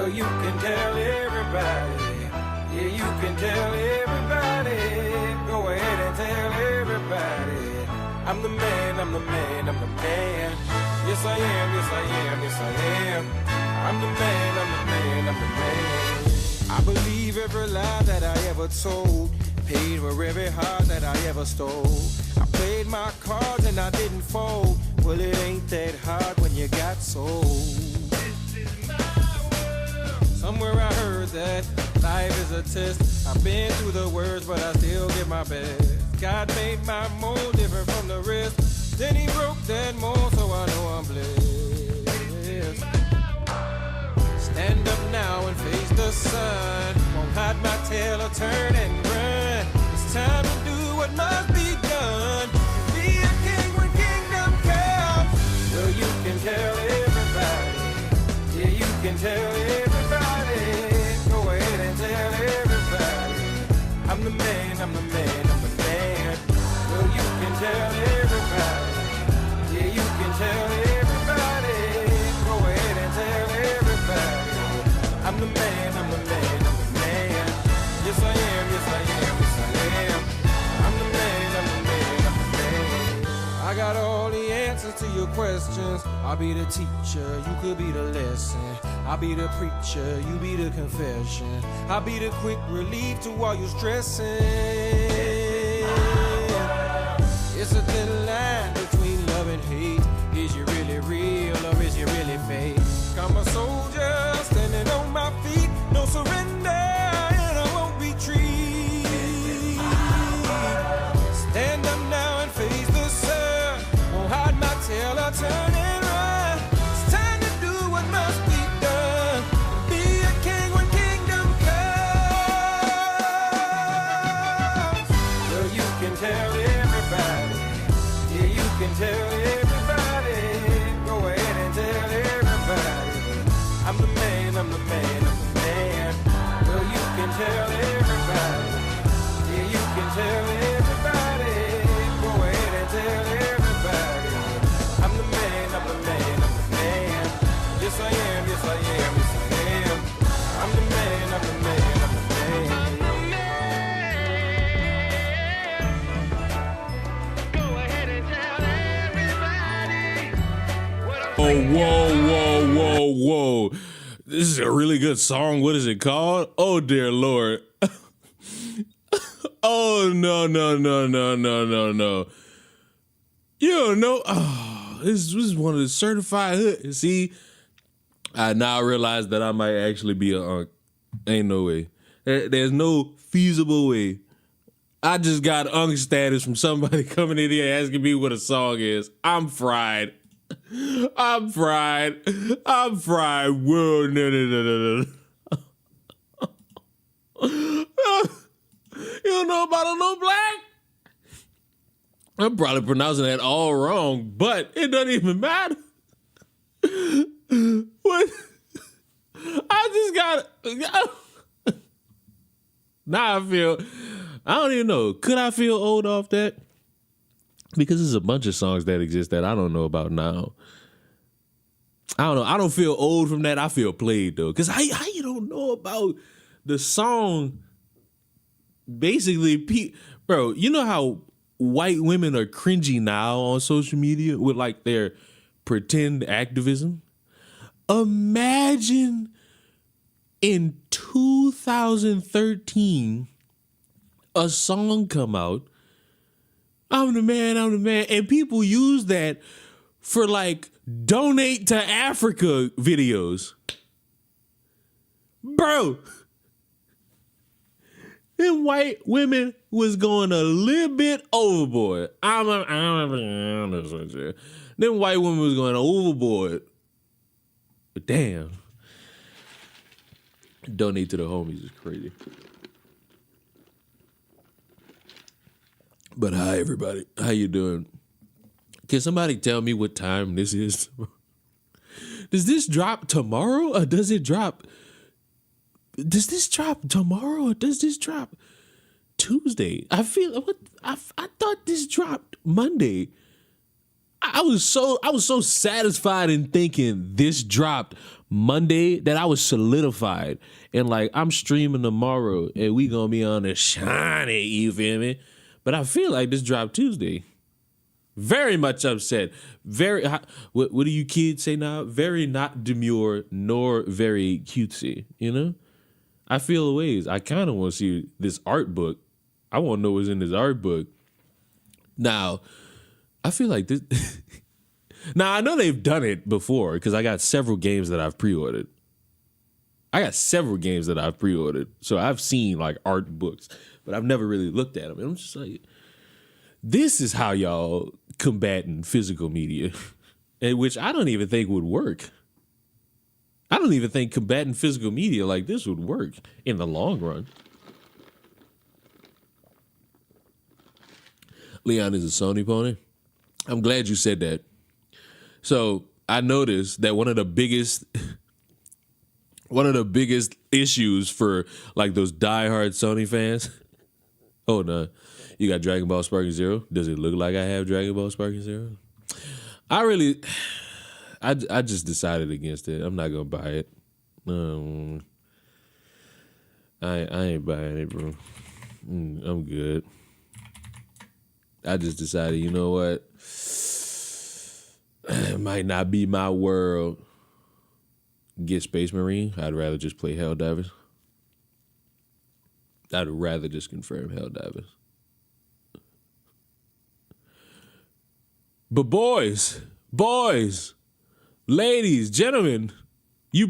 Well, you can tell everybody. Yeah, you can tell everybody. Go ahead and tell everybody. I'm the man, I'm the man, I'm the man. Yes, I am, yes, I am, yes, I am. I'm the man, I'm the man, I'm the man. I believe every lie that I ever told. Paid for every heart that I ever stole. I played my cards and I didn't fold. Well, it ain't that hard when you got sold. This is my world. Somewhere I heard that life is a test. I've been through the worst, but I still give my best. God made my mold different from the rest. Then he broke that mold, so I know I'm blessed. Stand up now and face the sun. Won't hide my tail or turn and run. It's time to do what must be done. Be a king when kingdom comes. Well, you can tell everybody. Yeah, you can tell everybody. Go ahead and tell everybody. I'm the man, I'm the man, I'm the man. Well, you can tell everybody. Yeah, you can tell everybody. Go ahead and tell everybody. I'm the man, I'm the man, I'm the man. Yes, I am, yes, I am, yes, I am. I'm the man, I'm the man, I'm the man. I got all the answers to your questions. I'll be the teacher, you could be the lesson. I'll be the preacher, you be the confession. I'll be the quick relief to all your stressing. It's a thin line between love and hate. Is you really real or is you really fake? I'm a soldier standing on my feet. No surrender and I won't retreat. Stand up now and face the sun. Won't hide my tail or turn and run. It's time to do what must be done. Be a king when kingdom comes. Well, you can tell everybody. Yeah, you can tell everybody. Go ahead and tell everybody. I'm the man, I'm the man, I'm the man. Well, you can tell everybody. Yeah, you can tell everybody. Go ahead and tell everybody. I'm the man, I'm the man, I'm the man. Yes, I am, yes, I am, yes, I am. I'm the man, I'm the man, I'm the man. Go ahead and tell everybody. Oh, whoa, whoa, whoa, whoa. This is a really good song. What is it called? Oh, dear Lord. Oh, no. You don't know. Oh, this is one of the certified hood. See, I now realize that I might actually be a unk. Ain't no way. There's no feasible way. I just got unk status from somebody coming in here asking me what a song is. I'm fried. I'm fried. Whoa, no. You don't know about a little black? I'm probably pronouncing that all wrong, but it doesn't even matter. What? I just got. Now I don't even know. Could I feel old off that? Because there's a bunch of songs that exist that I don't know about now. I don't know. I don't feel old from that. I feel played though. Because how you don't know about the song? Basically, bro, you know how white women are cringy now on social media with like their pretend activism? Imagine in 2013 a song come out, I'm the man, and people use that for like donate to Africa videos. Bro, them white women was going a little bit overboard. Them white women was going overboard. But damn. Donate to the homies is crazy. But hi, everybody. How you doing? Can somebody tell me what time this is? Does this drop tomorrow or does it drop? Does this drop tomorrow or does this drop Tuesday? I thought this dropped Monday. I was so satisfied in thinking this dropped Monday that I was solidified and like I'm streaming tomorrow and we gonna be on the shiny, you feel me? But I feel like this dropped Tuesday. Very much upset. Very what do you kids say now? Very not demure nor very cutesy, you know? I feel ways. I kind of want to see this art book. I want to know what's in this art book. Now, I feel like this. Now, I know they've done it before because I got several games that I've pre-ordered. So I've seen like art books, but I've never really looked at them. And I'm just like, this is how y'all combating physical media, and which I don't even think would work. I don't even think combating physical media like this would work in the long run. Leon is a Sony pony. I'm glad you said that. So I noticed that one of the biggest issues for like those diehard Sony fans. Oh no, you got Dragon Ball Sparking Zero. Does it look like I have Dragon Ball Sparking Zero? I just decided against it. I'm not gonna buy it. I ain't buying it, bro. I'm good. I just decided, you know what? It might not be my world. Get Space Marine. I'd rather just play Helldivers. I'd rather just confirm Helldivers. But boys, ladies, gentlemen, you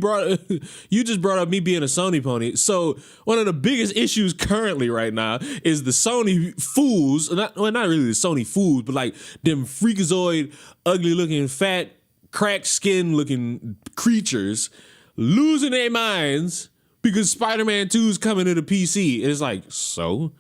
just brought up me being a Sony pony. So one of the biggest issues currently right now is the Sony fools, not really the Sony fools, but like them freakazoid, ugly looking, fat, cracked skin looking creatures losing their minds because Spider-Man 2 is coming to the PC. And it's like, so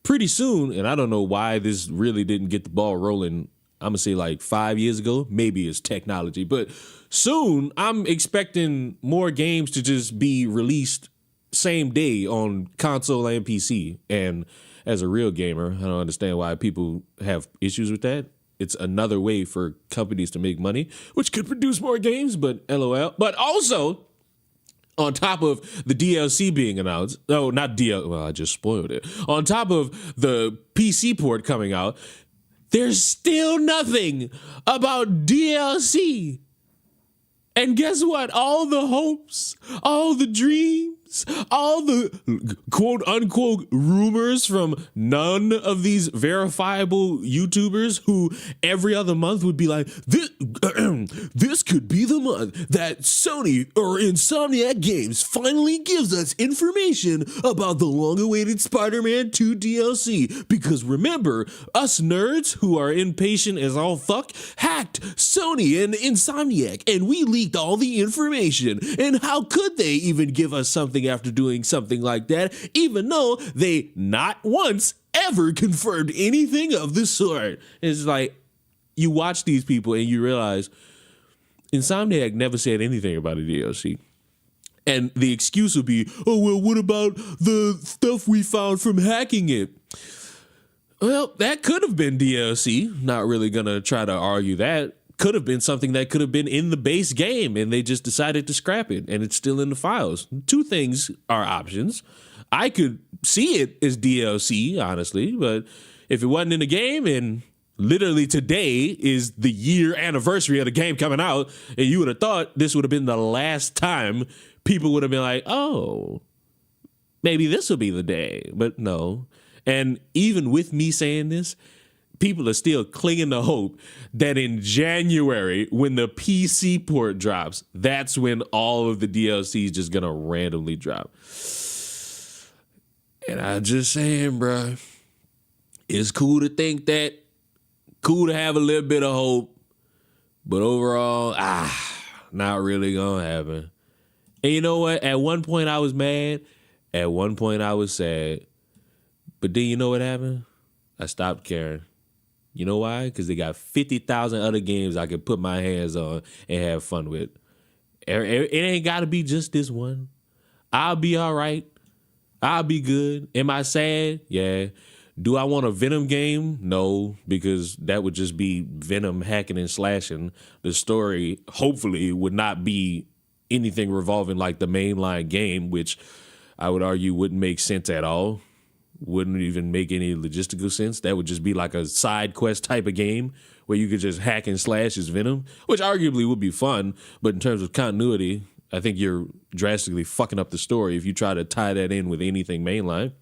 pretty soon, and I don't know why this really didn't get the ball rolling. I'm gonna say like 5 years ago, maybe it's technology, but soon I'm expecting more games to just be released same day on console and PC. And as a real gamer, I don't understand why people have issues with that. It's another way for companies to make money, which could produce more games, but LOL. But also, on top of the DLC being announced, no, not DLC, well, I just spoiled it. On top of the PC port coming out, there's still nothing about DLC. And guess what? All the hopes, all the dreams, all the quote unquote rumors from none of these verifiable YouTubers who every other month would be like, this could be the month that Sony or Insomniac Games finally gives us information about the long-awaited Spider-Man 2 DLC. Because remember, us nerds who are impatient as all fuck hacked Sony and Insomniac, and we leaked all the information. And how could they even give us something after doing something like that, even though they not once ever confirmed anything of the sort? It's like, you watch these people and you realize Insomniac never said anything about a DLC. And the excuse would be, oh, well, what about the stuff we found from hacking it? Well, that could have been DLC. Not really gonna try to argue that. Could have been something that could have been in the base game and they just decided to scrap it and it's still in the files. Two things are options. I could see it as DLC, honestly, but if it wasn't in the game and literally today is the year anniversary of the game coming out, and you would have thought this would have been the last time people would have been like, oh, maybe this will be the day, but no. And even with me saying this, people are still clinging to hope that in January, when the PC port drops, that's when all of the DLC is just going to randomly drop. And I'm just saying, bro, it's cool to think that, cool to have a little bit of hope, but overall, not really going to happen. And you know what? At one point I was mad. At one point I was sad. But then you know what happened? I stopped caring. You know why? Because they got 50,000 other games I could put my hands on and have fun with. It ain't got to be just this one. I'll be all right. I'll be good. Am I sad? Yeah. Do I want a Venom game? No, because that would just be Venom hacking and slashing. The story, hopefully, would not be anything revolving like the mainline game, which I would argue wouldn't make sense at all. Wouldn't even make any logistical sense. That would just be like a side quest type of game where you could just hack and slash as Venom, which arguably would be fun. But in terms of continuity, I think you're drastically fucking up the story if you try to tie that in with anything mainline.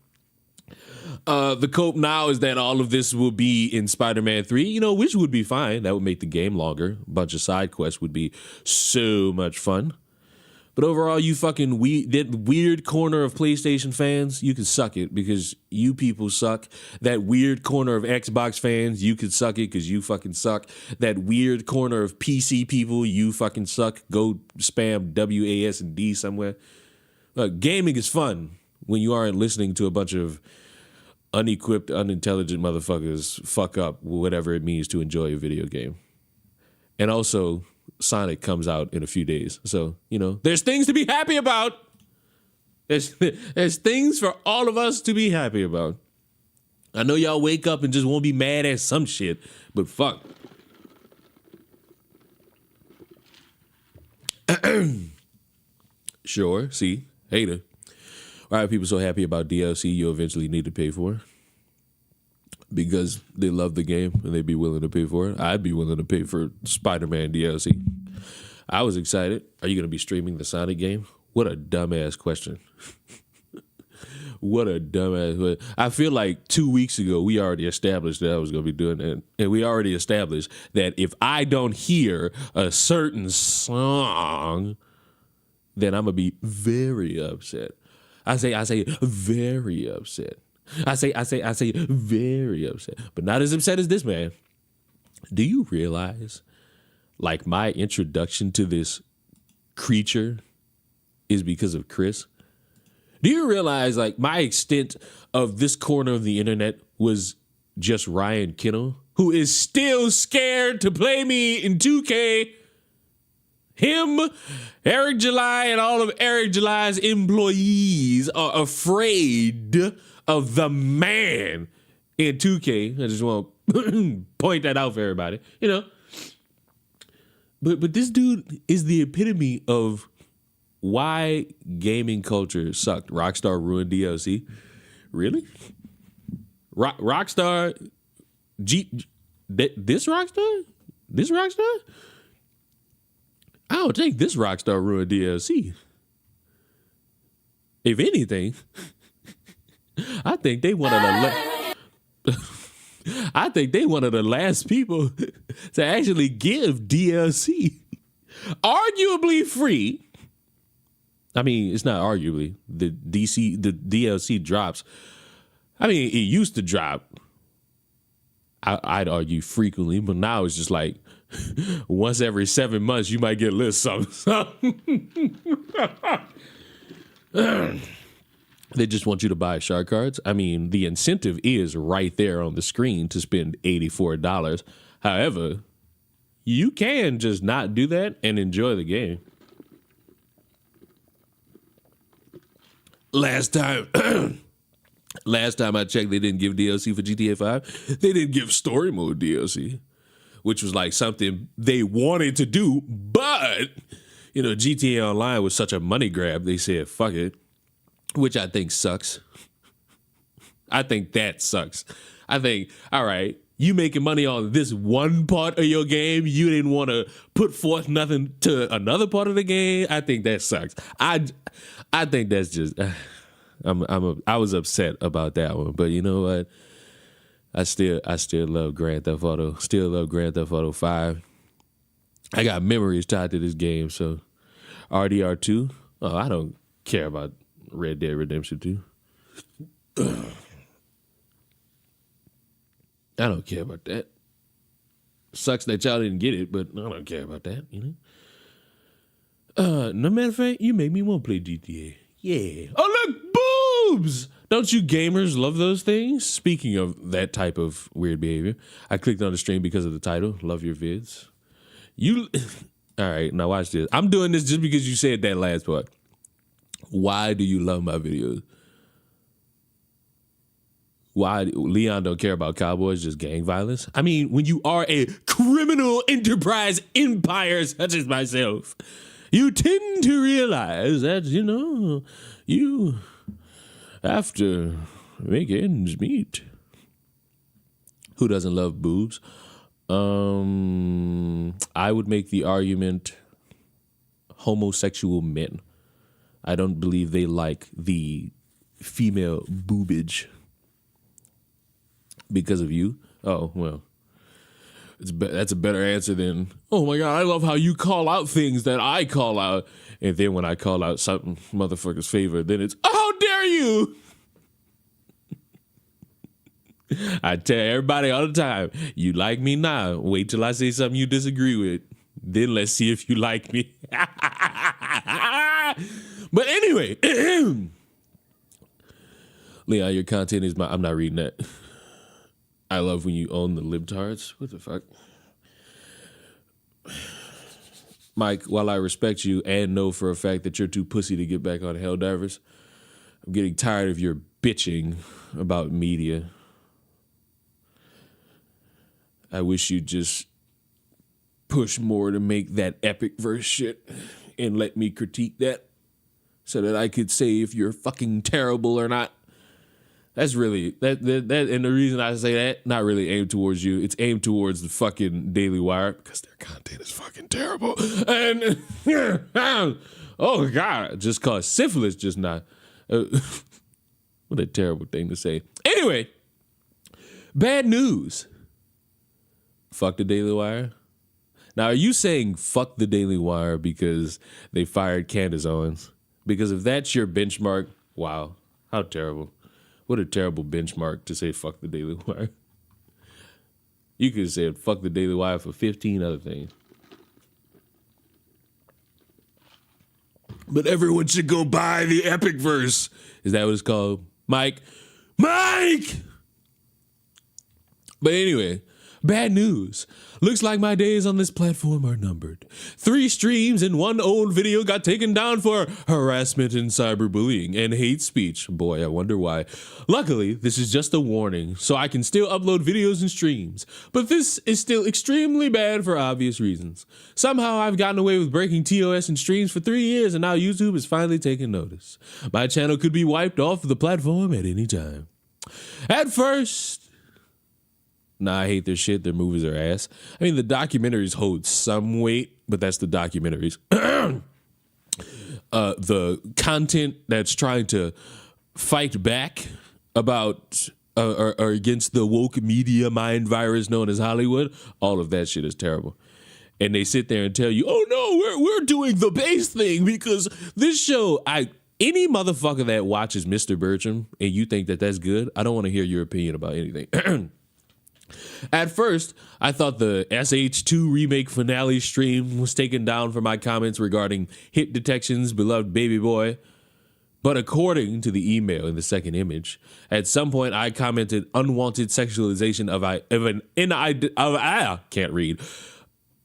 The cope now is that all of this will be in Spider-Man 3, which would be fine. That would make the game longer. A bunch of side quests would be so much fun. But overall, you fucking that weird corner of PlayStation fans, you can suck it because you people suck. That weird corner of Xbox fans, you can suck it because you fucking suck. That weird corner of PC people, you fucking suck. Go spam WAS and D somewhere. Gaming is fun when you aren't listening to a bunch of unequipped, unintelligent motherfuckers fuck up whatever it means to enjoy a video game. And also, Sonic comes out in a few days. So, there's things to be happy about. There's things for all of us to be happy about. I know y'all wake up and just won't be mad at some shit, but fuck. Sure, see, hater. Why are people so happy about DLC you eventually need to pay for? Because they love the game and they'd be willing to pay for it. I'd be willing to pay for Spider-Man DLC. I was excited. Are you going to be streaming the Sonic game? What a dumbass question. What a dumbass. I feel like 2 weeks ago, we already established that I was going to be doing that. And we already established that if I don't hear a certain song, then I'm going to be very upset. I say very upset. I say very upset, but not as upset as this man. Do you realize, like, my introduction to this creature is because of Chris? Do you realize, like, my extent of this corner of the internet was just Ryan Kennel, who is still scared to play me in 2K? Him, Eric July, and all of Eric July's employees are afraid of the man in 2K. I just want to point that out for everybody, But this dude is the epitome of why gaming culture sucked. Rockstar ruined DLC. Really? Rockstar? This Rockstar? This Rockstar? I don't think this Rockstar ruined DLC. If anything, I think they one of the last people to actually give DLC arguably free. I mean, it's not arguably. The DLC drops. I mean, it used to drop. I'd argue frequently, but now it's just like once every 7 months you might get a little something. They just want you to buy shark cards. I mean, the incentive is right there on the screen to spend $84. However, you can just not do that and enjoy the game. Last time I checked, they didn't give DLC for GTA 5. They didn't give story mode DLC, which was like something they wanted to do, but GTA Online was such a money grab, they said, fuck it. Which I think sucks. I think that sucks. I think, all right, you making money on this one part of your game, you didn't want to put forth nothing to another part of the game. I think that sucks. I think that's just, I was upset about that one, but you know what? I still love Grand Theft Auto. Still love Grand Theft Auto 5. I got memories tied to this game, so RDR2. Oh, I don't care about Red Dead Redemption 2. I don't care about that. Sucks that y'all didn't get it, but I don't care about that, No matter of fact, you make me want to play GTA. Yeah. Oh, look, boobs! Don't you gamers love those things? Speaking of that type of weird behavior, I clicked on the stream because of the title. Love your vids. All right, now watch this. I'm doing this just because you said that last part. Why do you love my videos? why Leon don't care about cowboys, just gang violence. I mean, when you are a criminal enterprise empire such as myself, you tend to realize that, you have to make ends meet. Who doesn't love boobs? I would make the argument homosexual men. I don't believe they like the female boobage because of you. Oh, well, that's a better answer than, oh my God, I love how you call out things that I call out. And then when I call out something motherfucker's favorite, then it's, oh, how dare you? I tell everybody all the time, you like me now. Wait till I say something you disagree with. Then let's see if you like me. But anyway, Leon, your content is I'm not reading that. I love when you own the libtards. What the fuck? Mike, while I respect you and know for a fact that you're too pussy to get back on Helldivers, I'm getting tired of your bitching about media. I wish you'd just push more to make that epic verse shit and let me critique that so that I could say if you're fucking terrible or not. That's really, that and the reason I say that, not really aimed towards you. It's aimed towards the fucking Daily Wire because their content is fucking terrible. And, oh God, just cause syphilis just not. What a terrible thing to say. Anyway, bad news. Fuck the Daily Wire. Now, are you saying fuck the Daily Wire because they fired Candace Owens? Because if that's your benchmark, wow, how terrible. What a terrible benchmark to say fuck the Daily Wire. You could have said fuck the Daily Wire for 15 other things. But everyone should go buy the epic verse. Is that what it's called? Mike! But anyway, bad news. Looks like my days on this platform are numbered. 3 streams and 1 old video got taken down for harassment and cyberbullying and hate speech. Boy, I wonder why. Luckily, this is just a warning, so I can still upload videos and streams. But this is still extremely bad for obvious reasons. Somehow I've gotten away with breaking TOS and streams for 3 years, and now YouTube is finally taking notice. My channel could be wiped off the platform at any time. At first, I hate their shit. Their movies are ass. I mean, the documentaries hold some weight, but that's the documentaries. The content that's trying to fight back about or against the woke media mind virus known as Hollywood, all of that shit is terrible. And they sit there and tell you, oh no, we're doing the base thing because this show, any motherfucker that watches Mr. Bertram and you think that that's good, I don't want to hear your opinion about anything. At first, I thought the SH2 remake finale stream was taken down for my comments regarding Hit Detection's beloved baby boy. But according to the email in the second image, at some point I commented unwanted sexualization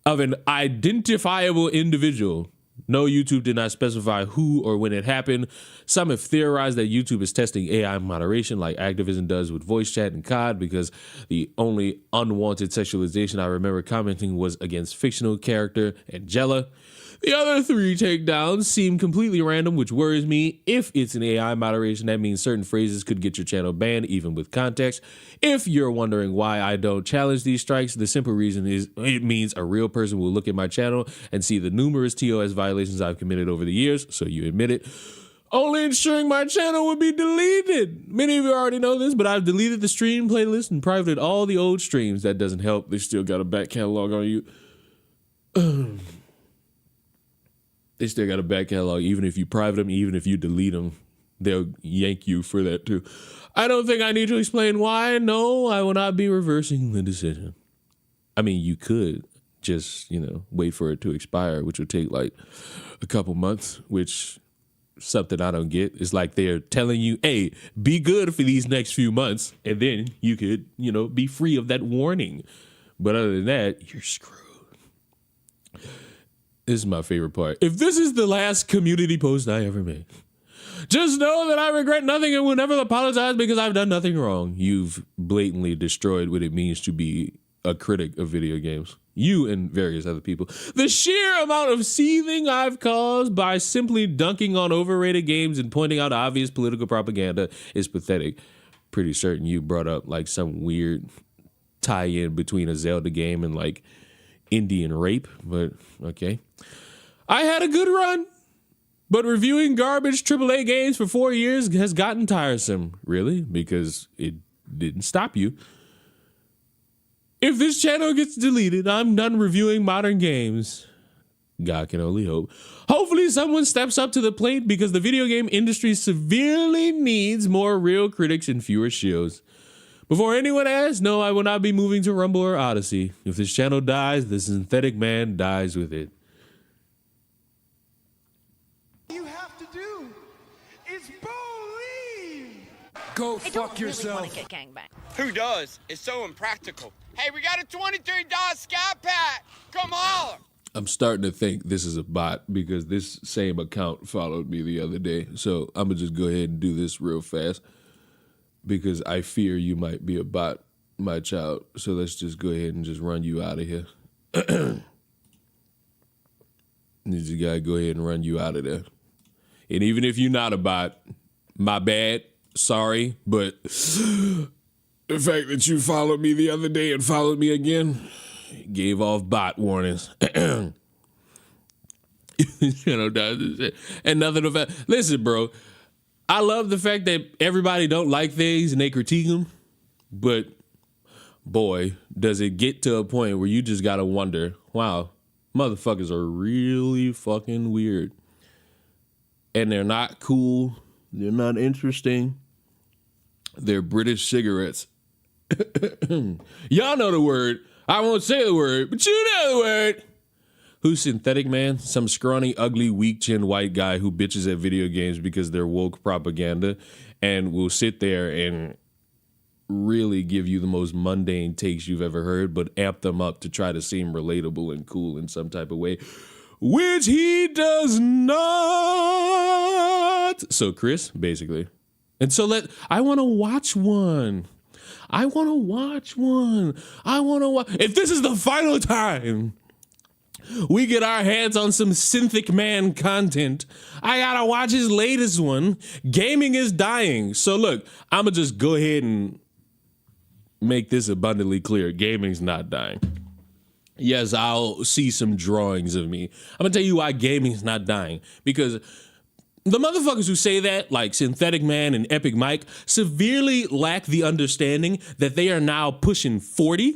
of an identifiable individual. No, YouTube did not specify who or when it happened. Some have theorized that YouTube is testing AI moderation like Activision does with voice chat and COD, because the only unwanted sexualization I remember commenting was against fictional character Angela. The other 3 takedowns seem completely random, which worries me. If it's an AI moderation, that means certain phrases could get your channel banned, even with context. If you're wondering why I don't challenge these strikes, the simple reason is it means a real person will look at my channel and see the numerous TOS violations I've committed over the years, so you admit it, only ensuring my channel would be deleted. Many of you already know this, but I've deleted the stream playlist and privated all the old streams. That doesn't help. They still got a back catalog on you. They still got a back catalog. Even if you private them, even if you delete them, they'll yank you for that too. I don't think I need to explain why. No, I will not be reversing the decision. I mean, you could just, wait for it to expire, which would take like a couple months, which something I don't get. It's like they're telling you, hey, be good for these next few months, and then you could, be free of that warning. But other than that, you're screwed. This is my favorite part. If this is the last community post I ever make, Just know that I regret nothing and will never apologize because I've done nothing wrong. You've blatantly destroyed what it means to be a critic of video games. You and various other people. The sheer amount of seething I've caused by simply dunking on overrated games and pointing out obvious political propaganda is pathetic. Pretty certain you brought up like some weird tie-in between a Zelda game and like Indian rape, but okay. I had a good run. But reviewing garbage AAA games for 4 years has gotten tiresome. Really? Because it didn't stop you. If this channel gets deleted, I'm done reviewing modern games. God can only hope. Hopefully someone steps up to the plate because the video game industry severely needs more real critics and fewer shills. Before anyone asks, no, I will not be moving to Rumble or Odyssey. If this channel dies, the synthetic man dies with it. Go fuck yourself. Really get gangbang. Who does? It's so impractical. Hey, we got a $23 Sky Pack. Come holler. I'm starting to think this is a bot because this same account followed me the other day. So I'm going to just go ahead and do this real fast because I fear you might be a bot, my child. So let's just go ahead and just run you out of here. You just got to go ahead and run you out of there. And even if you're not a bot, my bad. Sorry, but the fact that you followed me the other day and followed me again gave off bot warnings. And nothing of that. Listen, bro, I love the fact that everybody don't like things and they critique them, but boy, does it get to a point where you just gotta wonder, wow, motherfuckers are really fucking weird. And they're not cool. They're not interesting. They're British cigarettes. Y'all know the word. I won't say the word, but you know the word. Who's synthetic man? Some scrawny, ugly, weak-chinned white guy who bitches at video games because they're woke propaganda and will sit there and really give you the most mundane takes you've ever heard, but amp them up to try to seem relatable and cool in some type of way, which he does not. So Chris, basically. And so I want to watch one. If this is the final time we get our hands on some Synthic Man content, I gotta watch his latest one. Gaming is dying. So look, I'm gonna just go ahead and make this abundantly clear. Gaming's not dying. Yes, I'll see some drawings of me. I'm gonna tell you why gaming's not dying. Because the motherfuckers who say that, like Synthetic Man and Epic Mike, severely lack the understanding that they are now pushing 40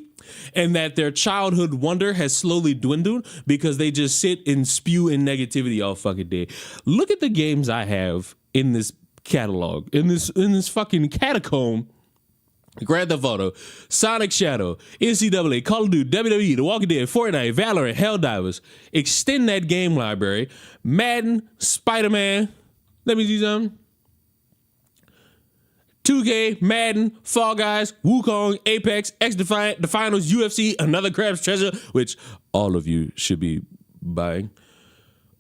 and that their childhood wonder has slowly dwindled because they just sit and spew in negativity all fucking day. Look at the games I have in this catalog, in this fucking catacomb. Grand Theft Auto, Sonic Shadow, NCAA, Call of Duty, WWE, The Walking Dead, Fortnite, Valorant, Helldivers. Extend that game library. Madden, Spider-Man. Let me do something. 2K, Madden, Fall Guys, Wukong, Apex, X-Defiant, The Finals, UFC, Another Crab's Treasure, which all of you should be buying.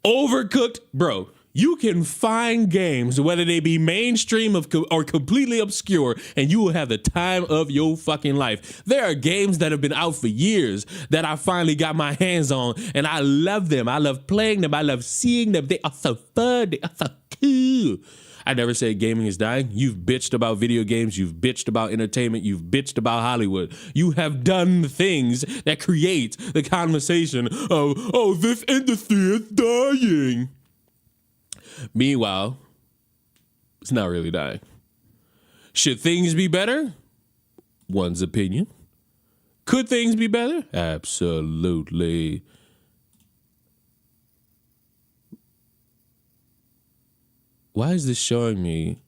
Overcooked, bro. You can find games, whether they be mainstream or completely obscure, and you will have the time of your fucking life. There are games that have been out for years that I finally got my hands on, and I love them. I love playing them. I love seeing them. They are so fun. They are so cool. I never said gaming is dying. You've bitched about video games. You've bitched about entertainment. You've bitched about Hollywood. You have done things that create the conversation of, oh, this industry is dying. Meanwhile, it's not really dying. Should things be better? One's opinion. Could things be better? Absolutely. Why is this showing me?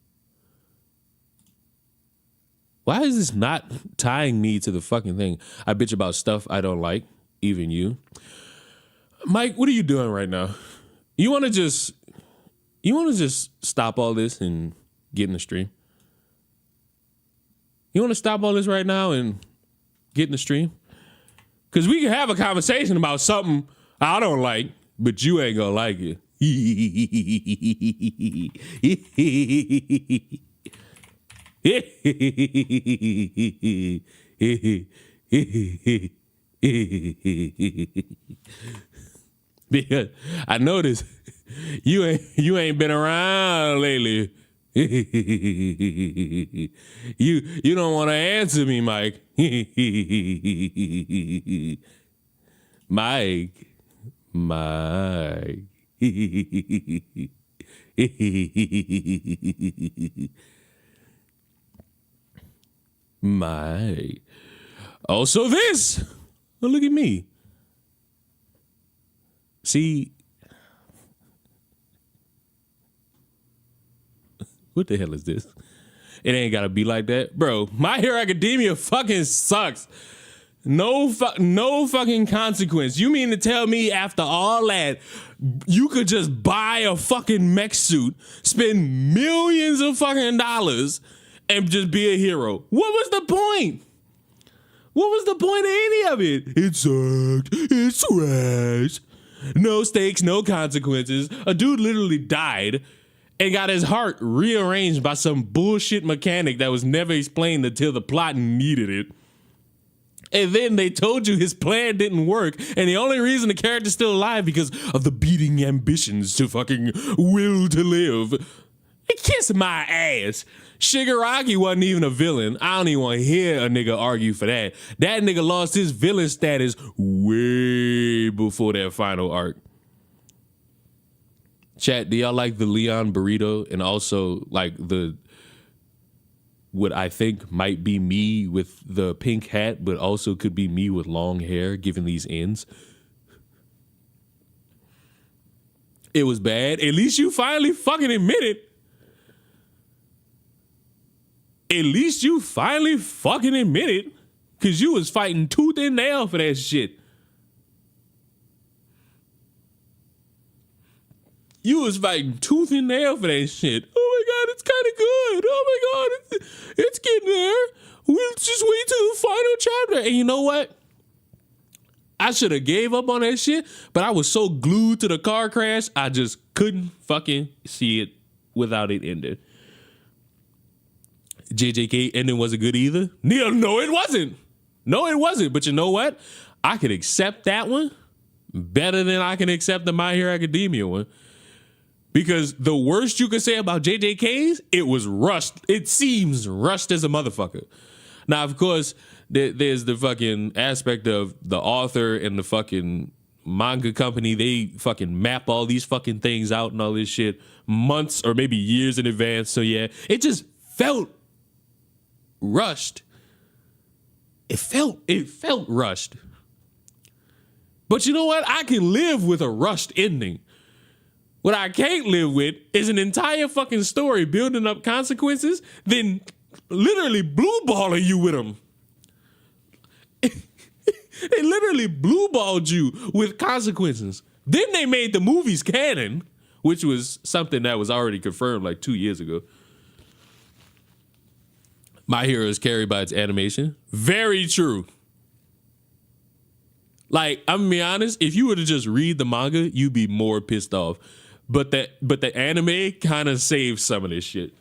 Why is this not tying me to the fucking thing? I bitch about stuff I don't like, even you. Mike, what are you doing right now? You want to just stop all this and get in the stream? You want to stop all this right now and get in the stream? Because we can have a conversation about something I don't like, but you ain't gonna like it. Because I noticed you ain't been around lately. You don't want to answer me, Mike. Mike. Mike. Also this. Oh, look at me. See, what the hell is this? It ain't gotta be like that, bro. My Hero Academia fucking sucks. No fucking consequence. You mean to tell me after all that, you could just buy a fucking mech suit, spend millions of fucking dollars, and just be a hero? What was the point? What was the point of any of it? It sucked. It's trash. No stakes, no consequences. A dude literally died and got his heart rearranged by some bullshit mechanic that was never explained until the plot needed it. And then they told you his plan didn't work, and the only reason the character's still alive because of the beating ambitions to fucking will to live. Kiss my ass. Shigaraki wasn't even a villain. I don't even want to hear a nigga argue for that. That nigga lost his villain status way before that final arc. Chat, do y'all like the Leon burrito and also like the what I think might be me with the pink hat, but also could be me with long hair given these ends? It was bad. At least you finally fucking admit it. At least you finally fucking admit it. Cause you was fighting tooth and nail for that shit. You was fighting tooth and nail for that shit. Oh my God, it's kind of good. Oh my God, it's getting there. We'll just wait till the final chapter. And you know what? I should have gave up on that shit, but I was so glued to the car crash, I just couldn't fucking see it without it ending. JJK ending wasn't good either. No, it wasn't. No, it wasn't. But you know what? I could accept that one better than I can accept the My Hero Academia one. Because the worst you could say about JJK's, it was rushed. It seems rushed as a motherfucker. Now, of course, there's the fucking aspect of the author and the fucking manga company. They fucking map all these fucking things out and all this shit months or maybe years in advance. So yeah, it just felt rushed. It felt rushed. But you know what? I can live with a rushed ending. What I can't live with is an entire fucking story building up consequences, then literally blue balling you with them. They literally blue balled you with consequences. Then they made the movies canon, which was something that was already confirmed like 2 years ago. My Hero is carried by its animation. Very true. Like, I'm gonna be honest, if you were to just read the manga, you'd be more pissed off. But the anime kind of saves some of this shit.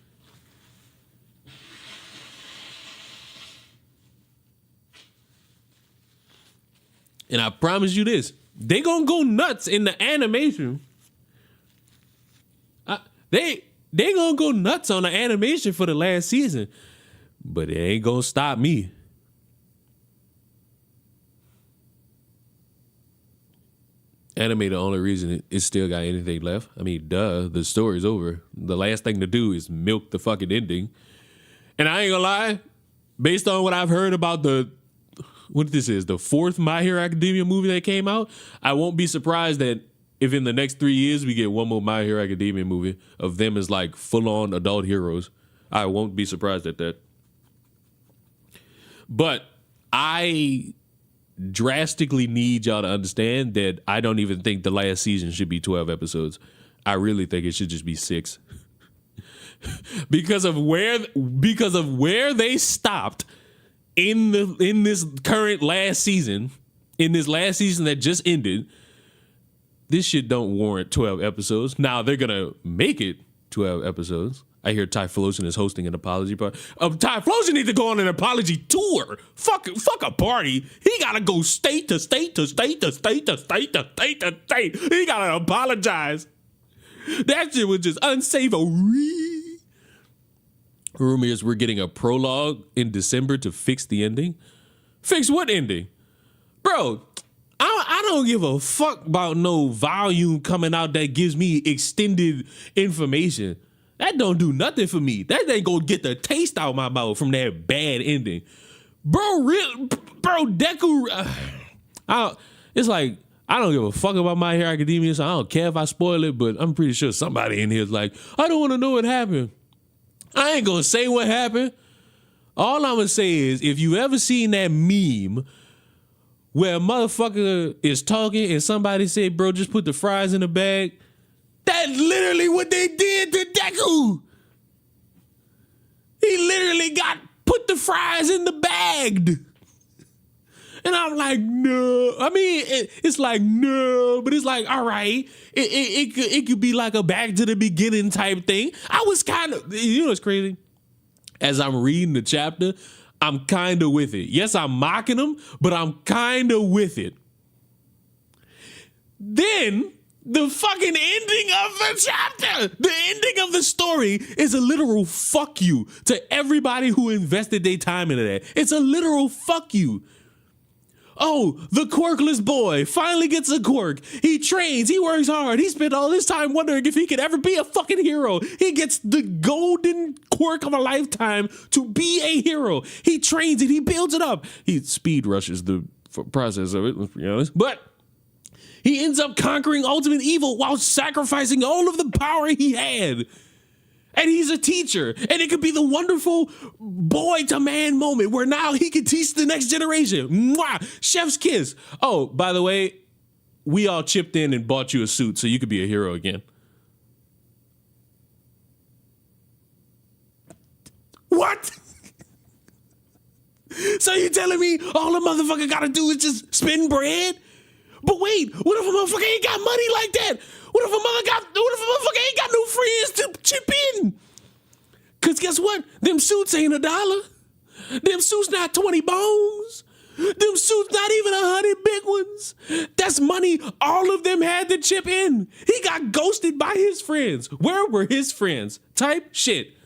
And I promise you this, they gonna go nuts in the animation. They gonna go nuts on the animation for the last season. But it ain't gonna stop me. Anime, the only reason it still got anything left. I mean, duh, the story's over. The last thing to do is milk the fucking ending. And I ain't gonna lie, based on what I've heard about the fourth My Hero Academia movie that came out, I won't be surprised that if in the next 3 years we get one more My Hero Academia movie of them as like full-on adult heroes. I won't be surprised at that. But I drastically need y'all to understand that I don't even think the last season should be 12 episodes. I really think it should just be 6. because of where they stopped in this current last season, in this last season that just ended, this shit don't warrant 12 episodes. Now they're gonna make it 12 episodes. I hear Ty Flosen is hosting an apology party. Ty Flosen needs to go on an apology tour. Fuck a party. He gotta go state to state to state to state to state to state to state. He gotta apologize. That shit was just unsavory. Rumor is we're getting a prologue in December to fix the ending. Fix what ending? Bro, I don't give a fuck about no volume coming out that gives me extended information. That don't do nothing for me. That ain't gonna get the taste out of my mouth from that bad ending. Bro, Deku, it's like, I don't give a fuck about My Hero Academia, so I don't care if I spoil it, but I'm pretty sure somebody in here is like, I don't want to know what happened. I ain't gonna say what happened. All I'm gonna say is, if you ever seen that meme where a motherfucker is talking and somebody said, bro, just put the fries in the bag, that's literally what they did to Deku. He literally put the fries in the bag. And I'm like, no. I mean, it's like, no, but it's like, all right. It could be like a back to the beginning type thing. I was kind of, you know what's crazy? As I'm reading the chapter, I'm kind of with it. Yes, I'm mocking him, but I'm kind of with it. Then the fucking ending of the chapter, the ending of the story is a literal fuck you to everybody who invested their time into that. It's a literal fuck you. Oh, the quirkless boy finally gets a quirk. He trains, he works hard. He spent all this time wondering if he could ever be a fucking hero. He gets the golden quirk of a lifetime to be a hero. He trains it, he builds it up. He speed rushes the process of it, let's be honest. But he ends up conquering ultimate evil while sacrificing all of the power he had. And he's a teacher. And it could be the wonderful boy to man moment where now he can teach the next generation. Mwah! Chef's kiss. Oh, by the way, we all chipped in and bought you a suit so you could be a hero again. What? So you telling me all a motherfucker gotta do is just spend bread? But wait, what if a motherfucker ain't got money like that? What if a motherfucker ain't got no friends to chip in? Cause guess what? Them suits ain't $1. Them suits not 20 bones. Them suits not even 100 big ones. That's money all of them had to chip in. He got ghosted by his friends. Where were his friends? Type shit.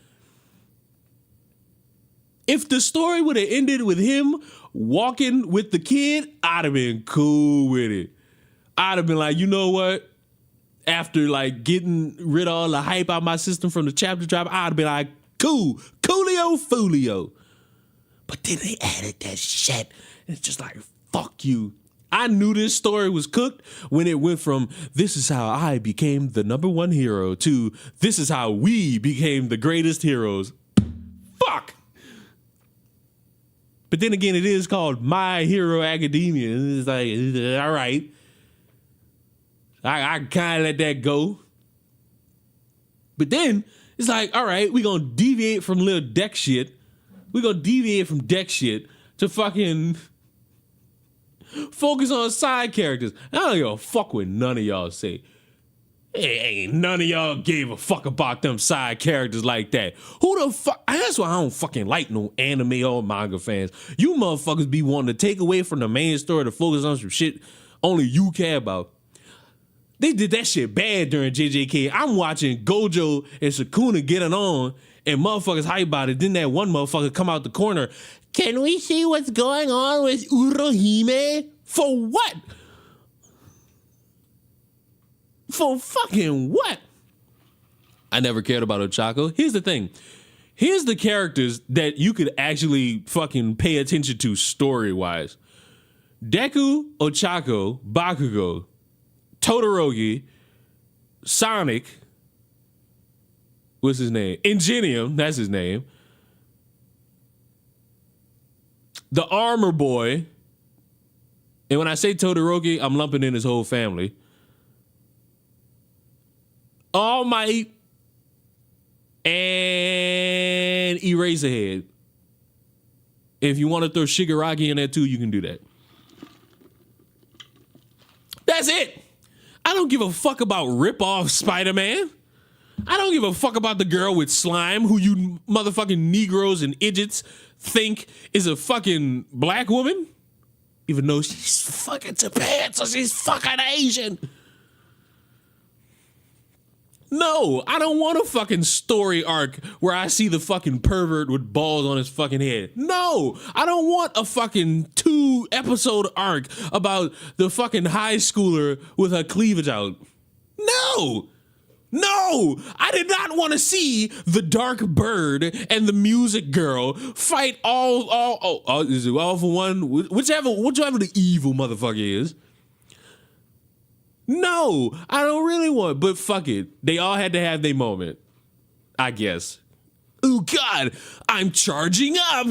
If the story would have ended with him walking with the kid, I'd have been cool with it. I'd have been like, you know what? After like getting rid of all the hype out of my system from the chapter drop, I'd be like, cool, coolio, foolio. But then they added that shit. It's just like, fuck you. I knew this story was cooked when it went from this is how I became the #1 hero to this is how we became the greatest heroes. Fuck. But then again, it is called My Hero Academia. It's like, all right. I kind of let that go. But then it's like, all right, we're going to deviate from little deck shit. We're going to deviate from deck shit to fucking focus on side characters. I don't give a fuck what none of y'all say. Ain't none of y'all gave a fuck about them side characters like that. Who the fuck? That's why I don't fucking like no anime or manga fans. You motherfuckers be wanting to take away from the main story to focus on some shit only you care about. They did that shit bad during JJK. I'm watching Gojo and Sukuna getting on and motherfuckers hype about it. Then that one motherfucker come out the corner. Can we see what's going on with Urohime? For what? For fucking what? I never cared about Ochako. Here's the thing. Here's the characters that you could actually fucking pay attention to story-wise. Deku, Ochako, Bakugo, Todoroki, Sonic, what's his name? Ingenium, that's his name. The Armor Boy. And when I say Todoroki, I'm lumping in his whole family. All Might and Eraserhead. If you want to throw Shigaraki in there too, you can do that. That's it. I don't give a fuck about rip-off Spider-Man. I don't give a fuck about the girl with slime who you motherfucking Negroes and idiots think is a fucking black woman. Even though she's fucking Japan, so she's fucking Asian. No, I don't want a fucking story arc where I see the fucking pervert with balls on his fucking head. No, I don't want a fucking 2-episode arc about the fucking high schooler with her cleavage out. No, I did not want to see the dark bird and the music girl fight all for one, whichever the evil motherfucker is. No, I don't really want, but fuck it. They all had to have their moment, I guess. Oh God, I'm charging up.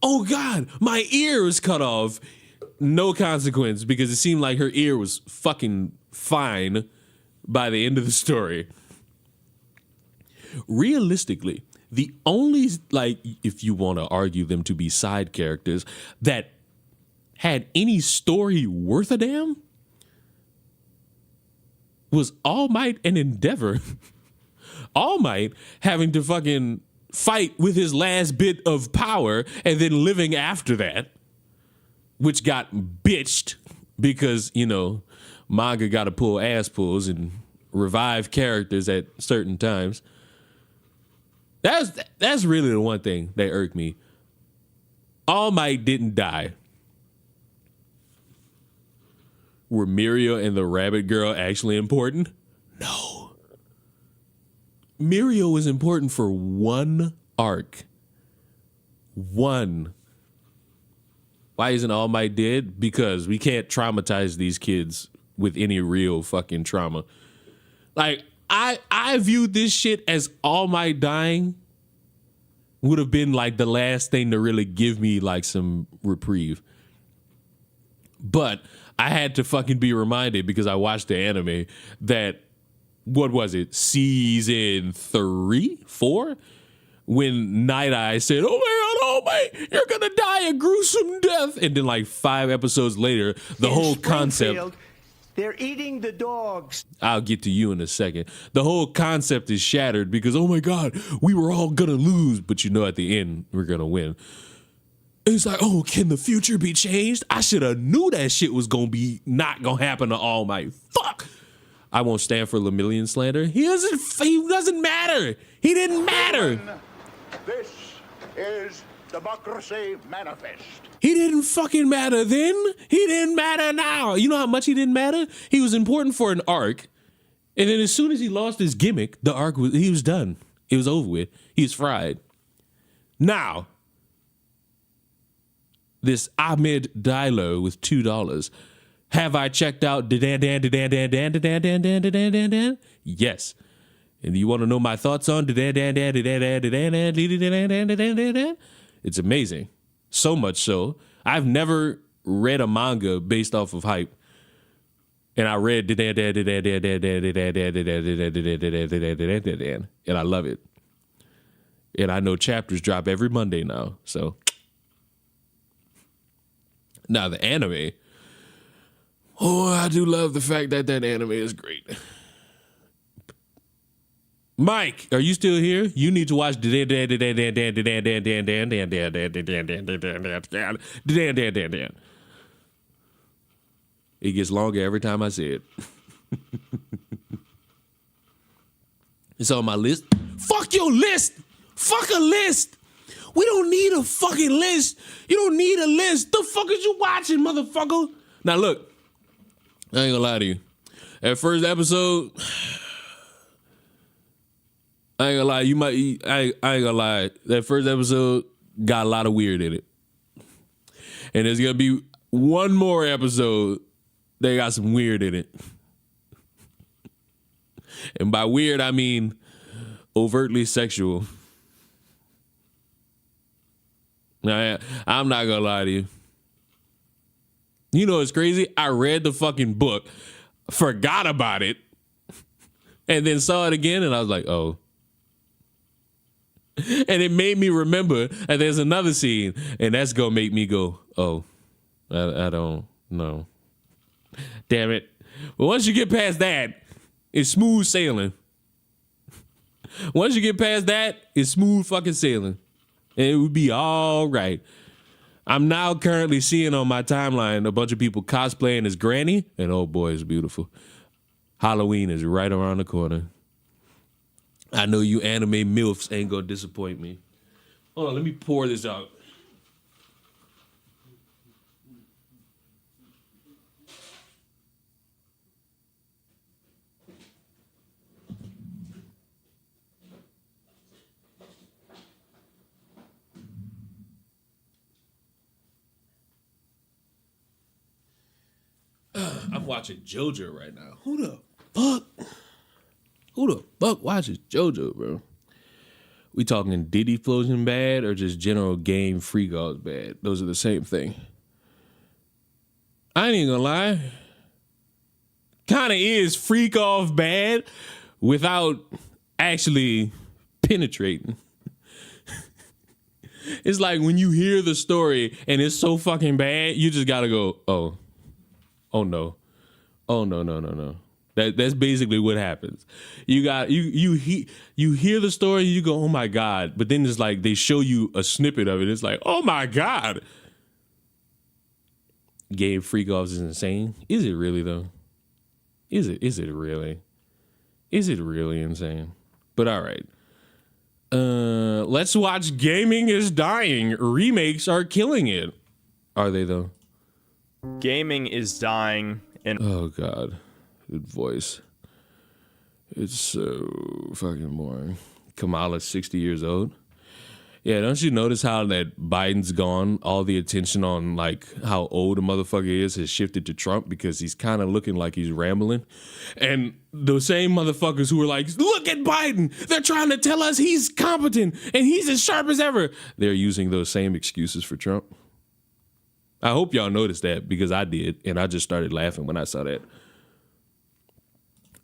Oh God, my ear is cut off. No consequence because it seemed like her ear was fucking fine by the end of the story. Realistically, the only, like, if you want to argue them to be side characters that had any story worth a damn was All Might and Endeavor. All Might having to fucking fight with his last bit of power and then living after that, which got bitched because, you know, manga got to pull ass pulls and revive characters at certain times. That's really the one thing that irked me. All Might didn't die. Were Mirio and the Rabbit Girl actually important? No. Mirio was important for one arc. One. Why isn't All Might dead? Because we can't traumatize these kids with any real fucking trauma. Like, I viewed this shit as All Might dying would have been like the last thing to really give me like some reprieve. But I had to fucking be reminded because I watched the anime that, what was it, season 3, 4? When Night Eye said, oh my God, All Might, you're gonna die a gruesome death. And then like 5 episodes later, the whole concept. They're eating the dogs. I'll get to you in a second. The whole concept is shattered because, oh my God, we were all gonna lose, but you know at the end, we're gonna win. It's like, oh, can the future be changed? I should have knew that shit was gonna be not gonna happen to All Might. Fuck. I won't stand for Lemillion slander. He doesn't matter. He didn't matter. This is Democracy Manifest. He didn't fucking matter then. He didn't matter now. You know how much he didn't matter? He was important for an arc. And then as soon as he lost his gimmick, he was done. It was over with. He was fried. Now, this Ahmed Dilo with $2. Have I checked out Dandadan? Yes. And you want to know my thoughts on Dandadan? It's amazing. So much so, I've never read a manga based off of hype. And I read and I love it. And I know chapters drop every Monday now. So now the anime. Oh, I do love the fact that anime is great. Mike, are you still here? You need to watch It gets longer every time I say it. It's on my list. Fuck your list. Fuck a list. We don't need a fucking list. You don't need a list. The fuck is you watching, motherfucker? Now look, I ain't gonna lie to you. That first episode, I ain't gonna lie. I ain't gonna lie. That first episode got a lot of weird in it, and there's gonna be one more episode that got some weird in it. And by weird, I mean overtly sexual. Now, I'm not gonna lie to you. You know what's crazy? I read the fucking book, forgot about it, and then saw it again, and I was like, oh. And it made me remember that there's another scene, and that's gonna make me go, oh, I don't know. Damn it. But once you get past that, it's smooth sailing. Once you get past that, it's smooth fucking sailing. And it would be all right. I'm now currently seeing on my timeline a bunch of people cosplaying as Granny, and oh boy, it's beautiful. Halloween is right around the corner. I know you anime MILFs ain't gonna disappoint me. Hold on, let me pour this out. I'm watching JoJo right now. Who the fuck watches JoJo, bro? We talking Diddy Flosion bad or just general game freak offs bad? Those are the same thing. I ain't even gonna lie. Kinda is freak off bad without actually penetrating. It's like when you hear the story and it's so fucking bad, you just gotta go, oh no. Oh no. That's basically what happens. You hear the story, you go, oh my God, but then it's like they show you a snippet of it. It's like, oh my God. Game freak offs is insane. Is it really though? Is it really? Is it really insane? But all right. Let's watch Gaming is Dying. Remakes are killing it. Are they though? Gaming is dying. Oh God, good voice. It's so fucking boring. Kamala's 60 years old. Yeah, don't you notice how that Biden's gone? All the attention on like how old a motherfucker is has shifted to Trump because he's kind of looking like he's rambling. And the same motherfuckers who were like, look at Biden, they're trying to tell us he's competent and he's as sharp as ever. They're using those same excuses for Trump. I hope y'all noticed that because I did, and I just started laughing when I saw that.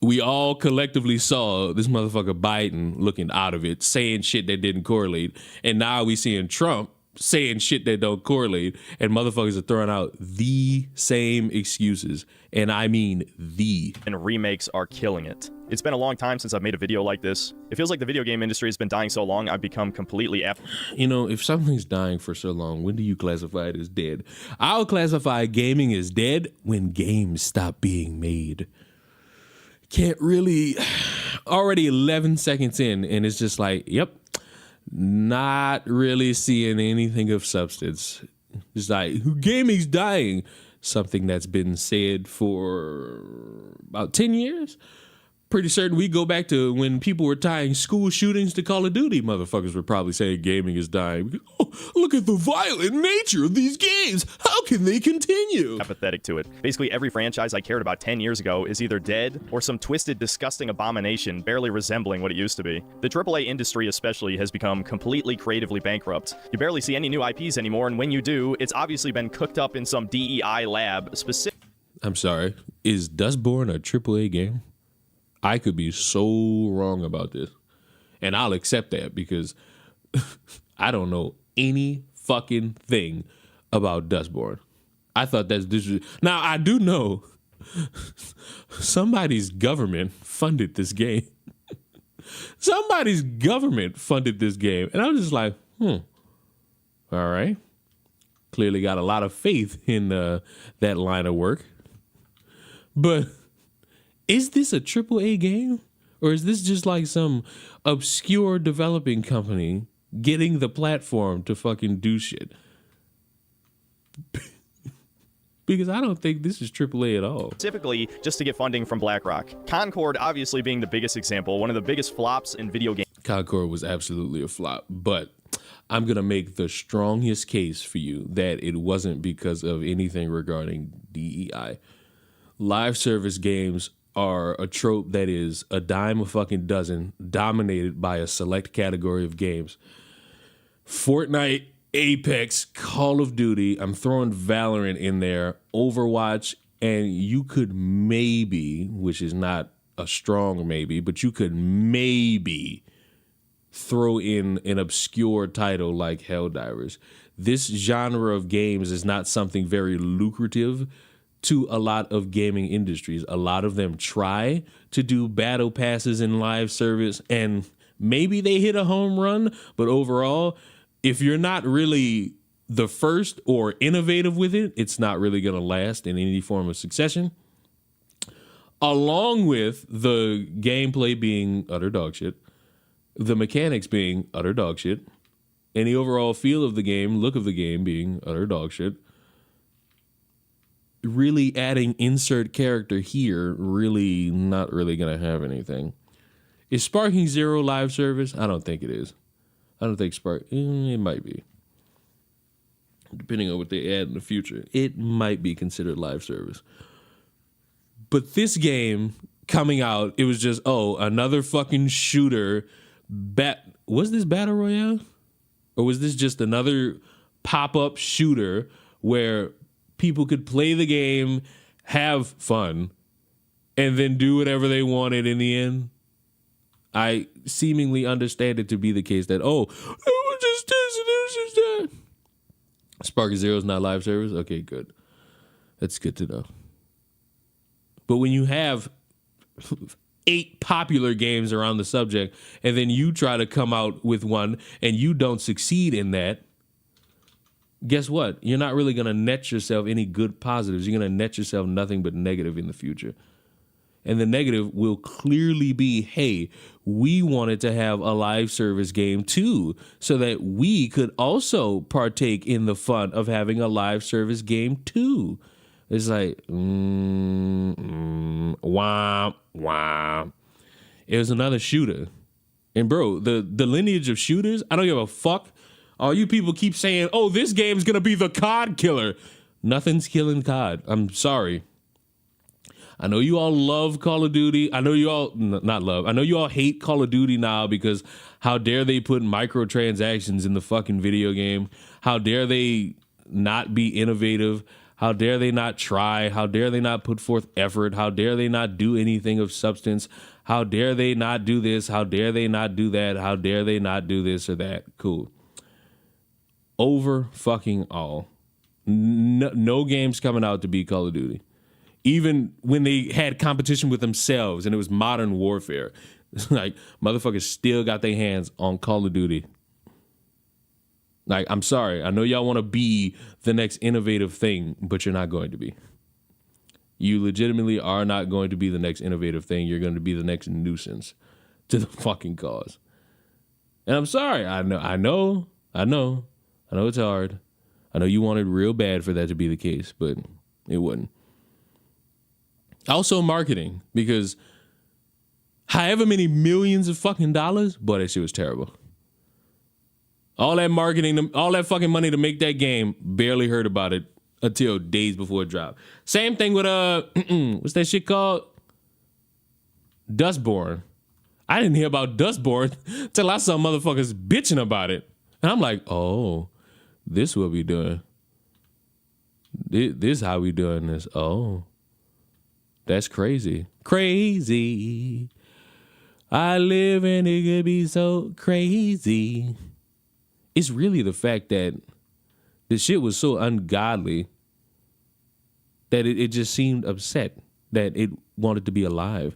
We all collectively saw this motherfucker Biden looking out of it, saying shit that didn't correlate, and now we seeing Trump saying shit that don't correlate, and motherfuckers are throwing out the same excuses, and I mean the. And remakes are killing it. It's been a long time since I've made a video like this. It feels like the video game industry has been dying so long, I've become completely You know, if something's dying for so long, when do you classify it as dead? I'll classify gaming as dead when games stop being made. Can't really... Already 11 seconds in, and it's just like, yep, not really seeing anything of substance. It's like, gaming's dying. Something that's been said for about 10 years. Pretty certain we go back to when people were tying school shootings to Call of Duty. Motherfuckers were probably saying gaming is dying. Oh, look at the violent nature of these games. How can they continue? apathetic to it. Basically, every franchise I cared about 10 years ago is either dead or some twisted, disgusting abomination barely resembling what it used to be. The AAA industry especially has become completely creatively bankrupt. You barely see any new IPs anymore, and when you do, it's obviously been cooked up in some DEI lab specific. I'm sorry. Is Dustborn a AAA game? I could be so wrong about this. And I'll accept that because I don't know any fucking thing about Dustborn. I thought this was... Now, I do know somebody's government funded this game. Somebody's government funded this game. And I was just like, all right. Clearly got a lot of faith in that line of work. But... is this a AAA game? Or is this just like some obscure developing company getting the platform to fucking do shit? Because I don't think this is AAA at all. Specifically, just to get funding from BlackRock. Concord obviously being the biggest example, one of the biggest flops in video games. Concord was absolutely a flop, but I'm going to make the strongest case for you that it wasn't because of anything regarding DEI. Live service games are a trope that is a dime a fucking dozen, dominated by a select category of games. Fortnite, Apex, Call of Duty, I'm throwing Valorant in there, Overwatch, and you could maybe, which is not a strong maybe, but you could maybe throw in an obscure title like Helldivers. This genre of games is not something very lucrative to a lot of gaming industries. A lot of them try to do battle passes in live service, and maybe they hit a home run, but overall, if you're not really the first or innovative with it, it's not really going to last in any form of succession. Along with the gameplay being utter dog shit, the mechanics being utter dog shit, and the overall feel of the game, look of the game being utter dog shit, really adding insert character here, really not really going to have anything. Is Sparking Zero live service? I don't think it is. I don't think it might be. Depending on what they add in the future, it might be considered live service. But this game coming out, it was just, another fucking shooter. Was this Battle Royale? Or was this just another pop-up shooter where people could play the game, have fun, and then do whatever they wanted in the end? I seemingly understand it to be the case that, it was just this and it was just that. Sparking Zero is not live service? Okay, good. That's good to know. But when you have 8 popular games around the subject, and then you try to come out with one and you don't succeed in that, guess what? You're not really going to net yourself any good positives. You're going to net yourself nothing but negative in the future. And the negative will clearly be, hey, we wanted to have a live service game too, so that we could also partake in the fun of having a live service game too. It's like, wah, wah. It was another shooter. And bro, the lineage of shooters, I don't give a fuck. All you people keep saying, this game's going to be the COD killer. Nothing's killing COD. I'm sorry. I know you all love Call of Duty. I know you all, not love, I know you all hate Call of Duty now because how dare they put microtransactions in the fucking video game? How dare they not be innovative? How dare they not try? How dare they not put forth effort? How dare they not do anything of substance? How dare they not do this? How dare they not do that? How dare they not do this or that? Cool. Over fucking all. No games coming out to beat Call of Duty. Even when they had competition with themselves and it was Modern Warfare, it's like motherfuckers still got their hands on Call of Duty. Like, I'm sorry. I know y'all want to be the next innovative thing, but you're not going to be. You legitimately are not going to be the next innovative thing. You're going to be the next nuisance to the fucking cause. And I'm sorry. I know it's hard. I know you wanted real bad for that to be the case, but it wouldn't. Also marketing, because however many millions of fucking dollars, boy, that shit was terrible. All that marketing, all that fucking money to make that game, barely heard about it until days before it dropped. Same thing with, what's that shit called? Dustborn. I didn't hear about Dustborn till I saw motherfuckers bitching about it. And I'm like, this what we doing. This how we doing this. That's crazy. Crazy. I live and it could be so crazy. It's really the fact that the shit was so ungodly that it just seemed upset that it wanted to be alive.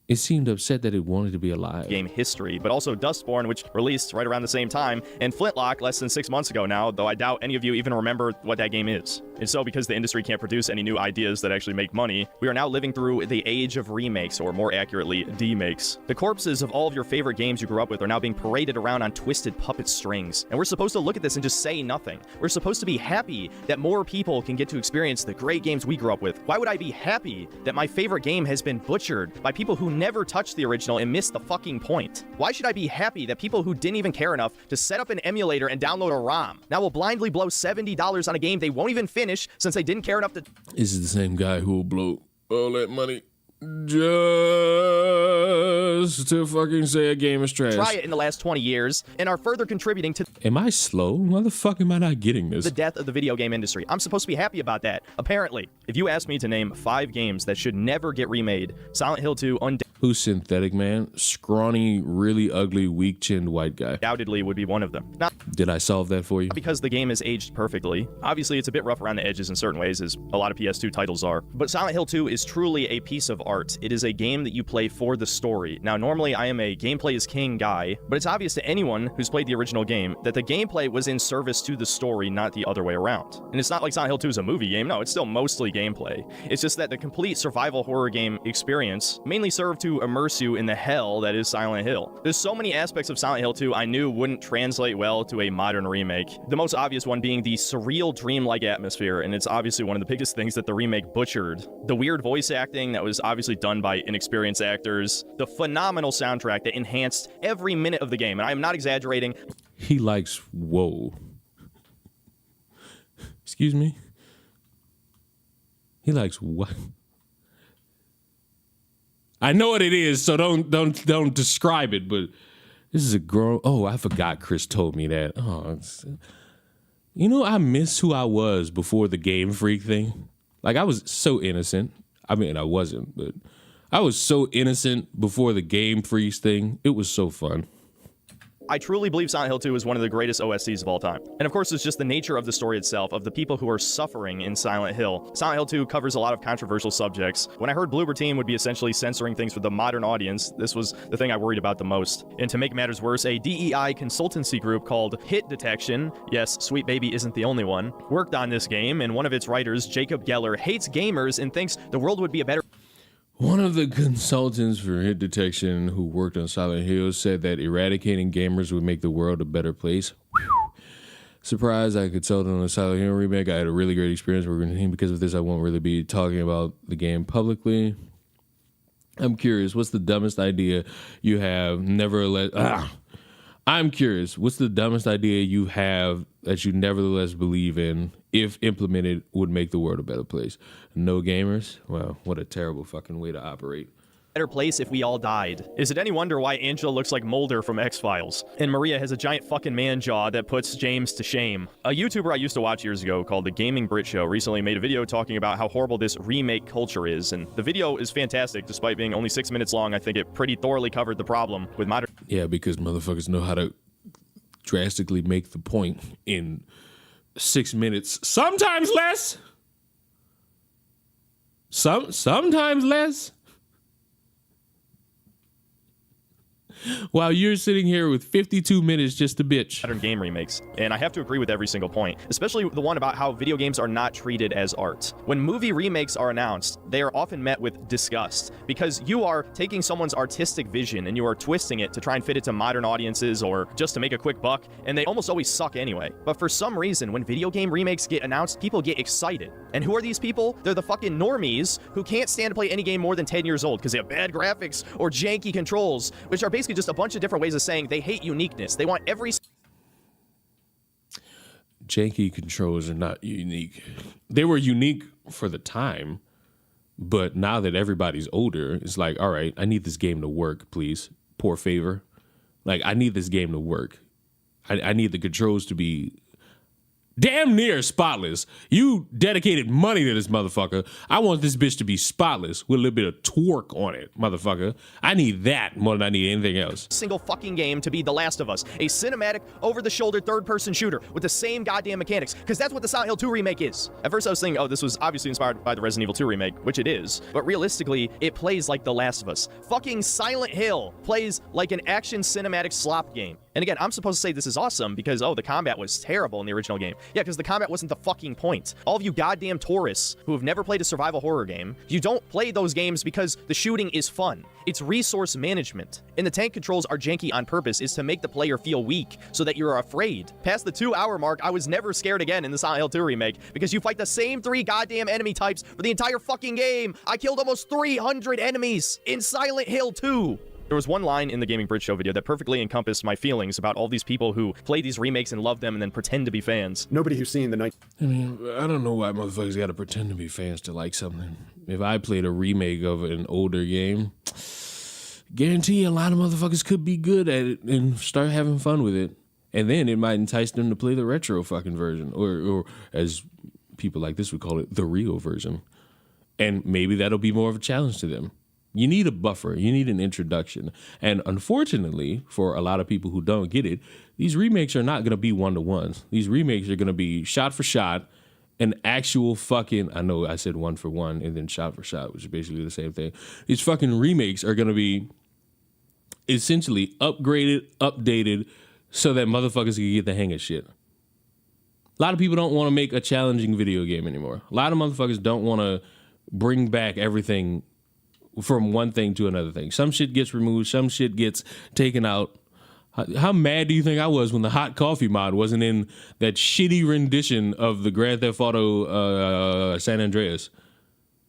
It seemed upset that it wanted to be alive. Game history, but also Dustborn, which released right around the same time, and Flintlock less than 6 months ago now, though I doubt any of you even remember what that game is. And so, because the industry can't produce any new ideas that actually make money, we are now living through the age of remakes, or more accurately, demakes. The corpses of all of your favorite games you grew up with are now being paraded around on twisted puppet strings, and we're supposed to look at this and just say nothing. We're supposed to be happy that more people can get to experience the great games we grew up with. Why would I be happy that my favorite game has been butchered by people who never touched the original and missed the fucking point? Why should I be happy that people who didn't even care enough to set up an emulator and download a ROM now will blindly blow $70 on a game they won't even finish since they didn't care enough to... This is the same guy who will blow all that money just to fucking say a game is trash. Try it in the last 20 years and are further contributing to... Am I slow? Why the fuck am I not getting this? The death of the video game industry. I'm supposed to be happy about that, apparently. If you asked me to name 5 games that should never get remade, Silent Hill 2, Who's synthetic, man? Scrawny, really ugly, weak-chinned white guy. Undoubtedly would be one of them. Not Did I solve that for you? because the game is aged perfectly. Obviously, it's a bit rough around the edges in certain ways, as a lot of PS2 titles are. But Silent Hill 2 is truly a piece of art. It is a game that you play for the story. Now, normally I am a gameplay is king guy, but it's obvious to anyone who's played the original game that the gameplay was in service to the story, not the other way around. And it's not like Silent Hill 2 is a movie game. No, it's still mostly gameplay. It's just that the complete survival horror game experience mainly served to immerse you in the hell that is Silent Hill. There's so many aspects of Silent Hill 2 I knew wouldn't translate well to a modern remake. The most obvious one being the surreal dreamlike atmosphere, and it's obviously one of the biggest things that the remake butchered. The weird voice acting that was obviously done by inexperienced actors. The phenomenal soundtrack that enhanced every minute of the game, and I am not exaggerating. He likes whoa. Excuse me? He likes what? I know what it is, so don't describe it, but this is a girl. Oh, I forgot Chris told me that. Oh, you know, I miss who I was before the Game Freak thing. Like, I was so innocent. I mean, I wasn't, but I was so innocent before the Game Freaks thing. It was so fun. I truly believe Silent Hill 2 is one of the greatest OSTs of all time. And of course, it's just the nature of the story itself, of the people who are suffering in Silent Hill. Silent Hill 2 covers a lot of controversial subjects. When I heard Bloober Team would be essentially censoring things for the modern audience, this was the thing I worried about the most. And to make matters worse, a DEI consultancy group called Hit Detection, yes, Sweet Baby isn't the only one, worked on this game, and one of its writers, Jacob Geller, hates gamers and thinks the world would be a better... One of the consultants for hit detection who worked on Silent Hill said that eradicating gamers would make the world a better place. Whew. Surprised I consulted on a Silent Hill remake. I had a really great experience working with him. Because of this, I won't really be talking about the game publicly. I'm curious, what's the dumbest idea you have I'm curious, what's the dumbest idea you have that you nevertheless believe in, if implemented, would make the world a better place? No gamers? Well, what a terrible fucking way to operate. Better place if we all died. Is it any wonder why Angela looks like Mulder from X-Files? And Maria has a giant fucking man jaw that puts James to shame. A YouTuber I used to watch years ago called The Gaming Brit Show recently made a video talking about how horrible this remake culture is, and the video is fantastic. Despite being only 6 minutes long, I think it pretty thoroughly covered the problem with modern... Yeah, because motherfuckers know how to drastically make the point in 6 minutes. Sometimes less. Sometimes less. While you're sitting here with 52 minutes just to bitch. Modern game remakes, and I have to agree with every single point, especially the one about how video games are not treated as art. When movie remakes are announced, they are often met with disgust, because you are taking someone's artistic vision and you are twisting it to try and fit it to modern audiences or just to make a quick buck, and they almost always suck anyway. But for some reason, when video game remakes get announced, people get excited. And who are these people? They're the fucking normies who can't stand to play any game more than 10 years old because they have bad graphics or janky controls, which are basically just a bunch of different ways of saying they hate uniqueness. They want every... Janky controls are not unique. They were unique for the time, but now that everybody's older, it's like, all right, I need this game to work, please. Poor favor. Like, I need this game to work. I need the controls to be damn near spotless. You dedicated money to this motherfucker. I want this bitch to be spotless with a little bit of torque on it, motherfucker. I need that more than I need anything else. Single fucking game to be The Last of Us, a cinematic, over-the-shoulder, third-person shooter with the same goddamn mechanics, because that's what the Silent Hill 2 remake is. At first I was thinking, oh, this was obviously inspired by the Resident Evil 2 remake, which it is, but realistically, it plays like The Last of Us. Fucking Silent Hill plays like an action cinematic slop game. And again, I'm supposed to say this is awesome because, oh, the combat was terrible in the original game. Yeah, because the combat wasn't the fucking point. All of you goddamn tourists who have never played a survival horror game, you don't play those games because the shooting is fun. It's resource management. And the tank controls are janky on purpose, is to make the player feel weak so that you're afraid. Past the 2-hour mark, I was never scared again in the Silent Hill 2 remake because you fight the same 3 goddamn enemy types for the entire fucking game. I killed almost 300 enemies in Silent Hill 2. There was one line in the Gaming Bridge Show video that perfectly encompassed my feelings about all these people who play these remakes and love them and then pretend to be fans. Nobody who's seen the night. I mean, I don't know why motherfuckers gotta pretend to be fans to like something. If I played a remake of an older game, guarantee a lot of motherfuckers could be good at it and start having fun with it. And then it might entice them to play the retro fucking version, or as people like this would call it, the real version. And maybe that'll be more of a challenge to them. You need a buffer. You need an introduction. And unfortunately, for a lot of people who don't get it, these remakes are not going to be one-to-ones. These remakes are going to be shot for shot, an actual fucking, I know I said one for one and then shot for shot, which is basically the same thing. These fucking remakes are going to be essentially upgraded, updated, so that motherfuckers can get the hang of shit. A lot of people don't want to make a challenging video game anymore. A lot of motherfuckers don't want to bring back everything from one thing to another thing. Some shit gets removed, some shit gets taken out. How mad do you think I was when the hot coffee mod wasn't in that shitty rendition of the Grand Theft Auto San Andreas?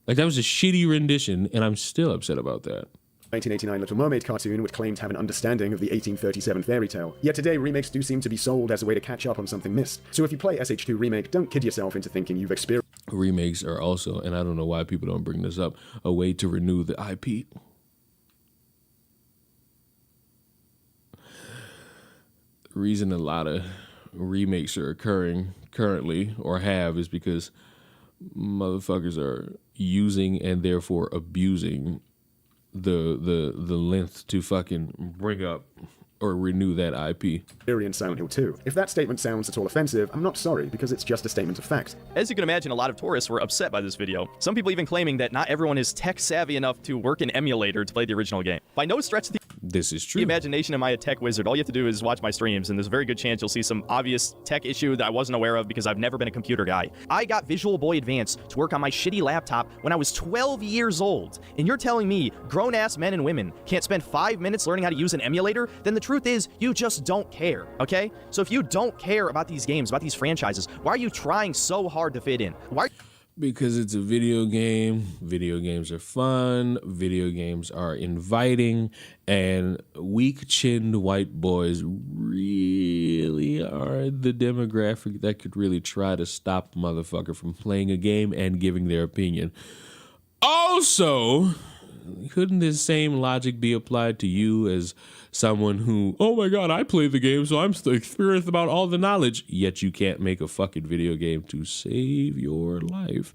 Like, that was a shitty rendition, and I'm still upset about that. 1989 Little Mermaid cartoon would claim to have an understanding of the 1837 fairy tale. Yet today, remakes do seem to be sold as a way to catch up on something missed. So if you play SH2 Remake, don't kid yourself into thinking you've experienced... Remakes are also, and I don't know why people don't bring this up, a way to renew the IP. The reason a lot of remakes are occurring currently, or have, is because motherfuckers are using and therefore abusing the length to fucking bring up or renew that IP. Silent Hill 2. If that statement sounds at all offensive, I'm not sorry, because it's just a statement of fact. As you can imagine, a lot of tourists were upset by this video. Some people even claiming that not everyone is tech savvy enough to work an emulator to play the original game. By no stretch of This is true. the imagination, am I a tech wizard? All you have to do is watch my streams, and there's a very good chance you'll see some obvious tech issue that I wasn't aware of because I've never been a computer guy. I got Visual Boy Advance to work on my shitty laptop when I was 12 years old, and you're telling me grown-ass men and women can't spend 5 minutes learning how to use an emulator? Then the truth is, you just don't care, okay? So if you don't care about these games, about these franchises, why are you trying so hard to fit in? Because it's a video game. Video games are fun. Video games are inviting. And weak-chinned white boys really are the demographic that could really try to stop a motherfucker from playing a game and giving their opinion. Also, couldn't this same logic be applied to you as someone who, oh my God, I play the game, so I'm still experienced about all the knowledge, yet you can't make a fucking video game to save your life?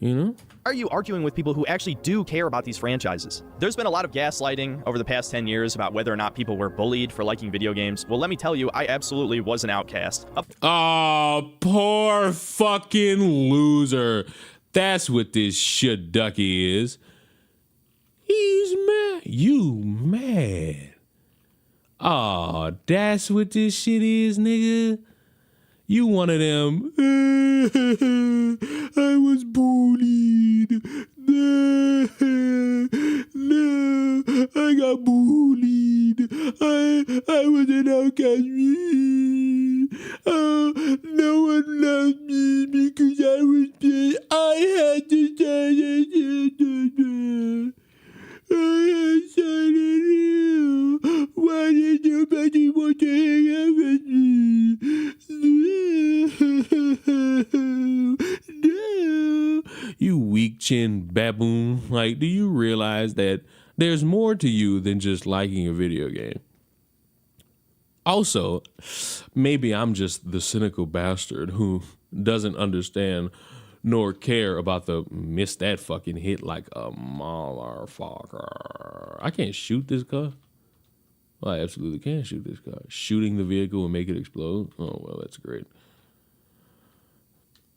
You know? Are you arguing with people who actually do care about these franchises? There's been a lot of gaslighting over the past 10 years about whether or not people were bullied for liking video games. Well, let me tell you, I absolutely was an outcast. Oh, poor fucking loser. That's what this shit ducky is. He's mad. You mad. Oh, that's what this shit is, nigga. You one of them. I was bullied. No, I got bullied. I was an outcast. Oh, no one loved me because I was big. I had to why did nobody want to hang out with me? No. You weak-chinned baboon. Like, do you realize that there's more to you than just liking a video game? Also, maybe I'm just the cynical bastard who doesn't understand nor care about the miss that fucking hit like a motherfucker. I can't shoot this car. Well, I absolutely can shoot this car. Shooting the vehicle will make it explode. Oh, well, that's great.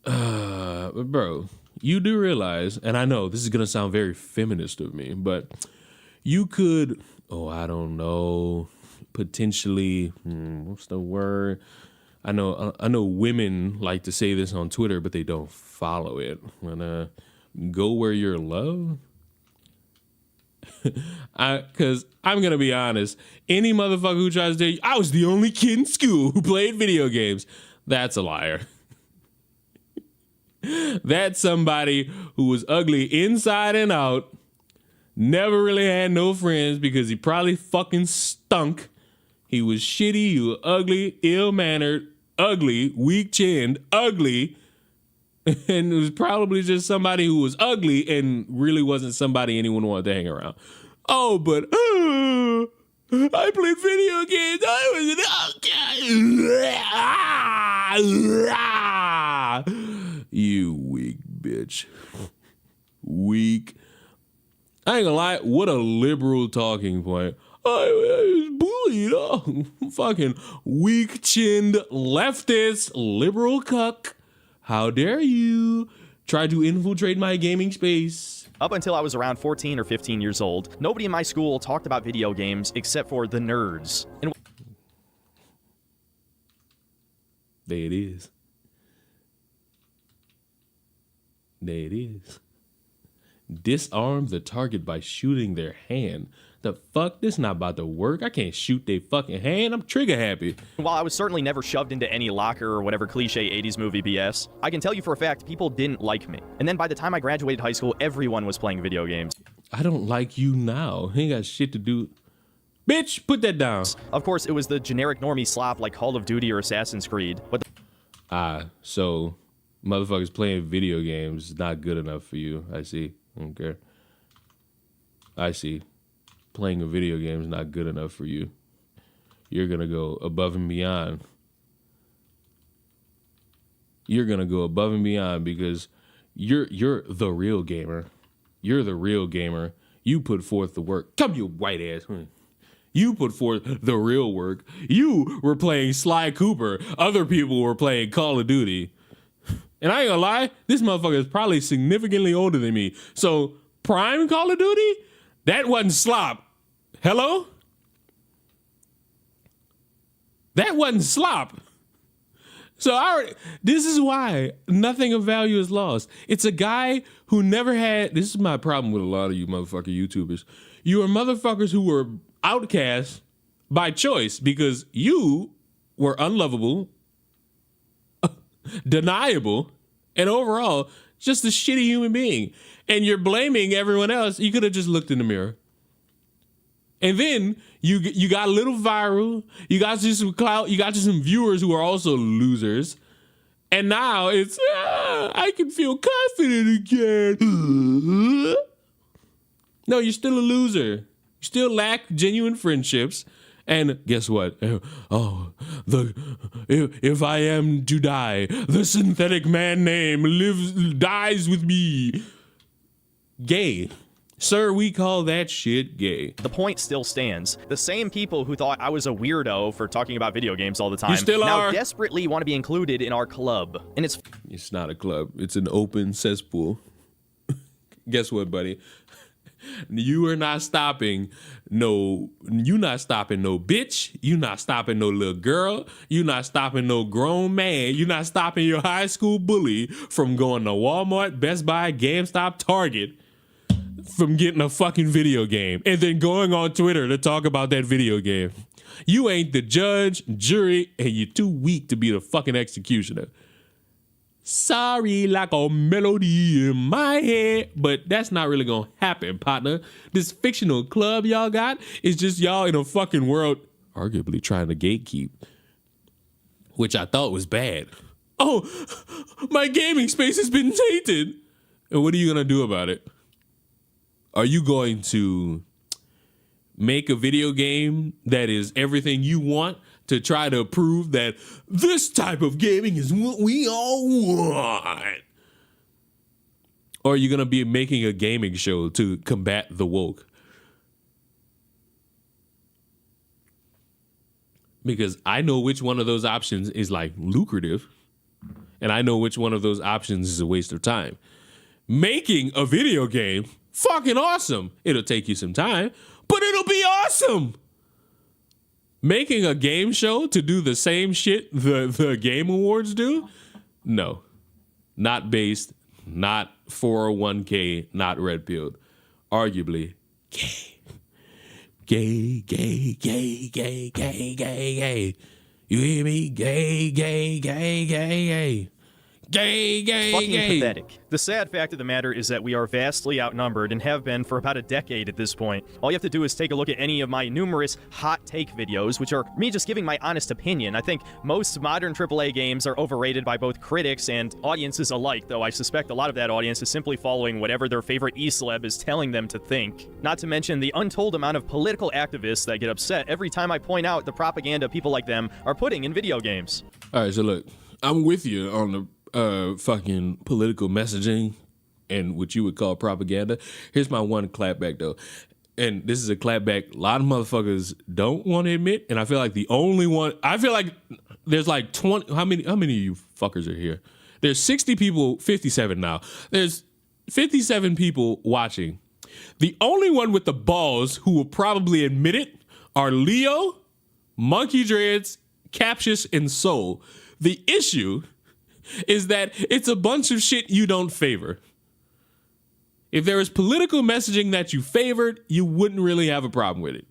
But bro, you do realize, and I know this is going to sound very feminist of me, but you could, I don't know, potentially, what's the word? I know women like to say this on Twitter, but they don't follow it. When go where you're loved. Because I'm going to be honest, any motherfucker who tries to tell you, I was the only kid in school who played video games, that's a liar. That's somebody who was ugly inside and out, never really had no friends because he probably fucking stunk. He was shitty, he was ugly, ill-mannered, ugly, weak-chinned, ugly, and it was probably just somebody who was ugly and really wasn't somebody anyone wanted to hang around. Oh, but I played video games. I was an you weak bitch. Weak. I ain't gonna lie, what a liberal talking point. I was bullied. Oh, fucking weak-chinned leftist liberal cuck. How dare you try to infiltrate my gaming space? Up until I was around 14 or 15 years old, nobody in my school talked about video games except for the nerds. And there it is. There it is. Disarm the target by shooting their hand. The fuck? This not about to work. I can't shoot their fucking hand. I'm trigger happy. while I was certainly never shoved into any locker or whatever cliche 80s movie BS, I can tell you for a fact people didn't like me. And then by the time I graduated high school, everyone was playing video games. I don't like you now. Ain't got shit to do. Bitch, put that down. Of course, it was the generic normie slop like Call of Duty or Assassin's Creed. But So motherfuckers playing video games is not good enough for you. I see. Okay. I see. Playing a video game is not good enough for you. You're gonna go above and beyond. You're gonna go above and beyond because you're the real gamer. You're the real gamer. You put forth the work. Come, you white ass. You put forth the real work. You were playing Sly Cooper. Other people were playing Call of Duty. And I ain't gonna lie, this motherfucker is probably significantly older than me. So, prime Call of Duty? That wasn't slop. Hello? That wasn't slop. So, this is why nothing of value is lost. It's a guy who never had, this is my problem with a lot of you motherfucker YouTubers. You are motherfuckers who were outcast by choice because you were unlovable, deniable, and overall just a shitty human being. And you're blaming everyone else. You could have just looked in the mirror. And then you got a little viral. You got you some clout. You got you some viewers who are also losers. And now it's I can feel confident again. No, you're still a loser. You still lack genuine friendships. And guess what? If I am to die, the synthetic man name dies with me. Gay. Sir, we call that shit gay. the point still stands. The same people who thought I was a weirdo for talking about video games all the time You still now are. desperately want to be included in our club. And It's not a club. It's an open cesspool. Guess what, buddy? You are not stopping no bitch. You not stopping no little girl. You not stopping no grown man. You not stopping your high school bully from going to Walmart, Best Buy, GameStop, Target from getting a fucking video game and then going on Twitter to talk about that video game. You ain't the judge, jury, and you're too weak to be the fucking executioner. Sorry, like a melody in my head, but that's not really gonna happen, partner. This fictional club y'all got is just y'all in a fucking world arguably trying to gatekeep, which I thought was bad. Oh, my gaming space has been tainted. And what are you gonna do about it? Are you going to make a video game that is everything you want to try to prove that this type of gaming is what we all want? Or are you going to be making a gaming show to combat the woke? Because I know which one of those options is like lucrative, and I know which one of those options is a waste of time. Making a video game, fucking awesome. It'll take you some time, but it'll be awesome. Making a game show to do the same shit the Game Awards do? No. Not based, not 401k, not red pilled. Arguably gay. Gay, gay, gay, gay, gay, gay, gay. You hear me? Gay, gay, gay, gay, gay. Gay, gay, fucking gay. pathetic. The sad fact of the matter is that we are vastly outnumbered and have been for about a decade at this point. All you have to do is take a look at any of my numerous hot take videos, which are me just giving my honest opinion. I think most modern AAA games are overrated by both critics and audiences alike, though I suspect a lot of that audience is simply following whatever their favorite celeb is telling them to think. Not to mention the untold amount of political activists that get upset every time I point out the propaganda people like them are putting in video games. All right, so look, I'm with you on the fucking political messaging and what you would call propaganda. Here's my one clapback though. And this is a clapback a lot of motherfuckers don't want to admit. And I feel like there's like 20. How many of you fuckers are here? There's 60 people, 57 now. There's 57 people watching. The only one with the balls who will probably admit it are Leo, Monkey Dreads, Captious, and Soul. The issue is that it's a bunch of shit you don't favor. If there is political messaging that you favored, you wouldn't really have a problem with it.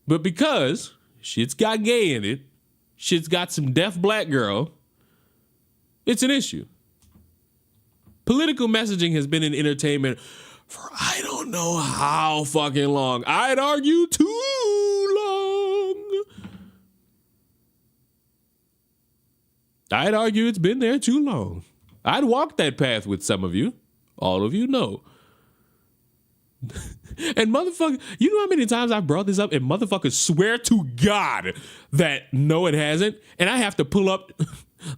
But because shit's got gay in it, shit's got some deaf black girl, it's an issue. Political messaging has been in entertainment for I don't know how fucking long. I'd argue too long. I'd argue it's been there too long. I'd walk that path with some of you. All of you know. And motherfucker, you know how many times I've brought this up and motherfuckers swear to God that no, it hasn't. And I have to pull up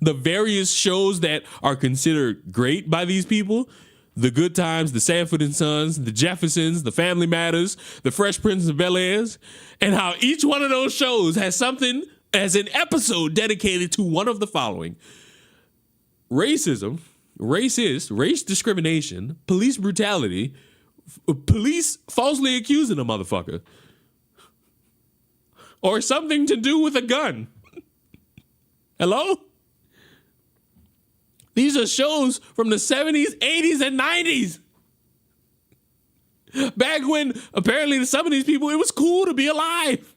the various shows that are considered great by these people. The Good Times, the Sanford and Sons, the Jeffersons, the Family Matters, the Fresh Prince of Bel-Airs, and how each one of those shows has something as an episode dedicated to one of the following: racism, racist, race discrimination, police brutality, police falsely accusing a motherfucker, or something to do with a gun. Hello? These are shows from the 70s, 80s, and 90s. Back when, apparently, to some of these people, it was cool to be alive.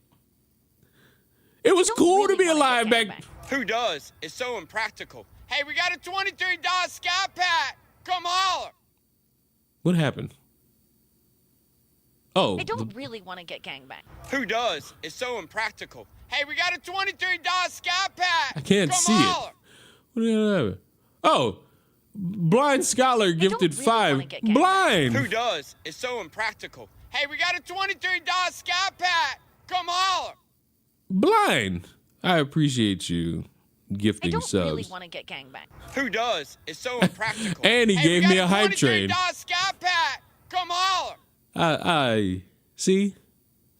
It was cool to be alive back. Who does? It's so impractical. Hey, we got a $23 Scat Pack. Come holler. What happened? Oh. I don't really want to get gangbanged. Who does? It's so impractical. Hey, we got a $23 Scat Pack. I can't Come see holler. it. What the hell happened? Oh. Blind Scholar gifted really 5. wanna get gangbanged. Blind. Who does? It's so impractical. Hey, we got a $23 Scat Pack. Come holler. Blind. I appreciate you I gifting don't subs. really want to get gangbanged. Who does? It's so impractical. And he hey, gave me a hype train. $23 Scat Pack. Come holler. I see.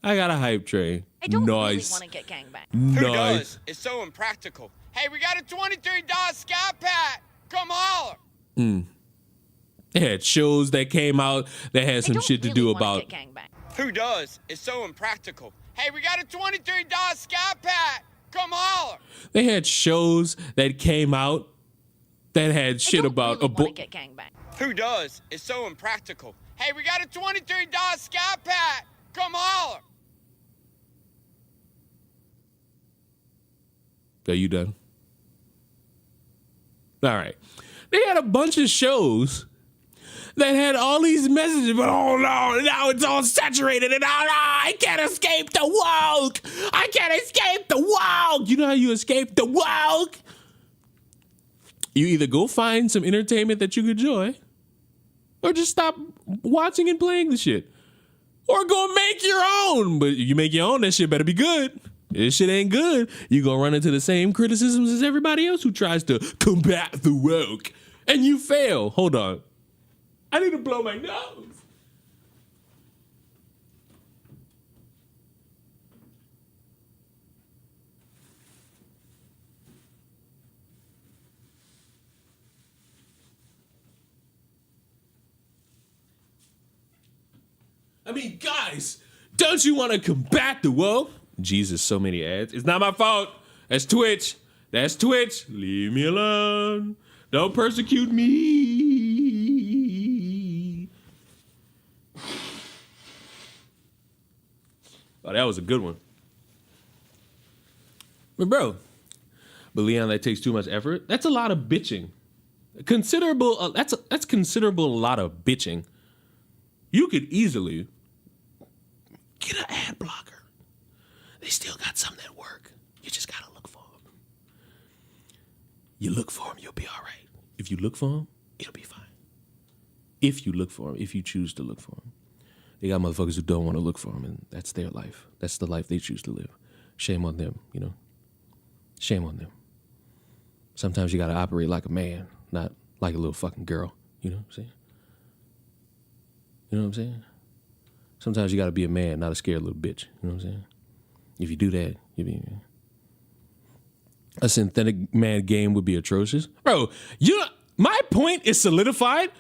I got a hype train. I don't really Nice. want to get gangbanged. Who Nice. does? It's so impractical. Hey, we got a $23 Scat Pack. Come holler. They had shows that came out that had some I don't shit to really do wanna about. get gangbanged. Who does? It's so impractical. Hey, we got a $23 Scat Pack. Come holler. They had shows that came out that had shit I don't about really want to get gangbanged. Who does? It's so impractical. Hey, we got a $23 Scat Pack. Come holler. Are you done? All right. They had a bunch of shows that had all these messages, but oh no, now it's all saturated, and oh no, I can't escape the woke. I can't escape the woke. You know how you escape the woke? You either go find some entertainment that you could enjoy, or just stop watching and playing the shit. Or go make your own. But you make your own, that shit better be good. If this shit ain't good, you gonna run into the same criticisms as everybody else who tries to combat the woke. And you fail. Hold on. I need to blow my nose. I mean, guys, don't you want to combat the woke? Jesus, so many ads. It's not my fault. That's Twitch. That's Twitch. Leave me alone. Don't persecute me. Oh, that was a good one. But bro, Leon, that takes too much effort. That's a lot of bitching. Considerable. That's considerable. A lot of bitching. You could easily get an ad blocker. They still got some that work. You just gotta look for them. You look for them, you'll be all right. If you look for them, it'll be fine. If you look for them, if you choose to look for them. They got motherfuckers who don't want to look for them, and that's their life. That's the life they choose to live. Shame on them, you know. Shame on them. Sometimes you gotta operate like a man, not like a little fucking girl. You know what I'm saying? You know what I'm saying? Sometimes you got to be a man, not a scared little bitch. You know what I'm saying? If you do that, you be a synthetic man game would be atrocious. Bro, my point is solidified.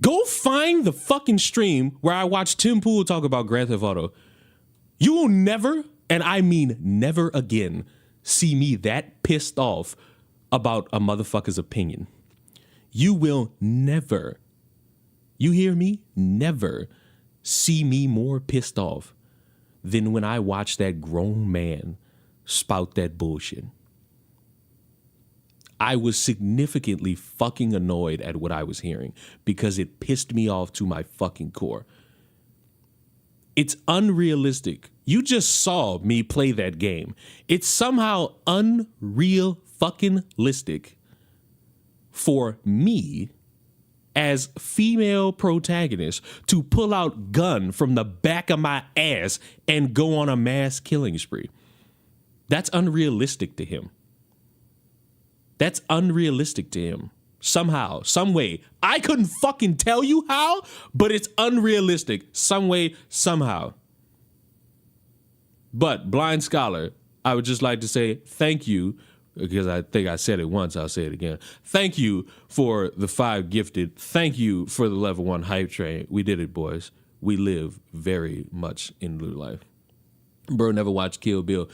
Go find the fucking stream where I watched Tim Pool talk about Grand Theft Auto. You will never, and I mean never again, see me that pissed off about a motherfucker's opinion. You will never, you hear me? Never see me more pissed off than when I watch that grown man spout that bullshit. I was significantly fucking annoyed at what I was hearing because it pissed me off to my fucking core. It's unrealistic. You just saw me play that game. It's somehow unreal fucking listic for me as female protagonist to pull out gun from the back of my ass and go on a mass killing spree. That's unrealistic to him. That's unrealistic to him. Somehow, some way. I couldn't fucking tell you how, but it's unrealistic. Some way, somehow. But, Blind Scholar, I would just like to say thank you, because I think I said it once, I'll say it again. Thank you for the 5 gifted. Thank you for the level 1 hype train. We did it, boys. We live very much in blue life. Bro never watched Kill Bill.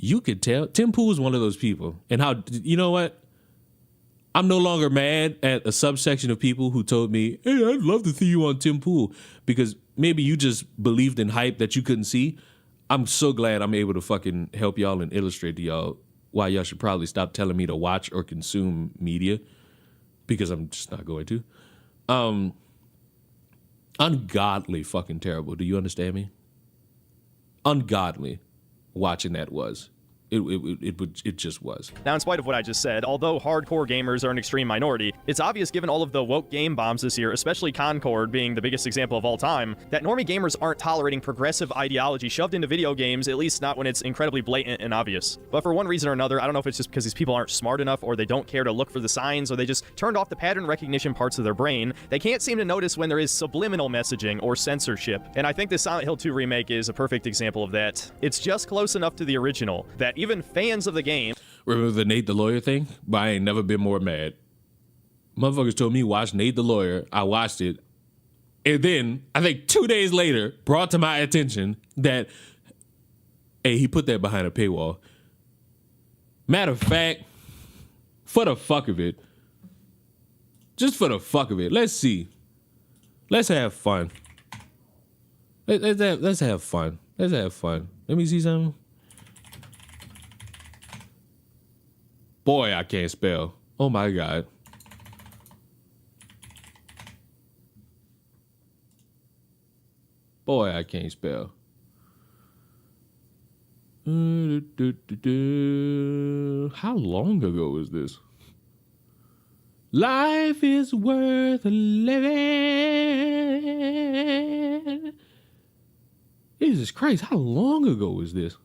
You could tell Tim Pool is one of those people. And how, you know what? I'm no longer mad at a subsection of people who told me, hey, I'd love to see you on Tim Pool, because maybe you just believed in hype that you couldn't see. I'm so glad I'm able to fucking help y'all and illustrate to y'all why y'all should probably stop telling me to watch or consume media, because I'm just not going to. Ungodly fucking terrible. Do you understand me? Ungodly watching that was. It just was. Now, in spite of what I just said, although hardcore gamers are an extreme minority, it's obvious given all of the woke game bombs this year, especially Concord being the biggest example of all time, that normie gamers aren't tolerating progressive ideology shoved into video games, at least not when it's incredibly blatant and obvious. But for one reason or another, I don't know if it's just because these people aren't smart enough, or they don't care to look for the signs, or they just turned off the pattern recognition parts of their brain, they can't seem to notice when there is subliminal messaging or censorship. And I think the Silent Hill 2 remake is a perfect example of that. It's just close enough to the original that even fans of the game... Remember the Nate the Lawyer thing? But I ain't never been more mad. Motherfuckers told me watch Nate the Lawyer. I watched it. And then, I think 2 days later, brought to my attention that, hey, he put that behind a paywall. Matter of fact, for the fuck of it, just for the fuck of it, let's see. Let's have fun. Let's have fun. Let's have fun. Let me see something. Boy, I can't spell. Oh my God. Boy, I can't spell. How long ago was this? Life is worth living. Jesus Christ, how long ago was this?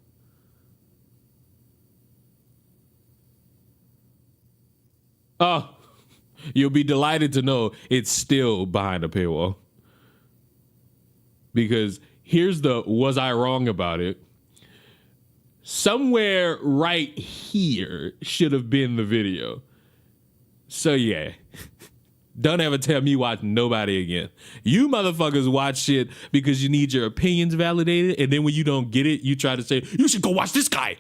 Oh, you'll be delighted to know it's still behind a paywall. Because here's the was I wrong about it? Somewhere right here should have been the video. So yeah, don't ever tell me watch nobody again. You motherfuckers watch shit because you need your opinions validated, and then when you don't get it, you try to say, you should go watch this guy,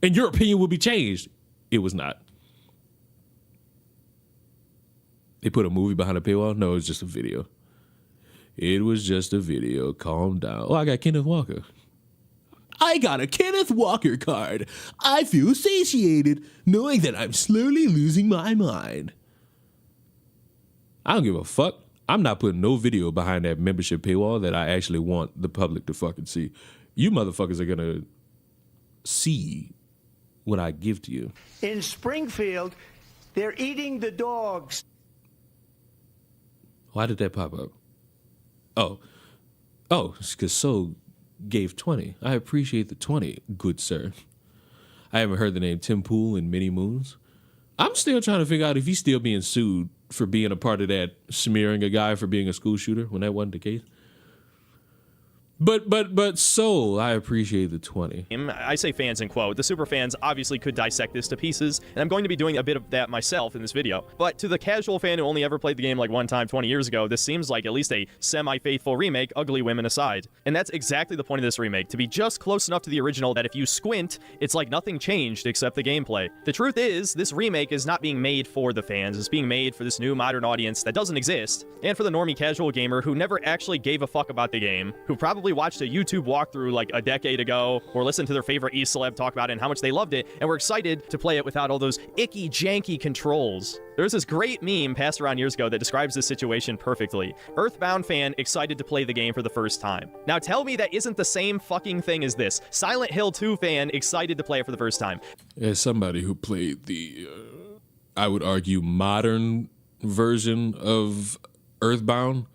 and your opinion will be changed. It was not. They put a movie behind a paywall? No, it was just a video. It was just a video. Calm down. Oh, I got Kenneth Walker. I got a Kenneth Walker card. I feel satiated knowing that I'm slowly losing my mind. I don't give a fuck. I'm not putting no video behind that membership paywall that I actually want the public to fucking see. You motherfuckers are gonna see what I give to you. In Springfield, they're eating the dogs. Why did that pop up? Oh, it's because So gave 20. I appreciate the 20, good sir. I haven't heard the name Tim Pool in many moons. I'm still trying to figure out if he's still being sued for being a part of that, smearing a guy for being a school shooter when that wasn't the case. But so I appreciate the 20. I say fans in quote. The super fans obviously could dissect this to pieces, and I'm going to be doing a bit of that myself in this video. But to the casual fan who only ever played the game like one time 20 years ago, this seems like at least a semi-faithful remake, ugly women aside. And that's exactly the point of this remake, to be just close enough to the original that if you squint, it's like nothing changed except the gameplay. The truth is, this remake is not being made for the fans, it's being made for this new modern audience that doesn't exist, and for the normie casual gamer who never actually gave a fuck about the game, who probably watched a YouTube walkthrough like a decade ago, or listened to their favorite Celeb talk about it and how much they loved it, and were excited to play it without all those icky, janky controls. There's this great meme passed around years ago that describes this situation perfectly. Earthbound fan excited to play the game for the first time. Now tell me that isn't the same fucking thing as this. Silent Hill 2 fan excited to play it for the first time. As somebody who played the, I would argue, modern version of Earthbound,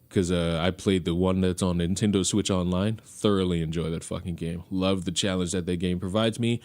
because I played the one that's on Nintendo Switch Online. Thoroughly enjoy that fucking game. Love the challenge that game provides me,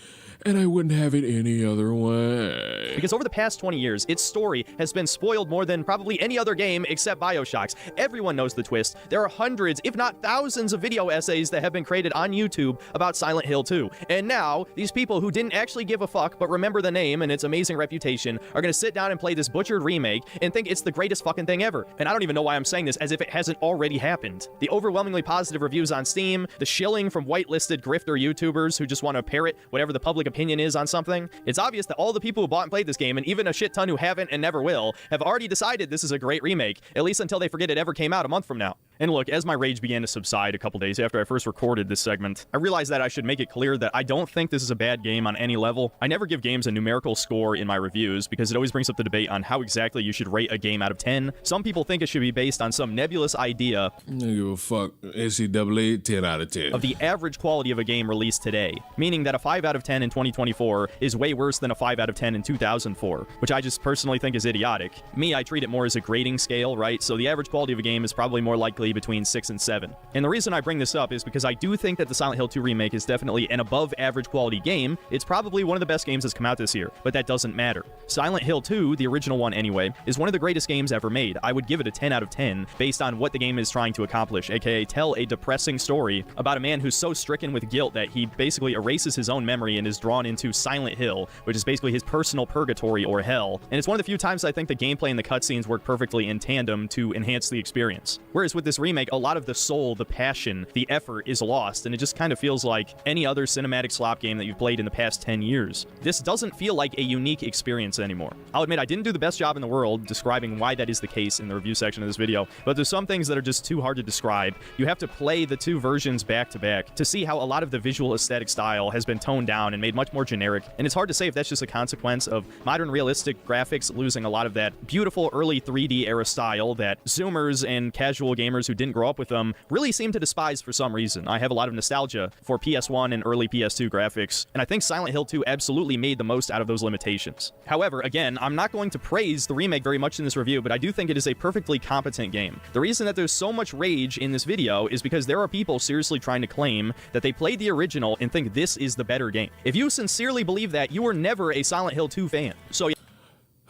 and I wouldn't have it any other way. Because over the past 20 years, its story has been spoiled more than probably any other game except BioShock's. Everyone knows the twist. There are hundreds, if not thousands, of video essays that have been created on YouTube about Silent Hill 2. And now, these people who didn't actually give a fuck but remember the name and its amazing reputation are going to sit down and play this butchered remake and think it's the greatest fucking thing ever. And I don't even know why I'm saying this as if it hasn't already happened. The overwhelmingly positive reviews on Steam, the shilling from whitelisted grifter YouTubers who just want to parrot whatever the public opinion is on something. It's obvious that all the people who bought and played this game, and even a shit ton who haven't and never will, have already decided this is a great remake, at least until they forget it ever came out a month from now. And look, as my rage began to subside a couple days after I first recorded this segment, I realized that I should make it clear that I don't think this is a bad game on any level. I never give games a numerical score in my reviews because it always brings up the debate on how exactly you should rate a game out of 10. Some people think it should be based on some nebulous idea I don't give a fuck. NCAA, 10 out of 10. of the average quality of a game released today, meaning that a 5 out of 10 in 2024 is way worse than a 5 out of 10 in 2004, which I just personally think is idiotic. Me, I treat it more as a grading scale, right? So the average quality of a game is probably more likely between 6 and 7. And the reason I bring this up is because I do think that the Silent Hill 2 remake is definitely an above average quality game. It's probably one of the best games that's come out this year, but that doesn't matter. Silent Hill 2, the original one anyway, is one of the greatest games ever made. I would give it a 10 out of 10 based on what the game is trying to accomplish, aka tell a depressing story about a man who's so stricken with guilt that he basically erases his own memory and is drawn into Silent Hill, which is basically his personal purgatory or hell. And it's one of the few times I think the gameplay and the cutscenes work perfectly in tandem to enhance the experience. Whereas with this remake, a lot of the soul, the passion, the effort is lost, and it just kind of feels like any other cinematic slop game that you've played in the past 10 years. This doesn't feel like a unique experience anymore. I'll admit I didn't do the best job in the world describing why that is the case in the review section of this video, but there's some things that are just too hard to describe. You have to play the two versions back to back to see how a lot of the visual aesthetic style has been toned down and made much more generic, and it's hard to say if that's just a consequence of modern realistic graphics losing a lot of that beautiful early 3D era style that Zoomers and casual gamers who didn't grow up with them really seem to despise for some reason. I have a lot of nostalgia for PS1 and early PS2 graphics, and I think Silent Hill 2 absolutely made the most out of those limitations. However, again, I'm not going to praise the remake very much in this review, but I do think it is a perfectly competent game. The reason that there's so much rage in this video is because there are people seriously trying to claim that they played the original and think this is the better game. If you sincerely believe that, you were never a Silent Hill 2 fan. So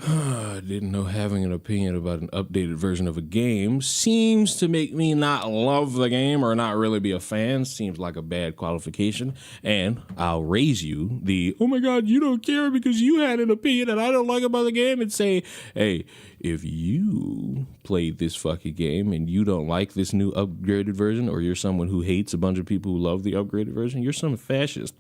I didn't know having an opinion about an updated version of a game seems to make me not love the game or not really be a fan. Seems like a bad qualification. And I'll raise you the, oh my God, you don't care because you had an opinion that I don't like about the game, and say, hey, if you played this fucking game and you don't like this new upgraded version, or you're someone who hates a bunch of people who love the upgraded version, you're some fascist,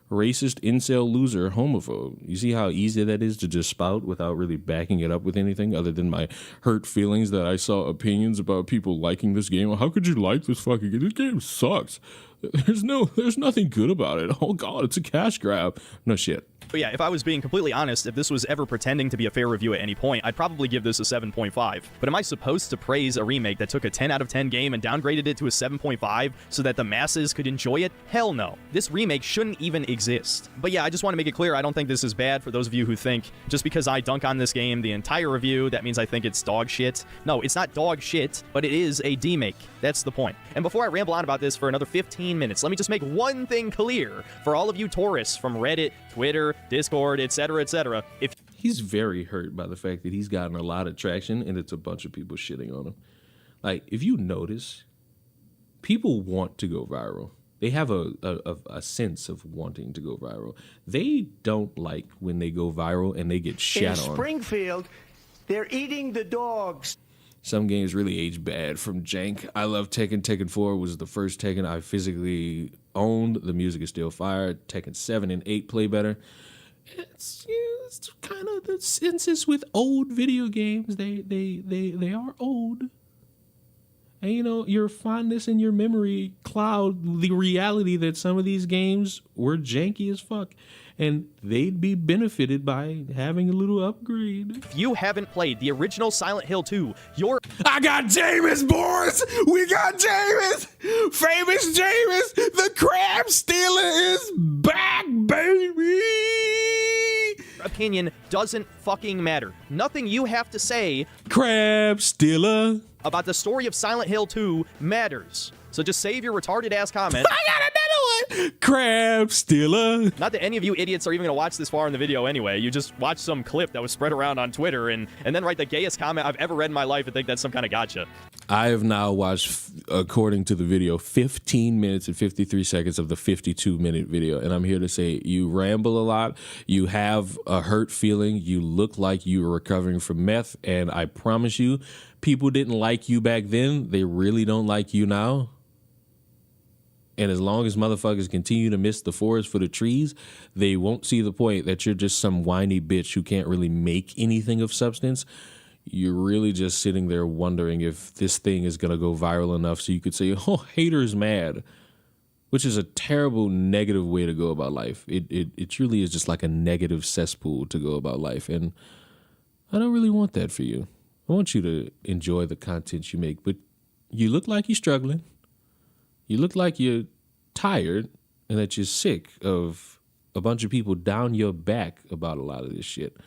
racist, incel, loser, homophobe. You see how easy that is to just spout without really backing it up with anything other than my hurt feelings that I saw opinions about people liking this game. How could you like this fucking game? This game sucks. There's nothing good about it. Oh God, it's a cash grab. No shit. But yeah, if I was being completely honest, if this was ever pretending to be a fair review at any point, I'd probably give this a 7.5. But am I supposed to praise a remake that took a 10 out of 10 game and downgraded it to a 7.5 so that the masses could enjoy it? Hell no. This remake shouldn't even exist. But yeah, I just want to make it clear, I don't think this is bad for those of you who think just because I dunk on this game the entire review, that means I think it's dog shit. No, it's not dog shit, but it is a demake. That's the point. And before I ramble on about this for another 15 minutes, let me just make one thing clear for all of you tourists from Reddit, Twitter, Discord, etc., etc. he's very hurt by the fact that he's gotten a lot of traction and it's a bunch of people shitting on him. Like, if you notice, people want to go viral. They have a sense of wanting to go viral. They don't like when they go viral and they get shat In on. Springfield, they're eating the dogs. Some games really age bad from jank. I love Tekken. Tekken 4 was the first Tekken I physically owned. The music is still fire. Tekken 7 and 8 play better. It's kind of the census with old video games. They are old. And, you know, your fondness and your memory cloud the reality that some of these games were janky as fuck. And they'd be benefited by having a little upgrade. If you haven't played the original Silent Hill 2, I got Jameis, boys! We got Jameis! Famous Jameis! The crab stealer is back, baby! opinion doesn't fucking matter. Nothing you have to say Crab stealer about the story of Silent Hill 2 matters. So just save your retarded ass comment. I got another one! Crab stealer. Not that any of you idiots are even going to watch this far in the video anyway. You just watch some clip that was spread around on Twitter and then write the gayest comment I've ever read in my life and think that's some kind of gotcha. I have now watched, according to the video, 15 minutes and 53 seconds of the 52-minute video. And I'm here to say you ramble a lot. You have a hurt feeling. You look like you were recovering from meth. And I promise you, people didn't like you back then. They really don't like you now. And as long as motherfuckers continue to miss the forest for the trees, they won't see the point that you're just some whiny bitch who can't really make anything of substance. You're really just sitting there wondering if this thing is going to go viral enough so you could say, oh, haters mad, which is a terrible negative way to go about life. It truly is just like a negative cesspool to go about life. And I don't really want that for you. I want you to enjoy the content you make, but you look like you're struggling. You look like you're tired and that you're sick of a bunch of people down your back about a lot of this shit.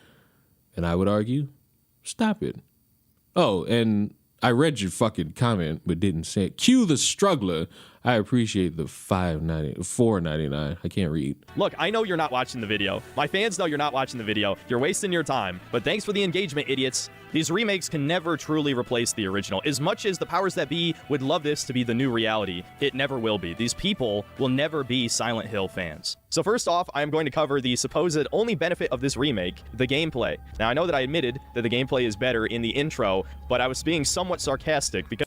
And I would argue, stop it. Oh, and I read your fucking comment but didn't say it. Cue the struggler. I appreciate the $4.99. I can't read. Look, I know you're not watching the video. My fans know you're not watching the video. You're wasting your time. But thanks for the engagement, idiots. These remakes can never truly replace the original. As much as the powers that be would love this to be the new reality, it never will be. These people will never be Silent Hill fans. So first off, I'm going to cover the supposed only benefit of this remake, the gameplay. Now, I know that I admitted that the gameplay is better in the intro, but I was being somewhat sarcastic because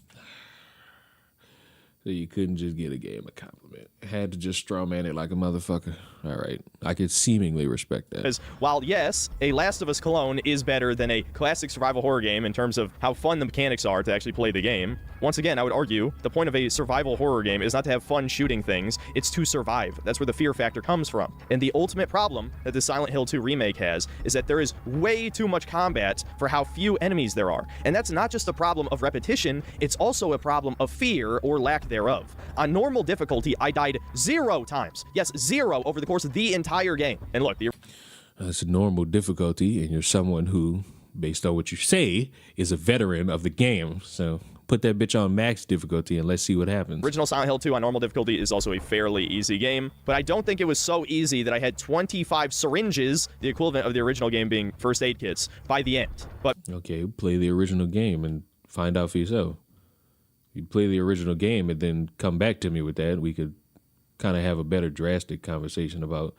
So you couldn't just get a game a compliment. Had to just strawman it like a motherfucker. All right. I could seemingly respect that. Because while, yes, a Last of Us clone is better than a classic survival horror game in terms of how fun the mechanics are to actually play the game, once again, I would argue the point of a survival horror game is not to have fun shooting things, it's to survive. That's where the fear factor comes from. And the ultimate problem that the Silent Hill 2 remake has is that there is way too much combat for how few enemies there are. And that's not just a problem of repetition, it's also a problem of fear or lack thereof. On normal difficulty, I died 0 times. Yes, 0 over the course of the entire game. And look, That's a normal difficulty, and you're someone who, based on what you say, is a veteran of the game. So put that bitch on max difficulty and let's see what happens. Original Silent Hill 2 on normal difficulty is also a fairly easy game, but I don't think it was so easy that I had 25 syringes, the equivalent of the original game being first aid kits, by the end. But okay, play the original game and find out for yourself. You'd play the original game and then come back to me with that. We could kind of have a better drastic conversation about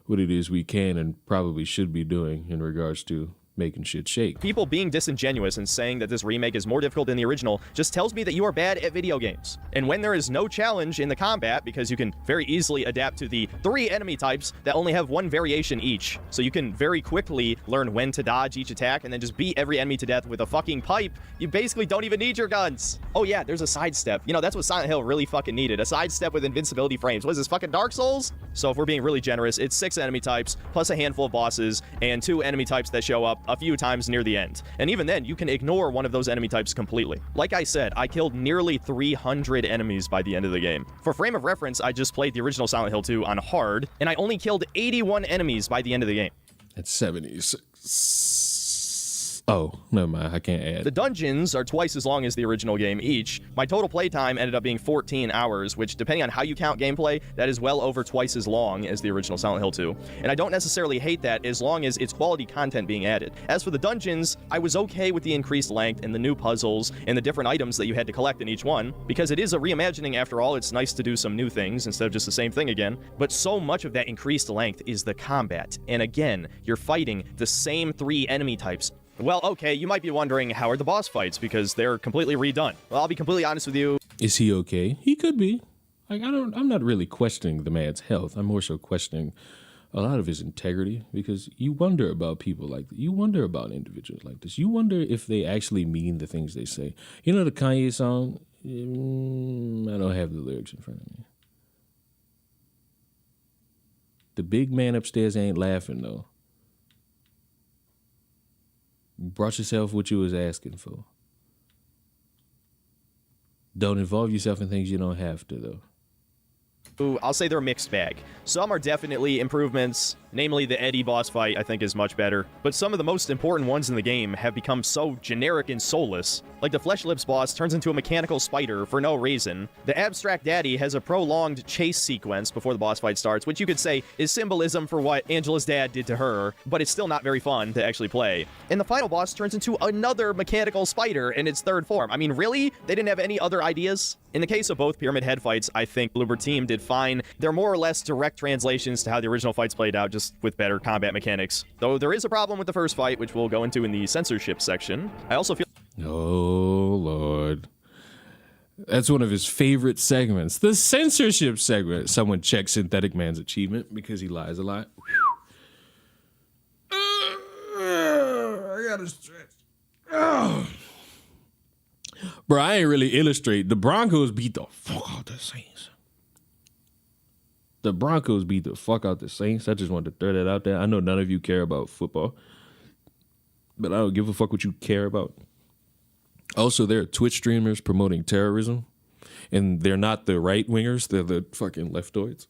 what it is we can and probably should be doing in regards to making shit shake. People being disingenuous and saying that this remake is more difficult than the original just tells me that you are bad at video games. And when there is no challenge in the combat, because you can very easily adapt to the 3 enemy types that only have 1 variation each, so you can very quickly learn when to dodge each attack and then just beat every enemy to death with a fucking pipe, you basically don't even need your guns. Oh yeah, there's a sidestep. You know, that's what Silent Hill really fucking needed. A sidestep with invincibility frames. What is this, fucking Dark Souls? So if we're being really generous, it's 6 enemy types, plus a handful of bosses, and 2 enemy types that show up a few times near the end. And even then, you can ignore one of those enemy types completely. Like I said, I killed nearly 300 enemies by the end of the game. For frame of reference, I just played the original Silent Hill 2 on hard, and I only killed 81 enemies by the end of the game. That's 76. Oh, never mind. I can't add. The dungeons are twice as long as the original game each. My total playtime ended up being 14 hours, which, depending on how you count gameplay, that is well over twice as long as the original Silent Hill 2. And I don't necessarily hate that as long as it's quality content being added. As for the dungeons, I was okay with the increased length and the new puzzles and the different items that you had to collect in each one, because it is a reimagining after all. It's nice to do some new things instead of just the same thing again. But so much of that increased length is the combat. And again, you're fighting the same 3 enemy types. Well, okay, you might be wondering, how are the boss fights? Because they're completely redone. Well, I'll be completely honest with you. Is he okay? He could be. Like, I'm not really questioning the man's health. I'm more so questioning a lot of his integrity, because you wonder about people like that. You wonder about individuals like this. You wonder if they actually mean the things they say. You know the Kanye song? I don't have the lyrics in front of me. The big man upstairs ain't laughing, though. Brought yourself what you was asking for. Don't involve yourself in things you don't have to, though. I'll say they're a mixed bag. Some are definitely improvements, namely the Eddie boss fight I think is much better, but some of the most important ones in the game have become so generic and soulless. Like the Flesh Lips boss turns into a mechanical spider for no reason. The Abstract Daddy has a prolonged chase sequence before the boss fight starts, which you could say is symbolism for what Angela's dad did to her, but it's still not very fun to actually play. And the final boss turns into another mechanical spider in its third form. I mean, really? They didn't have any other ideas? In the case of both Pyramid Head fights, I think Bloober Team did fine. They're more or less direct translations to how the original fights played out, just with better combat mechanics. Though there is a problem with the first fight, which we'll go into in the censorship section. I also feel... Oh, Lord. That's one of his favorite segments. The censorship segment. Someone checks Synthetic Man's achievement because he lies a lot. I gotta stretch. Bro, I ain't really illustrate. The Broncos beat the fuck out the Saints. The Broncos beat the fuck out the Saints. I just wanted to throw that out there. I know none of you care about football, but I don't give a fuck what you care about. Also, there are Twitch streamers promoting terrorism, and they're not the right wingers. They're the fucking leftoids.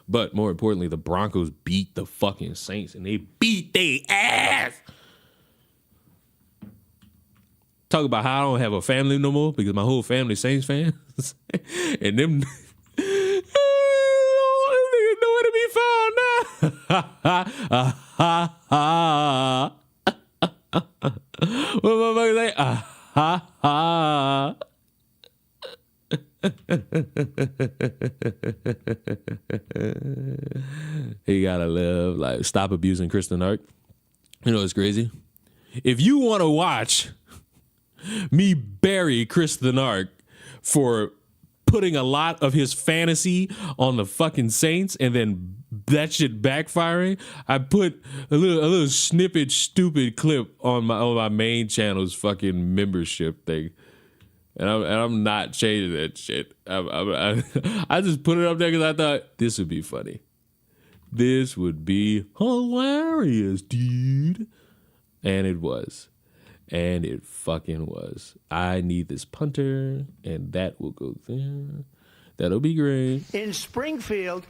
But more importantly, the Broncos beat the fucking Saints, and they beat their ass. Talk about how I don't have a family no more because my whole family Saints fans. And them niggas nowhere to be found now. What motherfuckers say? You gotta live, like, stop abusing Kristen Ark. You know what's crazy? If you want to watch me bury Kristen Ark for putting a lot of his fantasy on the fucking Saints and then that shit backfiring, I put a little snippet stupid clip on my main channel's fucking membership thing, and I'm not changing that shit. I just put it up there because I thought this would be funny. This would be hilarious, dude, and it was. And it fucking was. I need this punter, and that will go there. That'll be great. In Springfield,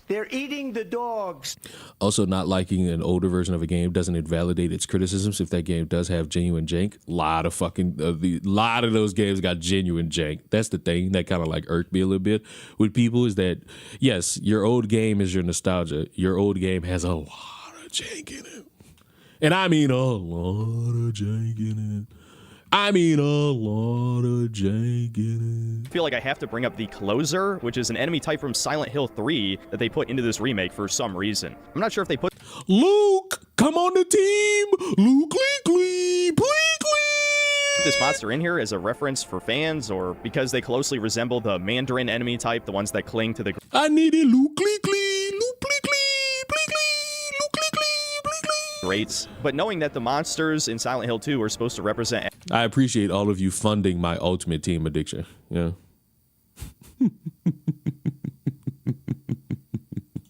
they're eating the dogs. Also, not liking an older version of a game doesn't invalidate its criticisms. If that game does have genuine jank, lot of those games got genuine jank. That's the thing that kind of like irked me a little bit with people, is that yes, your old game is your nostalgia. Your old game has a lot of jank in it. And I mean a lot of jank in it. I feel like I have to bring up the Closer, which is an enemy type from Silent Hill 3 that they put into this remake for some reason. I'm not sure if they put... Luke, come on the team! Luke, Glee. this monster in here as a reference for fans, or because they closely resemble the Mandarin enemy type, the ones that cling to the... I needed Luke, greats, but knowing that the monsters in Silent Hill 2 are supposed to represent... I appreciate all of you funding my Ultimate Team addiction. Yeah.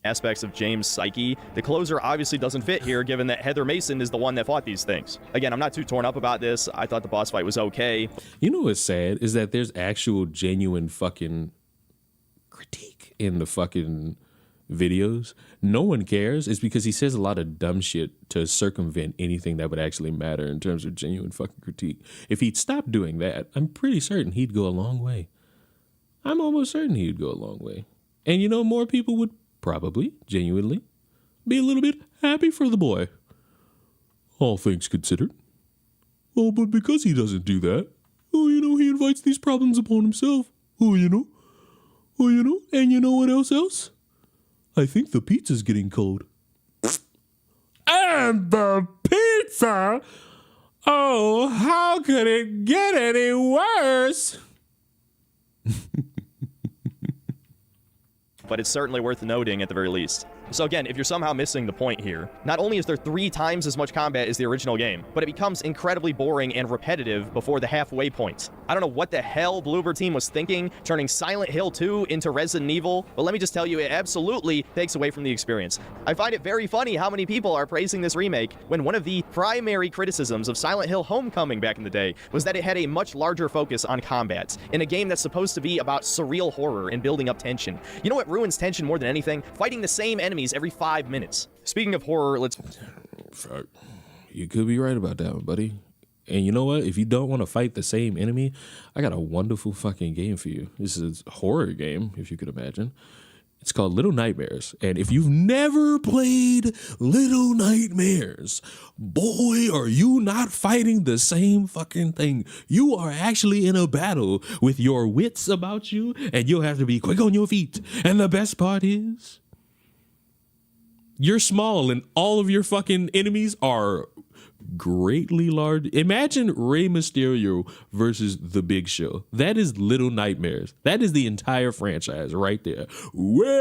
aspects of James' psyche, the Closer obviously doesn't fit here, given that Heather Mason is the one that fought these things. Again, I'm not too torn up about this. I thought the boss fight was okay. You know what's sad is that there's actual genuine fucking critique in the fucking videos, no one cares, is because he says a lot of dumb shit to circumvent anything that would actually matter in terms of genuine fucking critique. If he'd stop doing that, I'm pretty certain he'd go a long way. I'm almost certain he'd go a long way. And you know, more people would probably, genuinely, be a little bit happy for the boy. All things considered. Oh, but because he doesn't do that, oh, you know, he invites these problems upon himself. Oh, you know. Oh, you know. And you know what else? I think the pizza's getting cold. And the pizza? Oh, how could it get any worse? But it's certainly worth noting at the very least. So again, if you're somehow missing the point here, not only is there 3 times as much combat as the original game, but it becomes incredibly boring and repetitive before the halfway point. I don't know what the hell Bloober Team was thinking, turning Silent Hill 2 into Resident Evil, but let me just tell you, it absolutely takes away from the experience. I find it very funny how many people are praising this remake when one of the primary criticisms of Silent Hill Homecoming back in the day was that it had a much larger focus on combat, in a game that's supposed to be about surreal horror and building up tension. You know what ruins tension more than anything? Fighting the same enemies every 5 minutes. Speaking of horror, let's... Fuck. You could be right about that one, buddy. And you know what? If you don't want to fight the same enemy, I got a wonderful fucking game for you. This is a horror game, if you could imagine. It's called Little Nightmares. And if you've never played Little Nightmares, boy, are you not fighting the same fucking thing. You are actually in a battle with your wits about you, and you'll have to be quick on your feet. And the best part is, you're small and all of your fucking enemies are greatly large. Imagine Rey Mysterio versus The Big Show. That is Little Nightmares. That is the entire franchise right there. Well,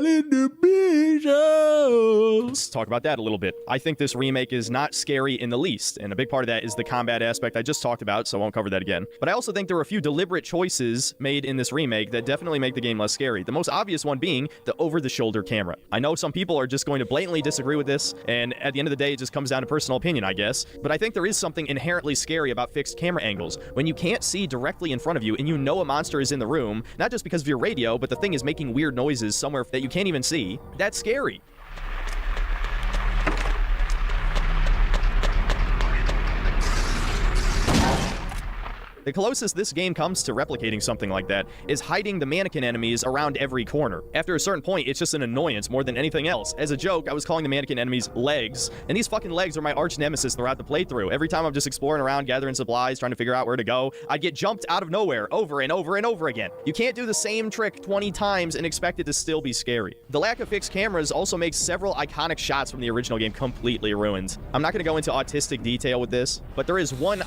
in the Big Show. Let's talk about that a little bit. I think this remake is not scary in the least, and a big part of that is the combat aspect I just talked about, so I won't cover that again. But I also think there were a few deliberate choices made in this remake that definitely make the game less scary. The most obvious one being the over-the-shoulder camera. I know some people are just going to blatantly disagree with this, and at the end of the day, it just comes down to personal opinion, I guess. But I think there is something inherently scary about fixed camera angles. When you can't see directly in front of you and you know a monster is in the room, not just because of your radio, but the thing is making weird noises somewhere that you can't even see, that's scary. The closest this game comes to replicating something like that is hiding the mannequin enemies around every corner. After a certain point, it's just an annoyance more than anything else. As a joke, I was calling the mannequin enemies legs, and these fucking legs are my arch nemesis throughout the playthrough. Every time I'm just exploring around, gathering supplies, trying to figure out where to go, I'd get jumped out of nowhere over and over and over again. You can't do the same trick 20 times and expect it to still be scary. The lack of fixed cameras also makes several iconic shots from the original game completely ruined. I'm not going to go into autistic detail with this, but there is one...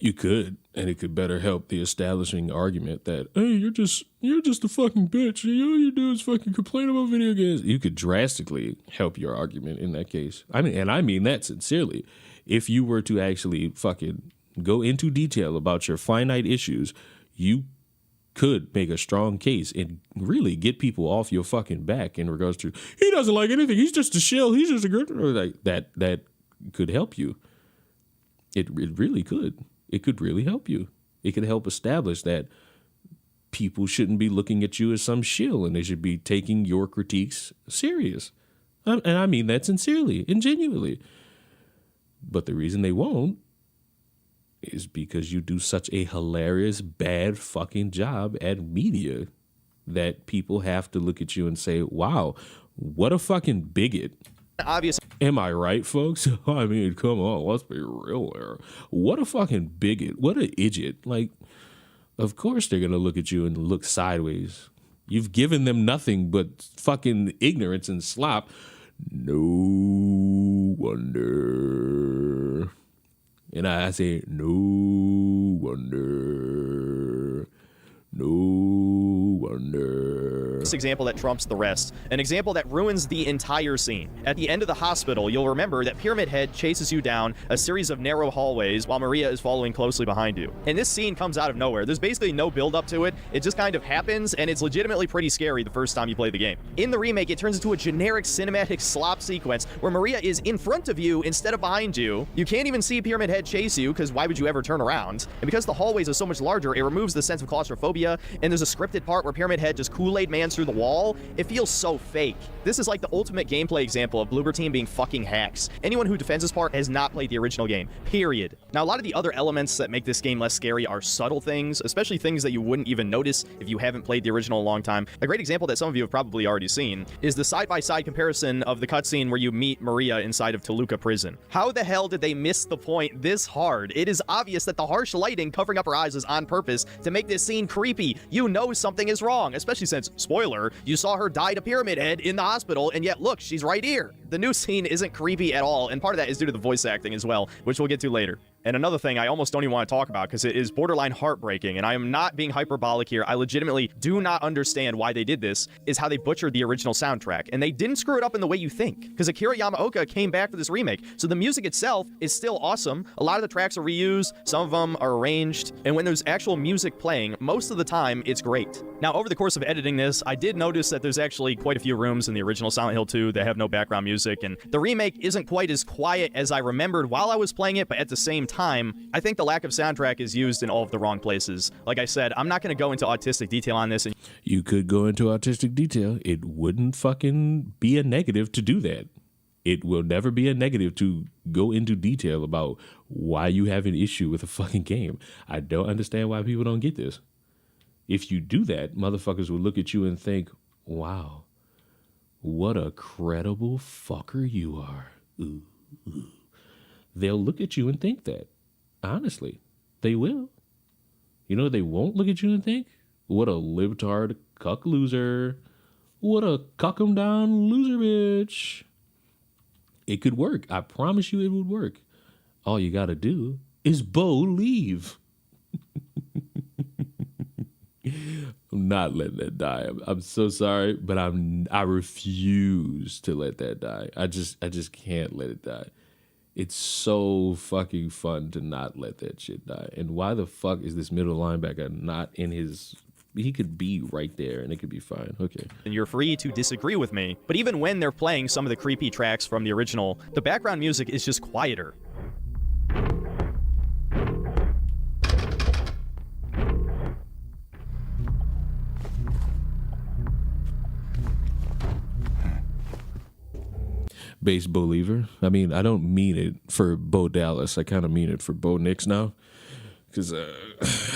You could, and it could better help the establishing argument that, hey, you're just a fucking bitch. All you do is fucking complain about video games. You could drastically help your argument in that case. I mean that sincerely. If you were to actually fucking go into detail about your finite issues, you could make a strong case and really get people off your fucking back in regards to, he doesn't like anything. He's just a shill. He's just a good, like that could help you. It really could. It could really help you. It could help establish that people shouldn't be looking at you as some shill and they should be taking your critiques serious. And I mean that sincerely and genuinely. But the reason they won't is because you do such a hilarious, bad fucking job at media that people have to look at you and say, wow, what a fucking bigot. Obvious. Am I right, folks? I mean, come on, let's be real here. What a fucking bigot. What an idiot. Like, of course they're going to look at you and look sideways. You've given them nothing but fucking ignorance and slop. No wonder. And I say, no wonder. No wonder. This example that trumps the rest, an example that ruins the entire scene. At the end of the hospital, you'll remember that Pyramid Head chases you down a series of narrow hallways while Maria is following closely behind you. And this scene comes out of nowhere. There's basically no build up to it. It just kind of happens, and it's legitimately pretty scary the first time you play the game. In the remake, it turns into a generic cinematic slop sequence where Maria is in front of you instead of behind you. You can't even see Pyramid Head chase you, because why would you ever turn around? And because the hallways are so much larger, it removes the sense of claustrophobia, and there's a scripted part where Pyramid Head just Kool-Aid Mans through the wall, it feels so fake. This is like the ultimate gameplay example of Bloober Team being fucking hacks. Anyone who defends this part has not played the original game, period. Now, a lot of the other elements that make this game less scary are subtle things, especially things that you wouldn't even notice if you haven't played the original in a long time. A great example that some of you have probably already seen is the side-by-side comparison of the cutscene where you meet Maria inside of Toluca Prison. How the hell did they miss the point this hard? It is obvious that the harsh lighting covering up her eyes is on purpose to make this scene creepy. You know something is wrong, especially since, spoiler, you saw her die to Pyramid Head in the hospital, and yet look, she's right here. The new scene isn't creepy at all, and part of that is due to the voice acting as well, which we'll get to later. And another thing I almost don't even want to talk about because it is borderline heartbreaking, and I am not being hyperbolic here. I legitimately do not understand why they did this, is how they butchered the original soundtrack. And they didn't screw it up in the way you think, because Akira Yamaoka came back for this remake. So the music itself is still awesome. A lot of the tracks are reused, some of them are arranged, and when there's actual music playing, most of the time, it's great. Now, over the course of editing this, I did notice that there's actually quite a few rooms in the original Silent Hill 2 that have no background music, and the remake isn't quite as quiet as I remembered while I was playing it, but at the same time, I think the lack of soundtrack is used in all of the wrong places. Like I said, I'm not going to go into autistic detail on this. You could go into autistic detail. It wouldn't fucking be a negative to do that. It will never be a negative to go into detail about why you have an issue with a fucking game. I don't understand why people don't get this. If you do that, motherfuckers will look at you and think, wow, what a credible fucker you are. Ooh, ooh. They'll look at you and think that. Honestly, they will. You know, they won't look at you and think, what a libtard cuck loser. What a cuck 'em down loser bitch. It could work. I promise you it would work. All you gotta do is believe. I'm not letting that die. I'm so sorry, but I refuse to let that die. I just can't let it die. It's so fucking fun to not let that shit die. And why the fuck is this middle linebacker not in his... He could be right there and it could be fine. Okay. And you're free to disagree with me, but even when they're playing some of the creepy tracks from the original, the background music is just quieter. Base believer. I mean, I don't mean it for Bo Dallas. I kind of mean it for Bo Nix now. Because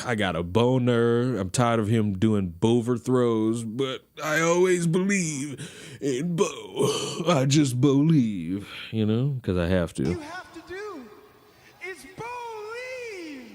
I got a boner. I'm tired of him doing boverthrows, but I always believe in Bo. I just believe, you know, because I have to. You have to do is believe.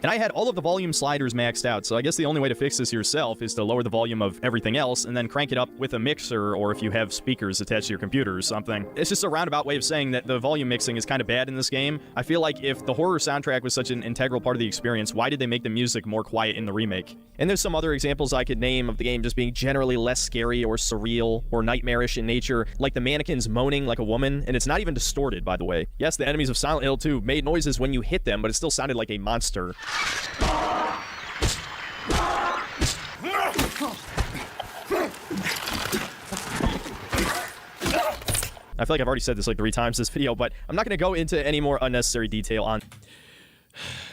And I had all of the volume sliders maxed out, so I guess the only way to fix this yourself is to lower the volume of everything else and then crank it up with a mixer, or if you have speakers attached to your computer or something. It's just a roundabout way of saying that the volume mixing is kind of bad in this game. I feel like if the horror soundtrack was such an integral part of the experience, why did they make the music more quiet in the remake? And there's some other examples I could name of the game just being generally less scary or surreal or nightmarish in nature, like the mannequins moaning like a woman, and it's not even distorted, by the way. Yes, the enemies of Silent Hill 2 made noises when you hit them, but it still sounded like a monster. I feel like I've already said this like 3 times this video, but I'm not going to go into any more unnecessary detail on...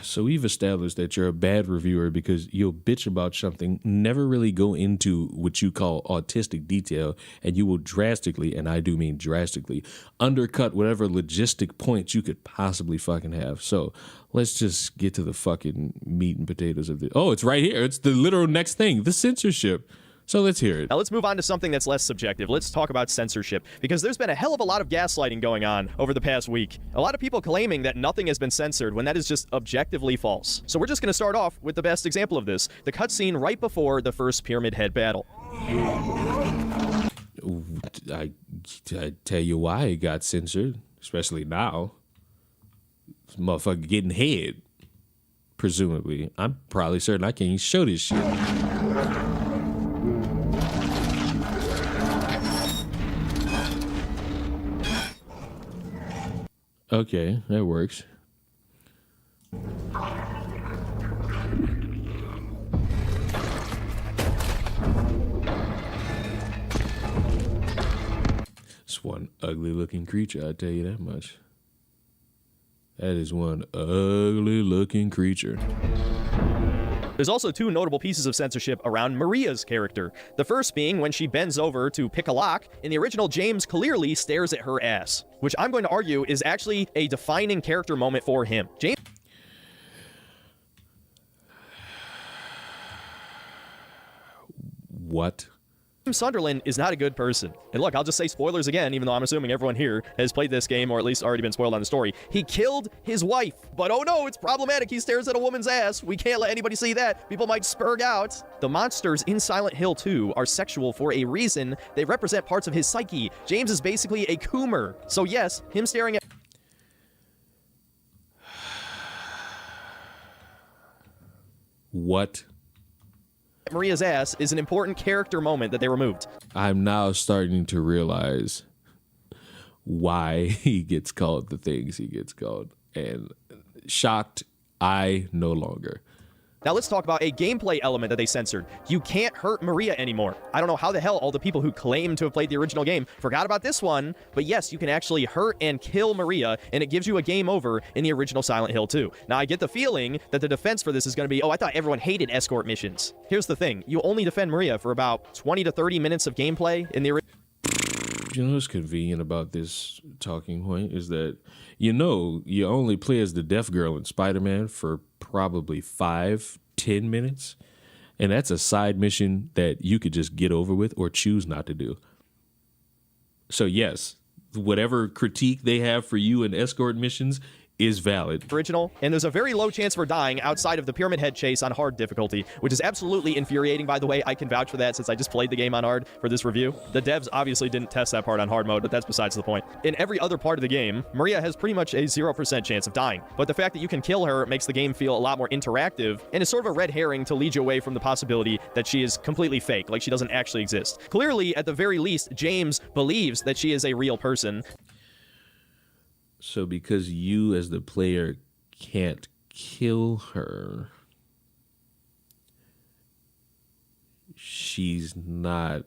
So we've established that you're a bad reviewer because you'll bitch about something, never really go into what you call autistic detail, and you will drastically, and I do mean drastically, undercut whatever logistic points you could possibly fucking have. So let's just get to the fucking meat and potatoes of the... Oh, it's right here. It's the literal next thing, the censorship. So let's hear it. Now let's move on to something that's less subjective. Let's talk about censorship, because there's been a hell of a lot of gaslighting going on over the past week. A lot of people claiming that nothing has been censored when that is just objectively false. So we're just going to start off with the best example of this, the cutscene right before the first Pyramid Head battle. I tell you why it got censored, especially now. This motherfucker getting head, presumably. I'm probably certain I can't even show this shit. Okay, that works. It's one ugly looking creature, I tell you that much. That is one ugly looking creature. There's also two notable pieces of censorship around Maria's character. The first being when she bends over to pick a lock. In the original, James clearly stares at her ass, which I'm going to argue is actually a defining character moment for him. James What? Sunderland is not a good person. And look, I'll just say spoilers again, even though I'm assuming everyone here has played this game or at least already been spoiled on the story. He killed his wife, but oh no, it's problematic. He stares at a woman's ass. We can't let anybody see that. People might spurg out. The monsters in Silent Hill 2 are sexual for a reason. They represent parts of his psyche. James is basically a coomer. So yes, him staring at What? Maria's ass is an important character moment that they removed. I'm now starting to realize why he gets called the things he gets called. And shocked, I no longer. Now let's talk about a gameplay element that they censored. You can't hurt Maria anymore. I don't know how the hell all the people who claim to have played the original game forgot about this one, but yes, you can actually hurt and kill Maria, and it gives you a game over in the original Silent Hill 2. Now I get the feeling that the defense for this is going to be, oh, I thought everyone hated escort missions. Here's the thing. You only defend Maria for about 20 to 30 minutes of gameplay in the original. You know what's convenient about this talking point is that, you know, you only play as the deaf girl in Spider-Man for probably 5-10 minutes. And that's a side mission that you could just get over with or choose not to do. So yes, whatever critique they have for you in escort missions is valid. Original, and there's a very low chance for dying outside of the Pyramid Head chase on hard difficulty, which is absolutely infuriating, by the way. I can vouch for that since I just played the game on hard for this review. The devs obviously didn't test that part on hard mode, but that's besides the point. In every other part of the game, Maria has pretty much a 0% chance of dying, but the fact that you can kill her makes the game feel a lot more interactive, and is sort of a red herring to lead you away from the possibility that she is completely fake, like she doesn't actually exist. Clearly, at the very least, James believes that she is a real person. So because you as the player can't kill her, she's not...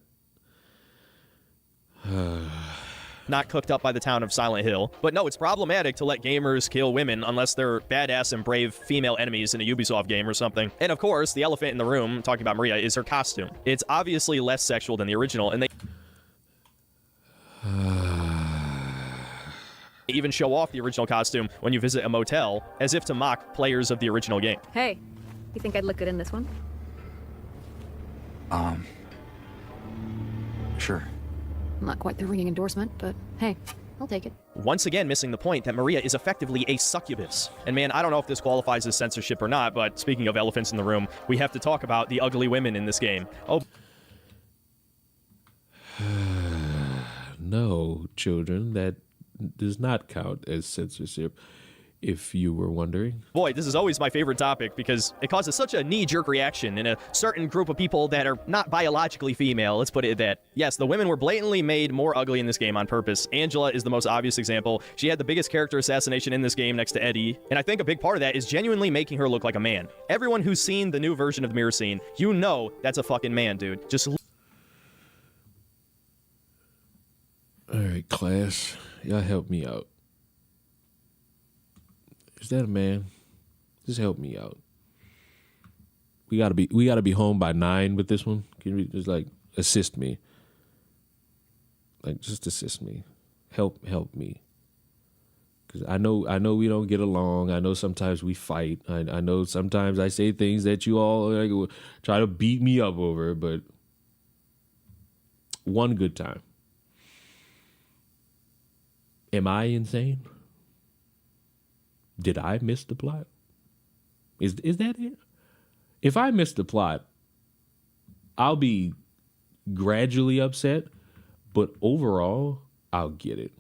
Not cooked up by the town of Silent Hill. But no, it's problematic to let gamers kill women unless they're badass and brave female enemies in a Ubisoft game or something. And of course, the elephant in the room, talking about Maria, is her costume. It's obviously less sexual than the original, and they even show off the original costume when you visit a motel, as if to mock players of the original game. Hey, you think I'd look good in this one? Sure. Not quite the ringing endorsement, but hey, I'll take it. Once again missing the point that Maria is effectively a succubus. And man, I don't know if this qualifies as censorship or not, but speaking of elephants in the room, we have to talk about the ugly women in this game. Oh. No, children, that does not count as censorship, if you were wondering. Boy, this is always my favorite topic because it causes such a knee-jerk reaction in a certain group of people that are not biologically female, let's put it at that. Yes, the women were blatantly made more ugly in this game on purpose. Angela is the most obvious example. She had the biggest character assassination in this game next to Eddie, and I think a big part of that is genuinely making her look like a man. Everyone who's seen the new version of the mirror scene, you know that's a fucking man, dude. Just... All right, class, y'all help me out. Is that a man? Just help me out. We gotta be home by 9 with this one. Can you just like assist me? Like just assist me. Help me. Cause I know we don't get along. I know sometimes we fight. I know sometimes I say things that you all like, try to beat me up over, but one good time. Am I insane? Did I miss the plot? Is that it? If I miss the plot, I'll be gradually upset, but overall, I'll get it.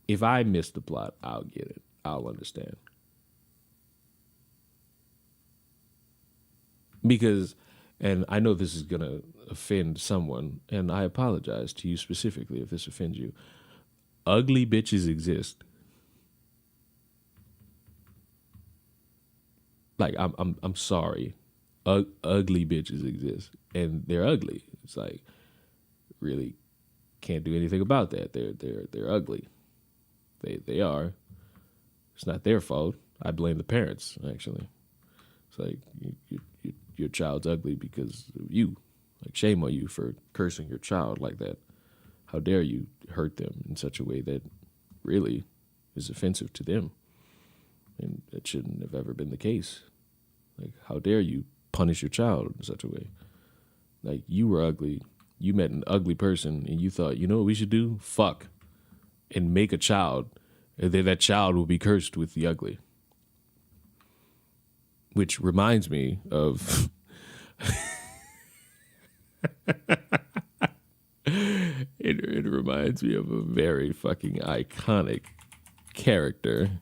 If I miss the plot, I'll get it. I'll understand. Because, and I know this is going to offend someone, and I apologize to you specifically if this offends you. ugly bitches exist. Like, I'm sorry. Ugly bitches exist, and they're ugly. It's like, really can't do anything about that. They're ugly. They are. It's not their fault. I blame the parents, actually. It's like, your child's ugly because of you. Like, shame on you for cursing your child like that. How dare you hurt them in such a way that really is offensive to them? And that shouldn't have ever been the case. Like, how dare you punish your child in such a way? Like, you were ugly. You met an ugly person and you thought, you know what we should do? Fuck. And make a child. And then that child will be cursed with the ugly. Which reminds me of... It reminds me of a very fucking iconic character.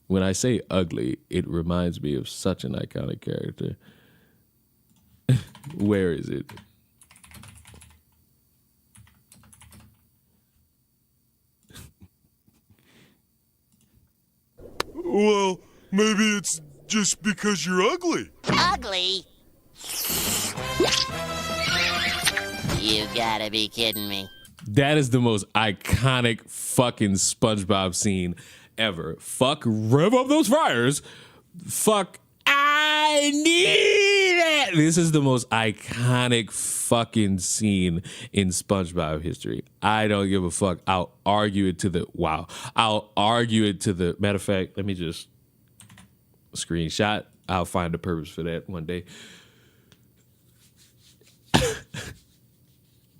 When I say ugly, it reminds me of such an iconic character. Where is it? Well, maybe it's just because you're ugly. Ugly? You gotta be kidding me. That is the most iconic fucking SpongeBob scene ever. Fuck, rev up those fryers. Fuck, I need it. This is the most iconic fucking scene in SpongeBob history. I don't give a fuck. I'll argue it to the matter of fact, let me just screenshot. I'll find a purpose for that one day.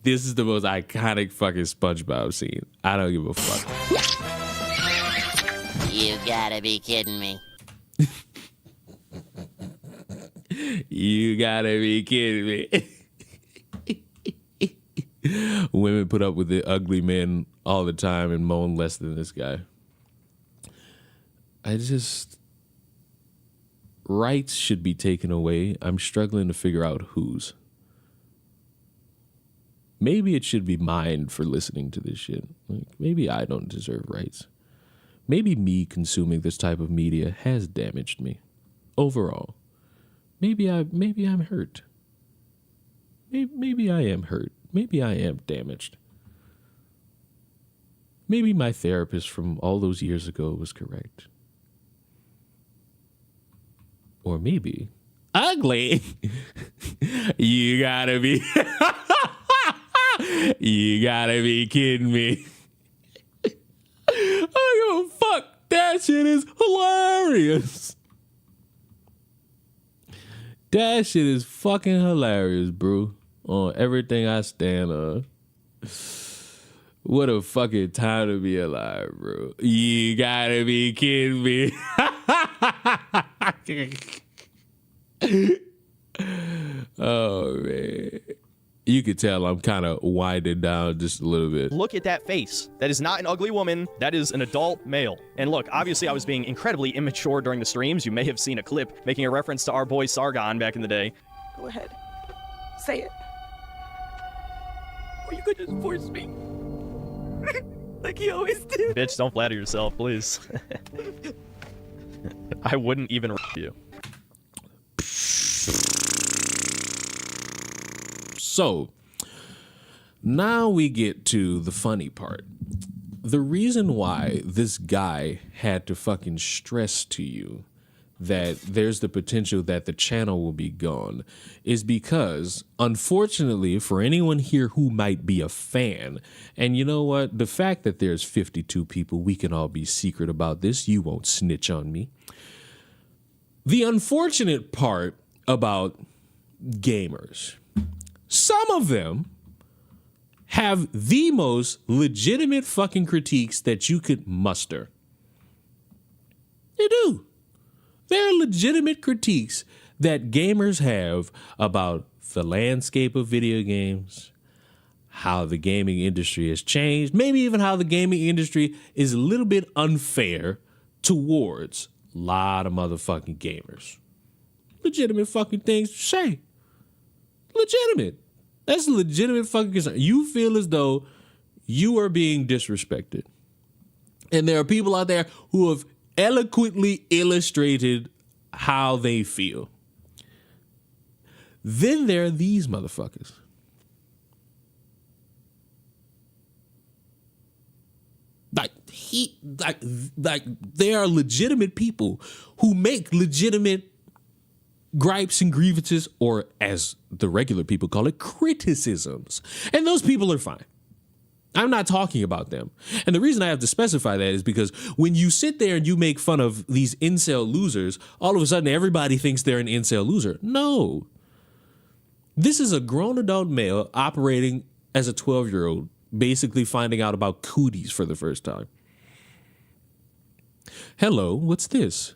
This is the most iconic fucking SpongeBob scene. I don't give a fuck. You gotta be kidding me. You gotta be kidding me. Women put up with the ugly men all the time and moan less than this guy. Rights should be taken away. I'm struggling to figure out whose. Maybe it should be mine for listening to this shit. Like, maybe I don't deserve rights. Maybe me consuming this type of media has damaged me overall. Maybe I'm hurt. Maybe I am hurt. Maybe I am damaged. Maybe my therapist from all those years ago was correct. Or maybe ugly. You gotta be You gotta be kidding me. I don't give a fuck. That shit is hilarious. That shit is fucking hilarious, bro. On everything I stand on. What a fucking time to be alive, bro. You gotta be kidding me. Oh, man. You could tell I'm kind of winding down just a little bit. Look at that face. That is not an ugly woman. That is an adult male. And look, obviously I was being incredibly immature during the streams. You may have seen a clip making a reference to our boy Sargon back in the day. Go ahead. Say it. Or you could just force me. Like he always did. Bitch, don't flatter yourself, please. I wouldn't even you. So, now we get to the funny part. The reason why this guy had to fucking stress to you that there's the potential that the channel will be gone is because, unfortunately, for anyone here who might be a fan, and you know what? The fact that there's 52 people, we can all be secret about this. You won't snitch on me. The unfortunate part about gamers, some of them have the most legitimate fucking critiques that you could muster. They do. There are legitimate critiques that gamers have about the landscape of video games, how the gaming industry has changed, maybe even how the gaming industry is a little bit unfair towards a lot of motherfucking gamers. Legitimate fucking things to say. Legitimate. That's a legitimate fucking concern. You feel as though you are being disrespected. And there are people out there who have eloquently illustrated how they feel. Then there are these motherfuckers. Like there are legitimate people who make legitimate gripes and grievances, or as the regular people call it, criticisms. And those people are fine. I'm not talking about them. And the reason I have to specify that is because when you sit there and you make fun of these incel losers, all of a sudden everybody thinks they're an incel loser. No. This is a grown adult male operating as a 12-year-old, basically finding out about cooties for the first time. Hello, what's this?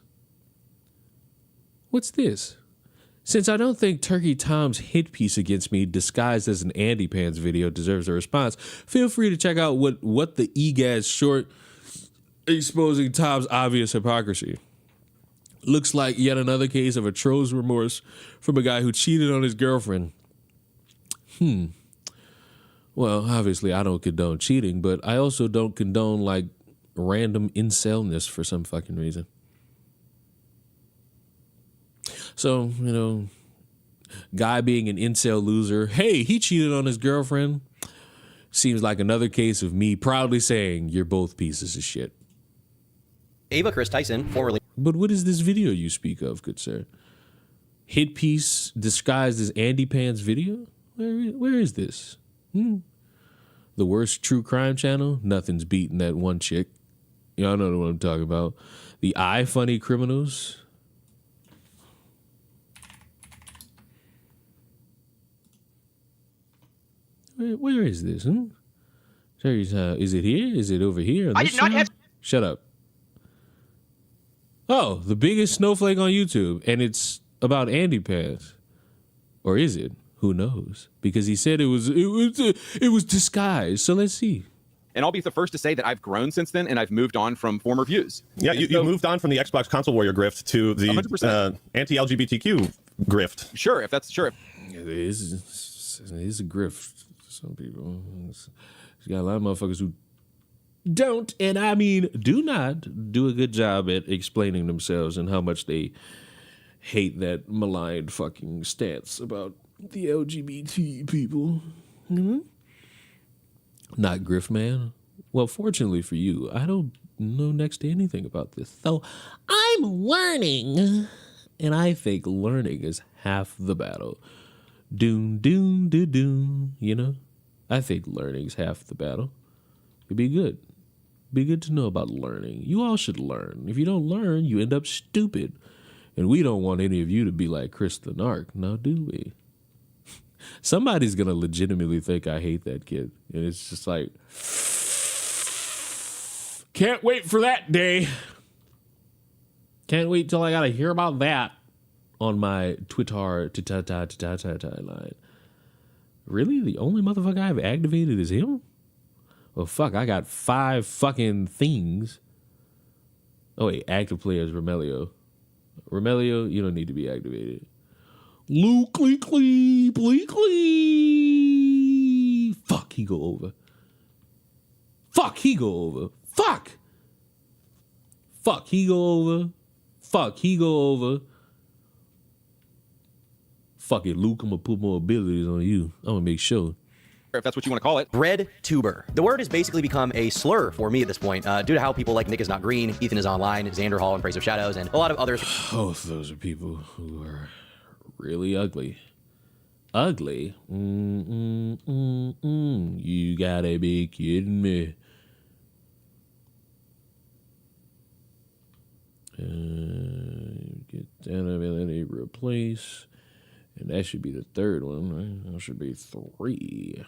What's this? Since I don't think Turkey Tom's hit piece against me disguised as an Andy Pants video deserves a response, feel free to check out what the EGAD short exposing Tom's obvious hypocrisy. Looks like yet another case of a troll's remorse from a guy who cheated on his girlfriend. Well, obviously I don't condone cheating, but I also don't condone like random incelness for some fucking reason. So, you know, guy being an incel loser, hey, he cheated on his girlfriend, seems like another case of me proudly saying you're both pieces of shit. Ava Chris Tyson, formerly... But what is this video you speak of, good sir? Hit piece disguised as Andy Pants video? Where is this? The worst true crime channel? Nothing's beating that one chick. Y'all know what I'm talking about. The iFunny criminals... Where is this? Is it here? Is it over here? I did not have... Shut up. Oh, the biggest snowflake on YouTube, and it's about Andy Pants. Or is it? Who knows? Because he said it was disguised. So let's see. And I'll be the first to say that I've grown since then, and I've moved on from former views. Yeah, you moved on from the Xbox console warrior grift to the anti-LGBTQ grift. Sure, if that's sure. It is a grift. Some people. It's got a lot of motherfuckers who don't, and I mean do not, do a good job at explaining themselves and how much they hate that maligned fucking stance about the LGBT people. Mm-hmm. Not grift, man. Well, fortunately for you, I don't know next to anything about this. So I'm learning, and I think learning is half the battle. Doom, doom, doom, doom, you know? I think learning's half the battle. It'd be good. Be good to know about learning. You all should learn. If you don't learn, you end up stupid. And we don't want any of you to be like Chris the Narc, now do we? Somebody's going to legitimately think I hate that kid. And it's just like, can't wait for that day. Can't wait till I got to hear about that on my Twitter line. Really? The only motherfucker I've activated is him? Well, fuck, I got 5 fucking things. Oh, wait, active player is Romelio. Romelio, you don't need to be activated. Luke Leakley. Fuck, he go over. Fuck, he go over. Fuck, he go over. Fuck, he go over. Fuck it, Luke, I'm gonna put more abilities on you. I'm gonna make sure. If that's what you want to call it. Bread tuber. The word has basically become a slur for me at this point, due to how people like Nick is not green, Ethan is online, Xander Hall in Praise of Shadows, and a lot of others. Both those are people who are really ugly. Ugly? You gotta be kidding me. Get that ability, replace. And that should be the third one, right? That should be 3.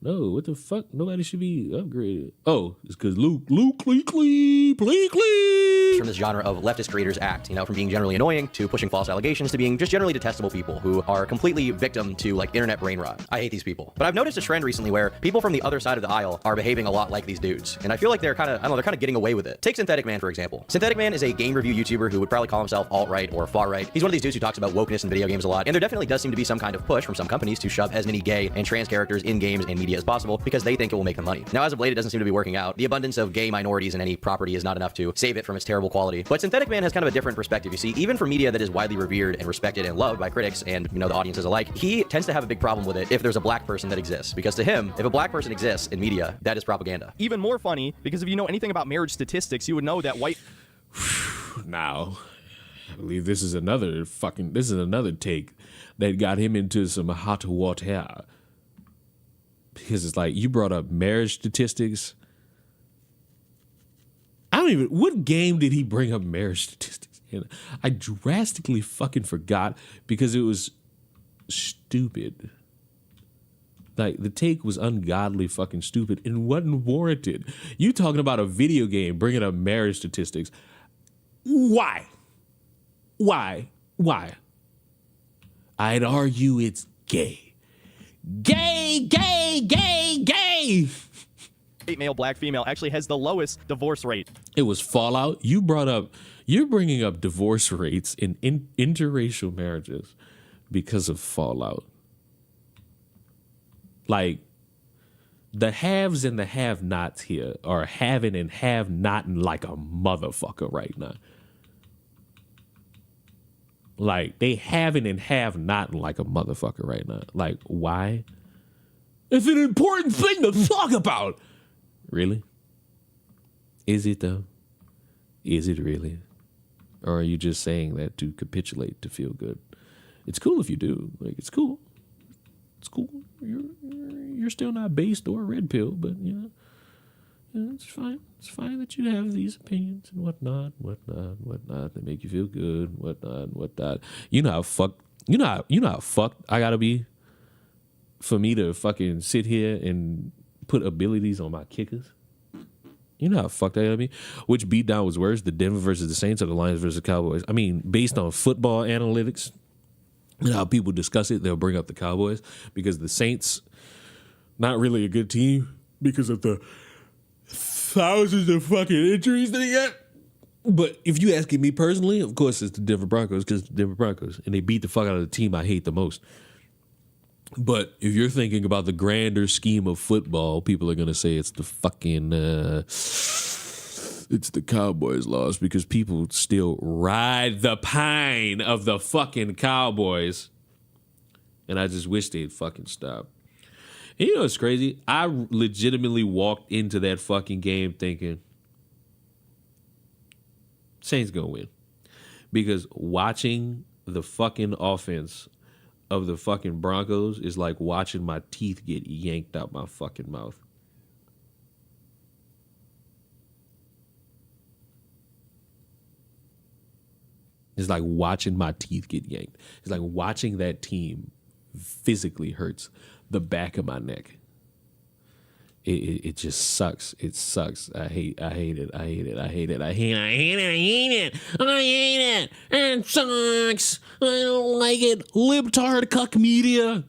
No, what the fuck? Nobody should be upgraded. Oh, it's because Luke, please. From this genre of leftist creators act, you know, from being generally annoying to pushing false allegations to being just generally detestable people who are completely victim to like internet brain rot. I hate these people. But I've noticed a trend recently where people from the other side of the aisle are behaving a lot like these dudes. And I feel like they're kind of, I don't know, they're kind of getting away with it. Take Synthetic Man, for example. Synthetic Man is a game review YouTuber who would probably call himself alt-right or far-right. He's one of these dudes who talks about wokeness in video games a lot. And there definitely does seem to be some kind of push from some companies to shove as many gay and trans characters in games and media as possible because they think it will make them money. Now, as of late, it doesn't seem to be working out. The abundance of gay minorities in any property is not enough to save it from its terrible quality. But Synthetic Man has kind of a different perspective. You see, even for media that is widely revered and respected and loved by critics and, you know, the audiences alike, he tends to have a big problem with it if there's a black person that exists. Because to him, if a black person exists in media, that is propaganda. Even more funny, because if you know anything about marriage statistics, you would know that white... Now, I believe this is another take that got him into some hot water. Because it's like, you brought up marriage statistics. What game did he bring up marriage statistics in? I drastically fucking forgot because it was stupid. Like, the take was ungodly fucking stupid and wasn't warranted. You talking about a video game bringing up marriage statistics. Why? I'd argue it's gay. Gay! Male, black, female actually has the lowest divorce rate. It was Fallout. You're bringing up divorce rates in interracial marriages because of Fallout. Like, the haves and the have-nots here are having and have-notting like a motherfucker right now. Like, they having and have-notting like a motherfucker right now. Like, why? It's an important thing to talk about. Really? Is it though? Is it really? Or are you just saying that to capitulate, to feel good? It's cool if you do. Like, it's cool. It's cool. You're still not based or red pill, but yeah, it's fine. It's fine that you have these opinions and whatnot. They make you feel good, whatnot. You know how fucked I gotta be for me to fucking sit here and put abilities on my kickers. You know how fucked I gotta be. Which beatdown was worse, the Denver versus the Saints or the Lions versus the Cowboys? I mean, based on football analytics, you know how people discuss it, they'll bring up the Cowboys because the Saints, not really a good team because of the thousands of fucking injuries they got. But if you asking me personally, of course it's the Denver Broncos because the Denver Broncos, and they beat the fuck out of the team I hate the most. But if you're thinking about the grander scheme of football, people are going to say it's the fucking, it's the Cowboys' loss because people still ride the pine of the fucking Cowboys. And I just wish they'd fucking stop. And you know what's crazy? I legitimately walked into that fucking game thinking, Saints going to win. Because watching the fucking offense of the fucking Broncos is like watching my teeth get yanked out my fucking mouth. It's like watching my teeth get yanked. It's like watching that team physically hurts the back of my neck. It just sucks. It sucks. I hate it. It sucks. I don't like it. Libtard cuck media.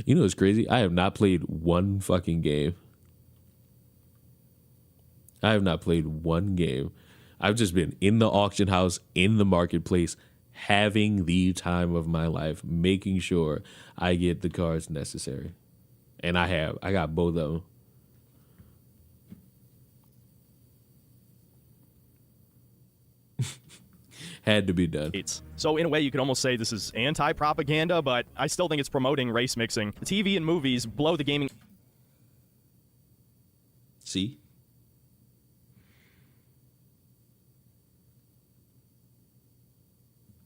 You know what's crazy? I have not played one fucking game. I have not played one game. I've just been in the auction house, in the marketplace, having the time of my life, making sure I get the cards necessary. And I have. I got both of them. Had to be done. So in a way, you could almost say this is anti-propaganda, but I still think it's promoting race mixing. The TV and movies blow the gaming... See?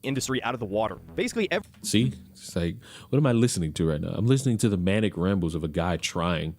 industry out of the water. Basically, See? It's like, what am I listening to right now? I'm listening to the manic rambles of a guy trying.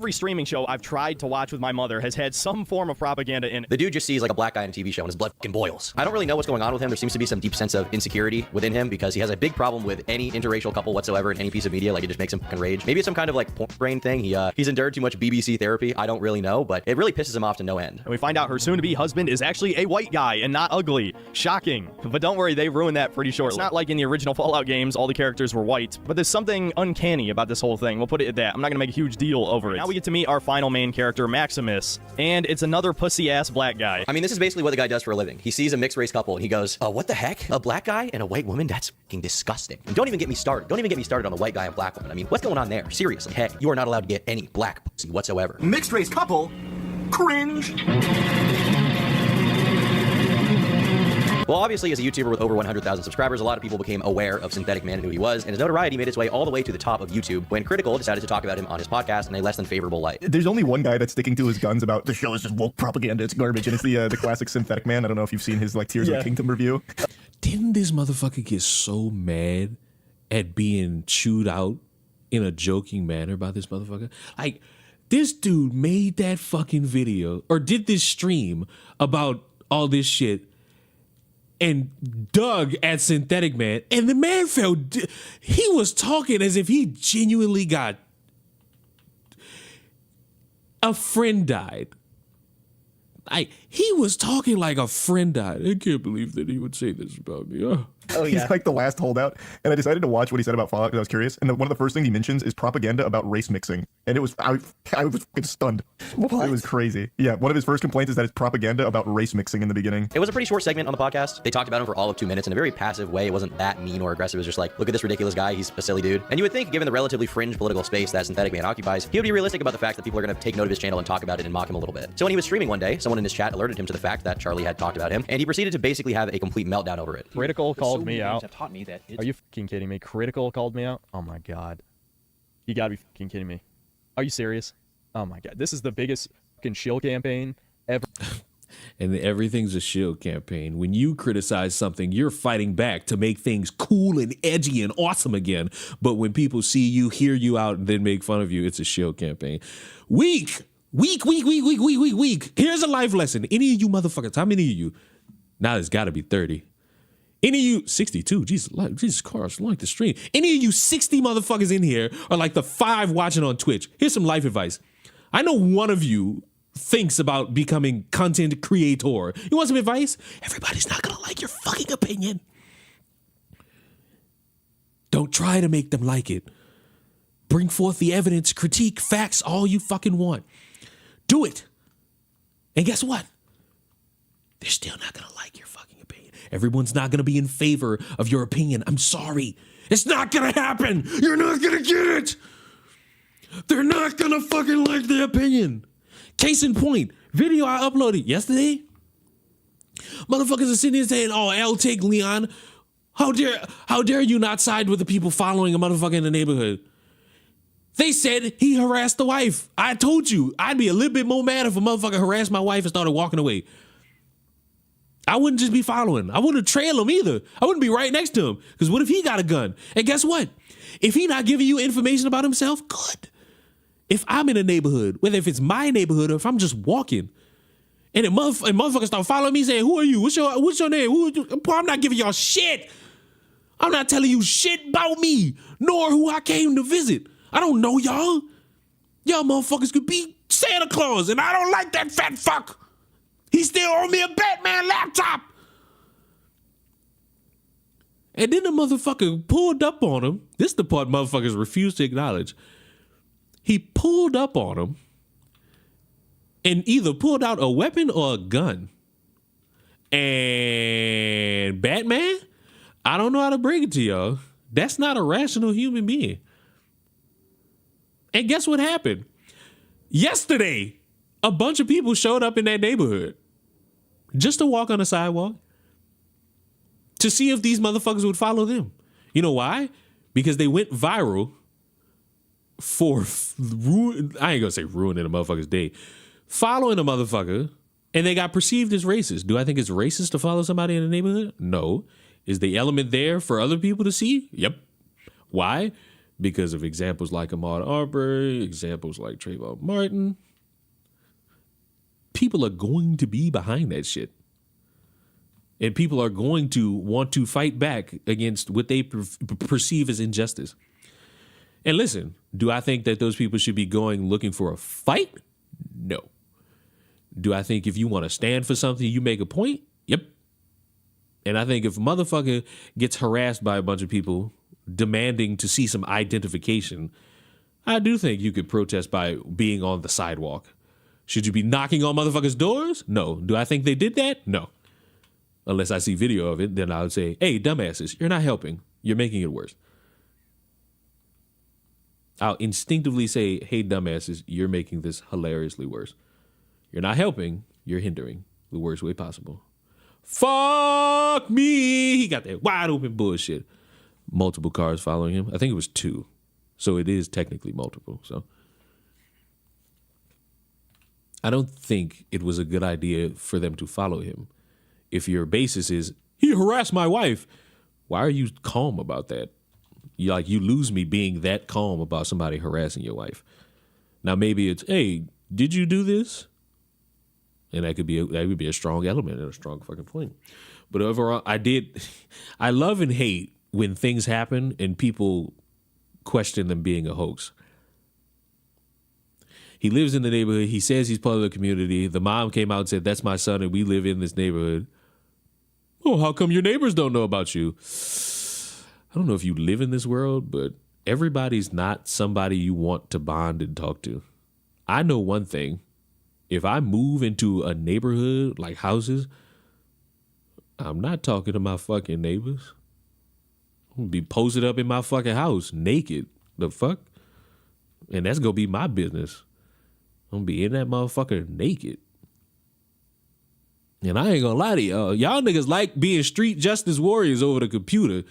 Every streaming show I've tried to watch with my mother has had some form of propaganda in it. The dude just sees like a black guy in a TV show and his blood fucking boils. I don't really know what's going on with him. There seems to be some deep sense of insecurity within him because he has a big problem with any interracial couple whatsoever in any piece of media. Like, it just makes him fucking rage. Maybe it's some kind of like porn brain thing. He's endured too much BBC therapy. I don't really know, but it really pisses him off to no end. And we find out her soon-to-be husband is actually a white guy and not ugly. Shocking. But don't worry, they ruined that pretty short. It's not like in the original Fallout games, all the characters were white, but there's something uncanny about this whole thing. We'll put it at that. I'm not gonna make a huge deal over it. Now we get to meet our final main character, Maximus, and it's another pussy-ass black guy. I mean, this is basically what the guy does for a living. He sees a mixed-race couple and he goes, oh, what the heck? A black guy and a white woman? That's fucking disgusting. And don't even get me started. Don't even get me started on the white guy and black woman. I mean, what's going on there? Seriously. Heck, you are not allowed to get any black pussy whatsoever. Mixed-race couple? Cringe. Well, obviously, as a YouTuber with over 100,000 subscribers, a lot of people became aware of Synthetic Man and who he was, and his notoriety made its way all the way to the top of YouTube when Critical decided to talk about him on his podcast in a less than favorable light. There's only one guy that's sticking to his guns about the show is just woke propaganda, it's garbage, and it's the classic Synthetic Man. I don't know if you've seen his like Tears of the Kingdom review. Didn't this motherfucker get so mad at being chewed out in a joking manner by this motherfucker? Like, this dude made that fucking video or did this stream about all this shit and dug at Synthetic Man, and the man felt he was talking as if he genuinely got a friend died. He was talking like a friend died. I can't believe that he would say this about me. Oh, yeah. He's like the last holdout. And I decided to watch what he said about Fallout because I was curious. And one of the first things he mentions is propaganda about race mixing. And it was, I was fucking stunned. What? It was crazy. Yeah, one of his first complaints is that it's propaganda about race mixing in the beginning. It was a pretty short segment on the podcast. They talked about him for all of 2 minutes in a very passive way. It wasn't that mean or aggressive. It was just like, look at this ridiculous guy. He's a silly dude. And you would think, given the relatively fringe political space that Synthetic Man occupies, he would be realistic about the fact that people are going to take note of his channel and talk about it and mock him a little bit. So when he was streaming one day, someone in his chat alerted him to the fact that Charlie had talked about him, and he proceeded to basically have a complete meltdown over it. Critical called me out. Are you fucking kidding me? Critical called me out? Oh my god. You gotta be fucking kidding me. Are you serious? Oh my god. This is the biggest fucking shill campaign ever. And everything's a shield campaign. When you criticize something, you're fighting back to make things cool and edgy and awesome again. But when people see you, hear you out, and then make fun of you, it's a shield campaign. Weak. Here's a life lesson. Any of you motherfuckers, how many of you? Now there's got to be 30. Any of you, 62, Jesus Christ, like the stream. Any of you 60 motherfuckers in here are like the 5 watching on Twitch. Here's some life advice. I know one of you thinks about becoming content creator. You want some advice? Everybody's not gonna like your fucking opinion. Don't try to make them like it. Bring forth the evidence, critique, facts, all you fucking want. Do it. And guess what? They're still not gonna like your fucking opinion. Everyone's not gonna be in favor of your opinion. I'm sorry. It's not gonna happen. You're not gonna get it. They're not gonna fucking like the opinion. Case in point, video I uploaded yesterday. Motherfuckers are sitting here saying, oh, L take Leon. How dare you not side with the people following a motherfucker in the neighborhood? They said he harassed the wife. I told you, I'd be a little bit more mad if a motherfucker harassed my wife and started walking away. I wouldn't just be following. I wouldn't trail him either. I wouldn't be right next to him. Because what if he got a gun? And guess what? If he not giving you information about himself, good. If I'm in a neighborhood, whether if it's my neighborhood or if I'm just walking, and motherfuckers start following me saying, who are you? What's your name? I'm not giving y'all shit. I'm not telling you shit about me, nor who I came to visit. I don't know y'all. Y'all motherfuckers could be Santa Claus, and I don't like that fat fuck. He still owe me a Batman laptop. And then the motherfucker pulled up on him. This is the part motherfuckers refuse to acknowledge. He pulled up on him and either pulled out a weapon or a gun. And Batman, I don't know how to bring it to y'all. That's not a rational human being. And guess what happened? Yesterday, a bunch of people showed up in that neighborhood just to walk on the sidewalk to see if these motherfuckers would follow them. You know why? Because they went viral for I ain't gonna say ruining a motherfucker's day, following a motherfucker, and they got perceived as racist. Do I think it's racist to follow somebody in a neighborhood? No. Is the element there for other people to see? Yep. Why? because of examples like Ahmaud Arbery, examples like Trayvon Martin. People are going to be behind that shit. And people are going to want to fight back against what they perceive as injustice. And listen, do I think that those people should be going looking for a fight? No. Do I think if you want to stand for something, you make a point? Yep. And I think if a motherfucker gets harassed by a bunch of people demanding to see some identification, I do think you could protest by being on the sidewalk. Should you be knocking on motherfuckers' doors? No. Do I think they did that? No. Unless I see video of it, then I would say, hey, dumbasses, you're not helping. You're making it worse. I'll instinctively say, hey, dumbasses, you're making this hilariously worse. You're not helping. You're hindering the worst way possible. Fuck me. He got that wide open bullshit. Multiple cars following him. I think it was 2. So it is technically multiple. So I don't think it was a good idea for them to follow him. If your basis is, he harassed my wife, why are you calm about that? You lose me being that calm about somebody harassing your wife. Now maybe it's, hey, did you do this? And that would be a strong element and a strong fucking point. But overall, I love and hate when things happen and people question them being a hoax. He lives in the neighborhood. He says he's part of the community. The mom came out and said, that's my son and we live in this neighborhood. Oh, how come your neighbors don't know about you? I don't know if you live in this world, but everybody's not somebody you want to bond and talk to. I know one thing. If I move into a neighborhood like houses, I'm not talking to my fucking neighbors. I'm gonna be posted up in my fucking house naked. The fuck? And that's gonna be my business. I'm gonna be in that motherfucker naked. And I ain't gonna lie to y'all. Y'all niggas like being street justice warriors over the computer,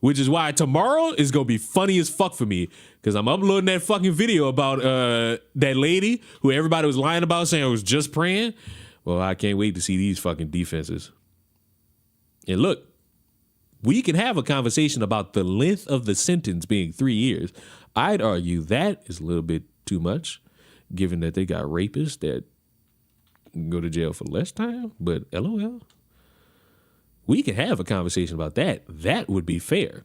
which is why tomorrow is gonna be funny as fuck for me. Because I'm uploading that fucking video about that lady who everybody was lying about saying I was just praying. Well, I can't wait to see these fucking defenses. And look, we can have a conversation about the length of the sentence being 3 years. I'd argue that is a little bit too much, given that they got rapists that can go to jail for less time. But LOL. We can have a conversation about that. That would be fair.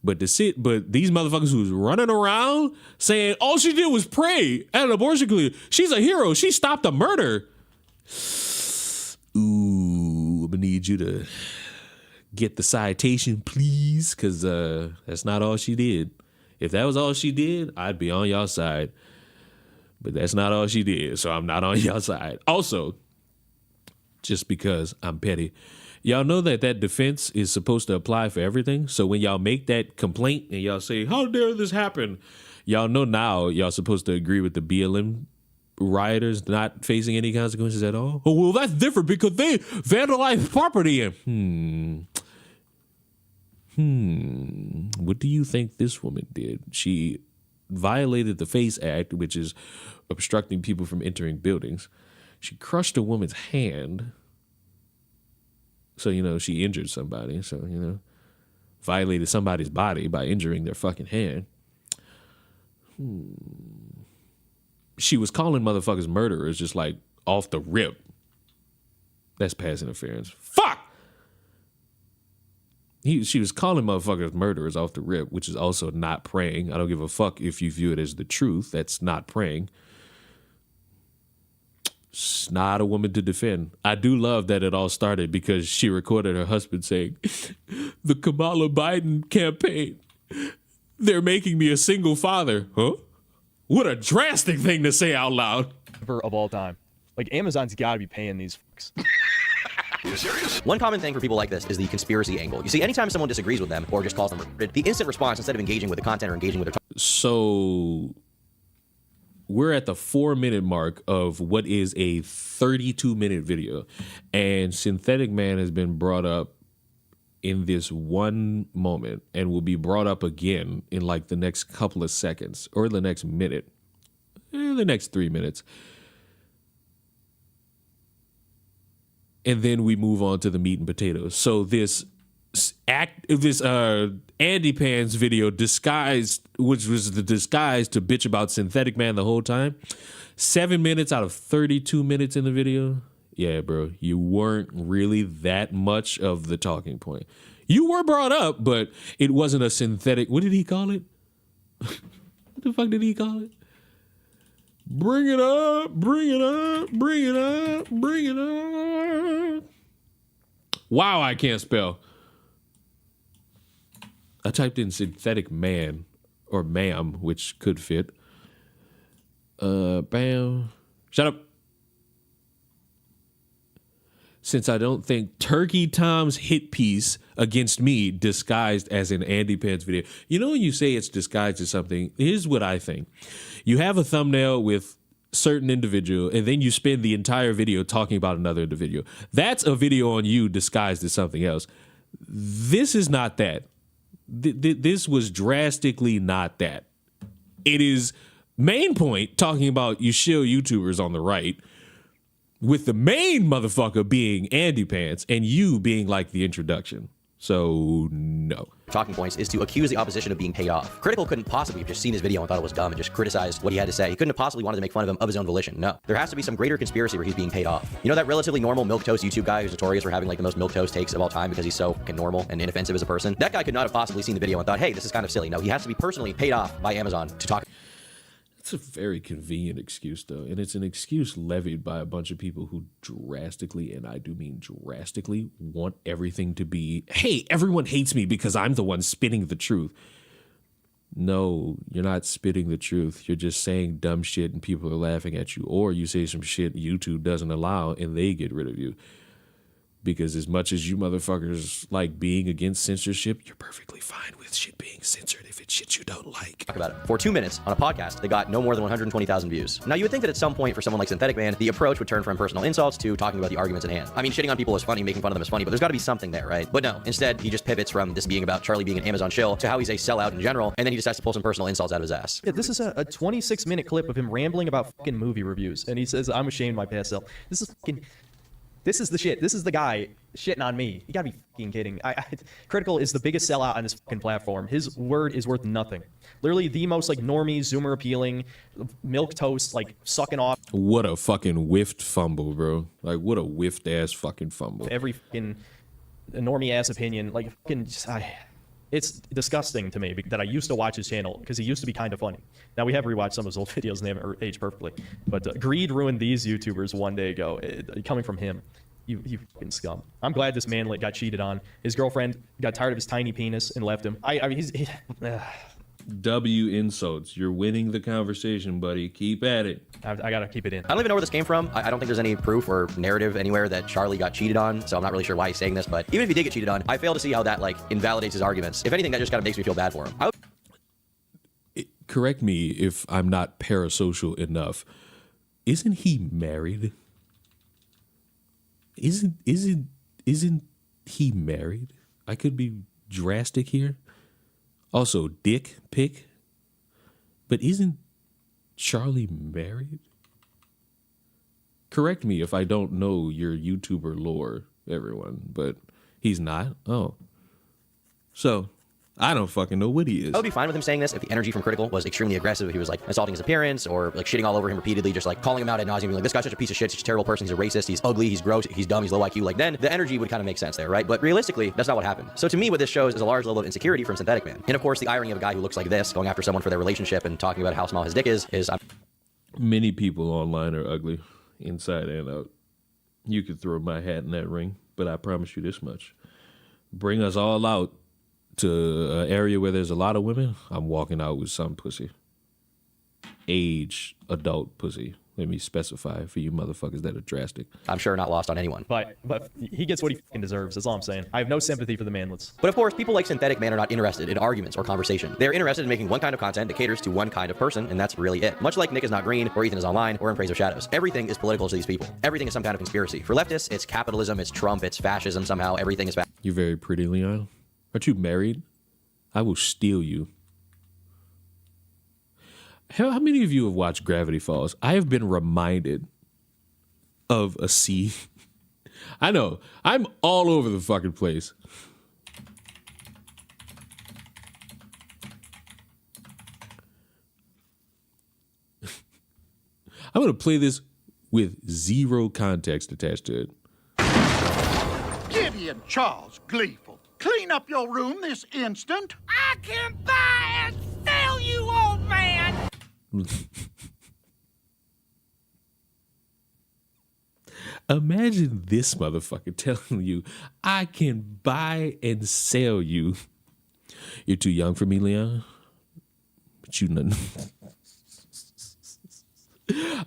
But these motherfuckers who's running around saying all she did was pray at an abortion clinic. She's a hero. She stopped a murder. Ooh, I'm gonna need you to get the citation, please, because that's not all she did. If that was all she did, I'd be on y'all side. But that's not all she did, so I'm not on y'all side. Also, just because I'm petty, y'all know that defense is supposed to apply for everything. So when y'all make that complaint and y'all say, how dare this happen? Y'all know now y'all supposed to agree with the BLM rioters not facing any consequences at all. Oh, well, that's different because they vandalized property. What do you think this woman did? She violated the FACE Act, which is obstructing people from entering buildings. She crushed a woman's hand. So, she injured somebody. So, violated somebody's body by injuring their fucking hand. She was calling motherfuckers murderers just like off the rip. That's pass interference. Fuck! She was calling motherfuckers murderers off the rip, which is also not praying. I don't give a fuck if you view it as the truth. That's not praying. It's not a woman to defend. I do love that it all started because she recorded her husband saying, the Kamala Biden campaign, they're making me a single father. Huh? What a drastic thing to say out loud. Of all time. Like, Amazon's got to be paying these fucks. You serious? One common thing for people like this is the conspiracy angle. You see, anytime someone disagrees with them or just calls them retarded, the instant response, instead of engaging with the content or engaging with their... So we're at the 4-minute mark of what is a 32-minute video. And Synthetic Man has been brought up in this one moment and will be brought up again in like the next couple of seconds or the next minute, the next 3 minutes. And then we move on to the meat and potatoes. So this Andy Pans video disguised, which was the disguise to bitch about Synthetic Man the whole time. 7 minutes out of 32 minutes in the video. Yeah, bro, you weren't really that much of the talking point. You were brought up, but it wasn't a synthetic. What did he call it? What the fuck did he call it? Bring it up, bring it up, bring it up, bring it up. Wow, I can't spell. I typed in synthetic man or ma'am, which could fit. Bam. Shut up. Since I don't think Turkey Tom's hit piece against me disguised as an Andy Pants video. You know when you say it's disguised as something, here's what I think. You have a thumbnail with certain individual and then you spend the entire video talking about another individual. That's a video on you disguised as something else. This is not that. This was drastically not that. It is main point talking about you shill YouTubers on the right, with the main motherfucker being Andy Pants and you being like the introduction. So, no. Talking points is to accuse the opposition of being paid off. Critical couldn't possibly have just seen his video and thought it was dumb and just criticized what he had to say. He couldn't have possibly wanted to make fun of him of his own volition. No. There has to be some greater conspiracy where he's being paid off. You know that relatively normal milquetoast YouTube guy who's notorious for having like the most milquetoast takes of all time because he's so fucking normal and inoffensive as a person? That guy could not have possibly seen the video and thought, hey, this is kind of silly. No, he has to be personally paid off by Amazon to talk. It's a very convenient excuse, though, and it's an excuse levied by a bunch of people who drastically, and I do mean drastically, want everything to be, hey, everyone hates me because I'm the one spitting the truth. No, you're not spitting the truth. You're just saying dumb shit and people are laughing at you, or you say some shit YouTube doesn't allow and they get rid of you. Because as much as you motherfuckers like being against censorship, you're perfectly fine with shit being censored if it's shit you don't like. Talk about it. For 2 minutes on a podcast, they got no more than 120,000 views. Now, you would think that at some point for someone like Synthetic Man, the approach would turn from personal insults to talking about the arguments at hand. I mean, shitting on people is funny, making fun of them is funny, but there's got to be something there, right? But no, instead, he just pivots from this being about Charlie being an Amazon shill to how he's a sellout in general, and then he decides to pull some personal insults out of his ass. Yeah, this is a 26-minute clip of him rambling about fucking movie reviews, and he says, I'm ashamed of my past self. This is the shit. This is the guy shitting on me. You gotta be fucking kidding. Critical is the biggest sellout on this fucking platform. His word is worth nothing. Literally the most like normie, zoomer appealing, milquetoast, like sucking off. What a fucking whiffed fumble, bro. Like what a whiffed ass fucking fumble. Every fucking normie ass opinion. Like fucking it's disgusting to me that I used to watch his channel because he used to be kind of funny. Now we have rewatched some of his old videos and they haven't aged perfectly. But greed ruined these YouTubers one day ago. Coming from him, you fucking scum. I'm glad this man got cheated on. His girlfriend got tired of his tiny penis and left him. I mean, W insults. You're winning the conversation, buddy. Keep at it. I gotta keep it in. I don't even know where this came from. I don't think there's any proof or narrative anywhere that Charlie got cheated on, so I'm not really sure why he's saying this, but even if he did get cheated on, I fail to see how that like invalidates his arguments. If anything, that just kind of makes me feel bad for him. Correct me if I'm not parasocial enough. Isn't he married? Isn't he married? I could be drastic here. Also, dick pic. But isn't Charlie married? Correct me if I don't know your YouTuber lore, everyone, but he's not. Oh. So, I don't fucking know what he is. I would be fine with him saying this if the energy from Critical was extremely aggressive. If he was like assaulting his appearance or like shitting all over him repeatedly, just like calling him out ad nauseum, being like, this guy's such a piece of shit, such a terrible person, he's a racist, he's ugly, he's gross, he's dumb, he's low IQ. Like then the energy would kind of make sense there, right? But realistically, that's not what happened. So to me, what this shows is a large level of insecurity from Synthetic Man. And of course, the irony of a guy who looks like this, going after someone for their relationship and talking about how small his dick is many people online are ugly, inside and out. You could throw my hat in that ring, but I promise you this much. Bring us all out to an area where there's a lot of women, I'm walking out with some pussy. Age, adult pussy. Let me specify for you motherfuckers that are drastic. I'm sure not lost on anyone. But he gets what he fucking deserves. That's all I'm saying. I have no sympathy for the manlets. But of course, people like Synthetic Man are not interested in arguments or conversation. They're interested in making one kind of content that caters to one kind of person, and that's really it. Much like Nick is not green, or Ethan is online, or in Praise of Shadows. Everything is political to these people. Everything is some kind of conspiracy. For leftists, it's capitalism, it's Trump, it's fascism somehow. Everything is You're very pretty, Leon. Aren't you married? I will steal you. How many of you have watched Gravity Falls? I have been reminded of a scene. I know. I'm all over the fucking place. I'm gonna play this with zero context attached to it. Gideon Charles Gleeful, clean up your room this instant. I can buy and sell you, old man. Imagine this motherfucker telling you, I can buy and sell you. You're too young for me, Leon. But you nothing.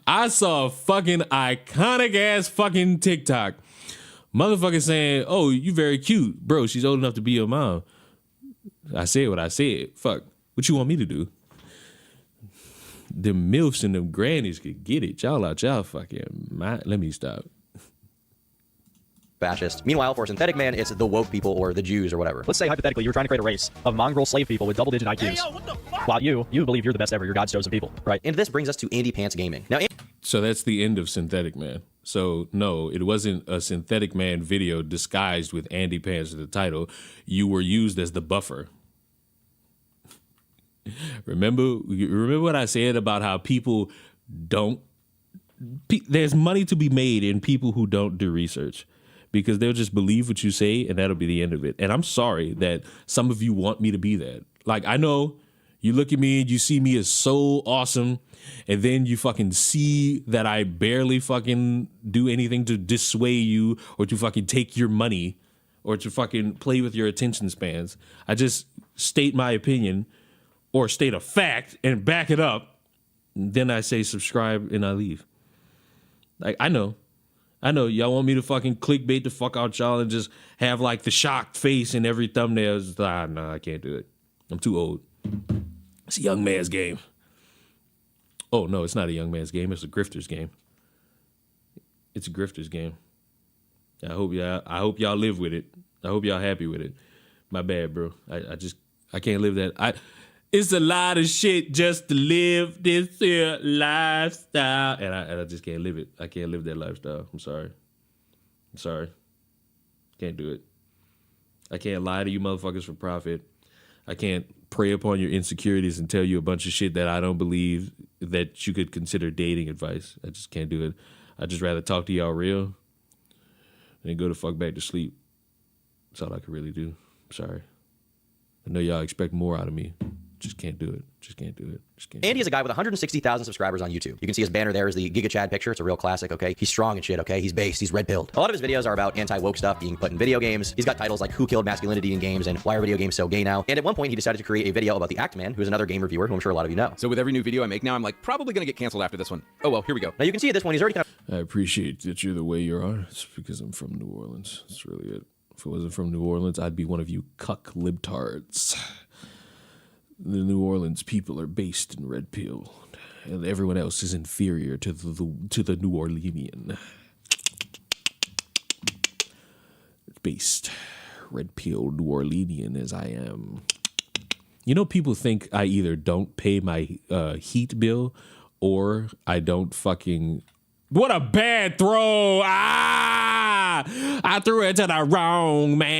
I saw a fucking iconic ass fucking TikTok. Motherfucker saying, oh, you very cute. Bro, she's old enough to be your mom. I said what I said. Fuck. What you want me to do? Them MILFs and them grannies could get it. Y'all out y'all fucking mind. Let me stop. Fascist. Meanwhile, for Synthetic Man, it's the woke people or the Jews or whatever. Let's say hypothetically you were trying to create a race of mongrel slave people with double-digit IQs. Hey, yo, what the fuck? While you believe you're the best ever, you're God's chosen people, right? And this brings us to Andy Pants Gaming. Now, So that's the end of Synthetic Man. So no, it wasn't a Synthetic Man video disguised with Andy Pants as the title. You were used as the buffer. Remember what I said about how people don't. There's money to be made in people who don't do research, because they'll just believe what you say and that'll be the end of it. And I'm sorry that some of you want me to be that. Like, I know you look at me and you see me as so awesome, and then you fucking see that I barely fucking do anything to dissuade you or to fucking take your money or to fucking play with your attention spans. I just state my opinion or state a fact and back it up. Then I say subscribe and I leave. Like, I know y'all want me to fucking clickbait the fuck out y'all and just have like the shocked face in every thumbnail. It's like, no, I can't do it. I'm too old. It's a young man's game. Oh no, it's not a young man's game. It's a grifter's game. It's a grifter's game. I hope y'all live with it. I hope y'all happy with it. My bad, bro. I can't live that. It's a lot of shit just to live this here lifestyle. And I just can't live it. I can't live that lifestyle. I'm sorry. Can't do it. I can't lie to you motherfuckers for profit. I can't prey upon your insecurities and tell you a bunch of shit that I don't believe that you could consider dating advice. I just can't do it. I'd just rather talk to y'all real and go the fuck back to sleep. That's all I can really do. I'm sorry. I know y'all expect more out of me. Just can't do it. Just can't do it. Andy is a guy with 160,000 subscribers on YouTube. You can see his banner there is the Giga Chad picture. It's a real classic, okay? He's strong and shit, okay? He's based. He's red-pilled. A lot of his videos are about anti-woke stuff being put in video games. He's got titles like Who Killed Masculinity in Games and Why Are Video Games So Gay Now? And at one point, he decided to create a video about the Act Man, who's another game reviewer who I'm sure a lot of you know. So with every new video I make now, I'm like, probably going to get canceled after this one. Oh, well, here we go. Now you can see at this point, he's already kind I appreciate that you're the way you are. It's because I'm from New Orleans. That's really it. If it wasn't from New Orleans, I'd be one of you cuck libtards. The New Orleans people are based in red pill, and everyone else is inferior to the New Orleanian. Based red pill New Orleanian as I am. You know, people think I either don't pay my heat bill or I don't fucking. What a bad throw! I threw it to the wrong man.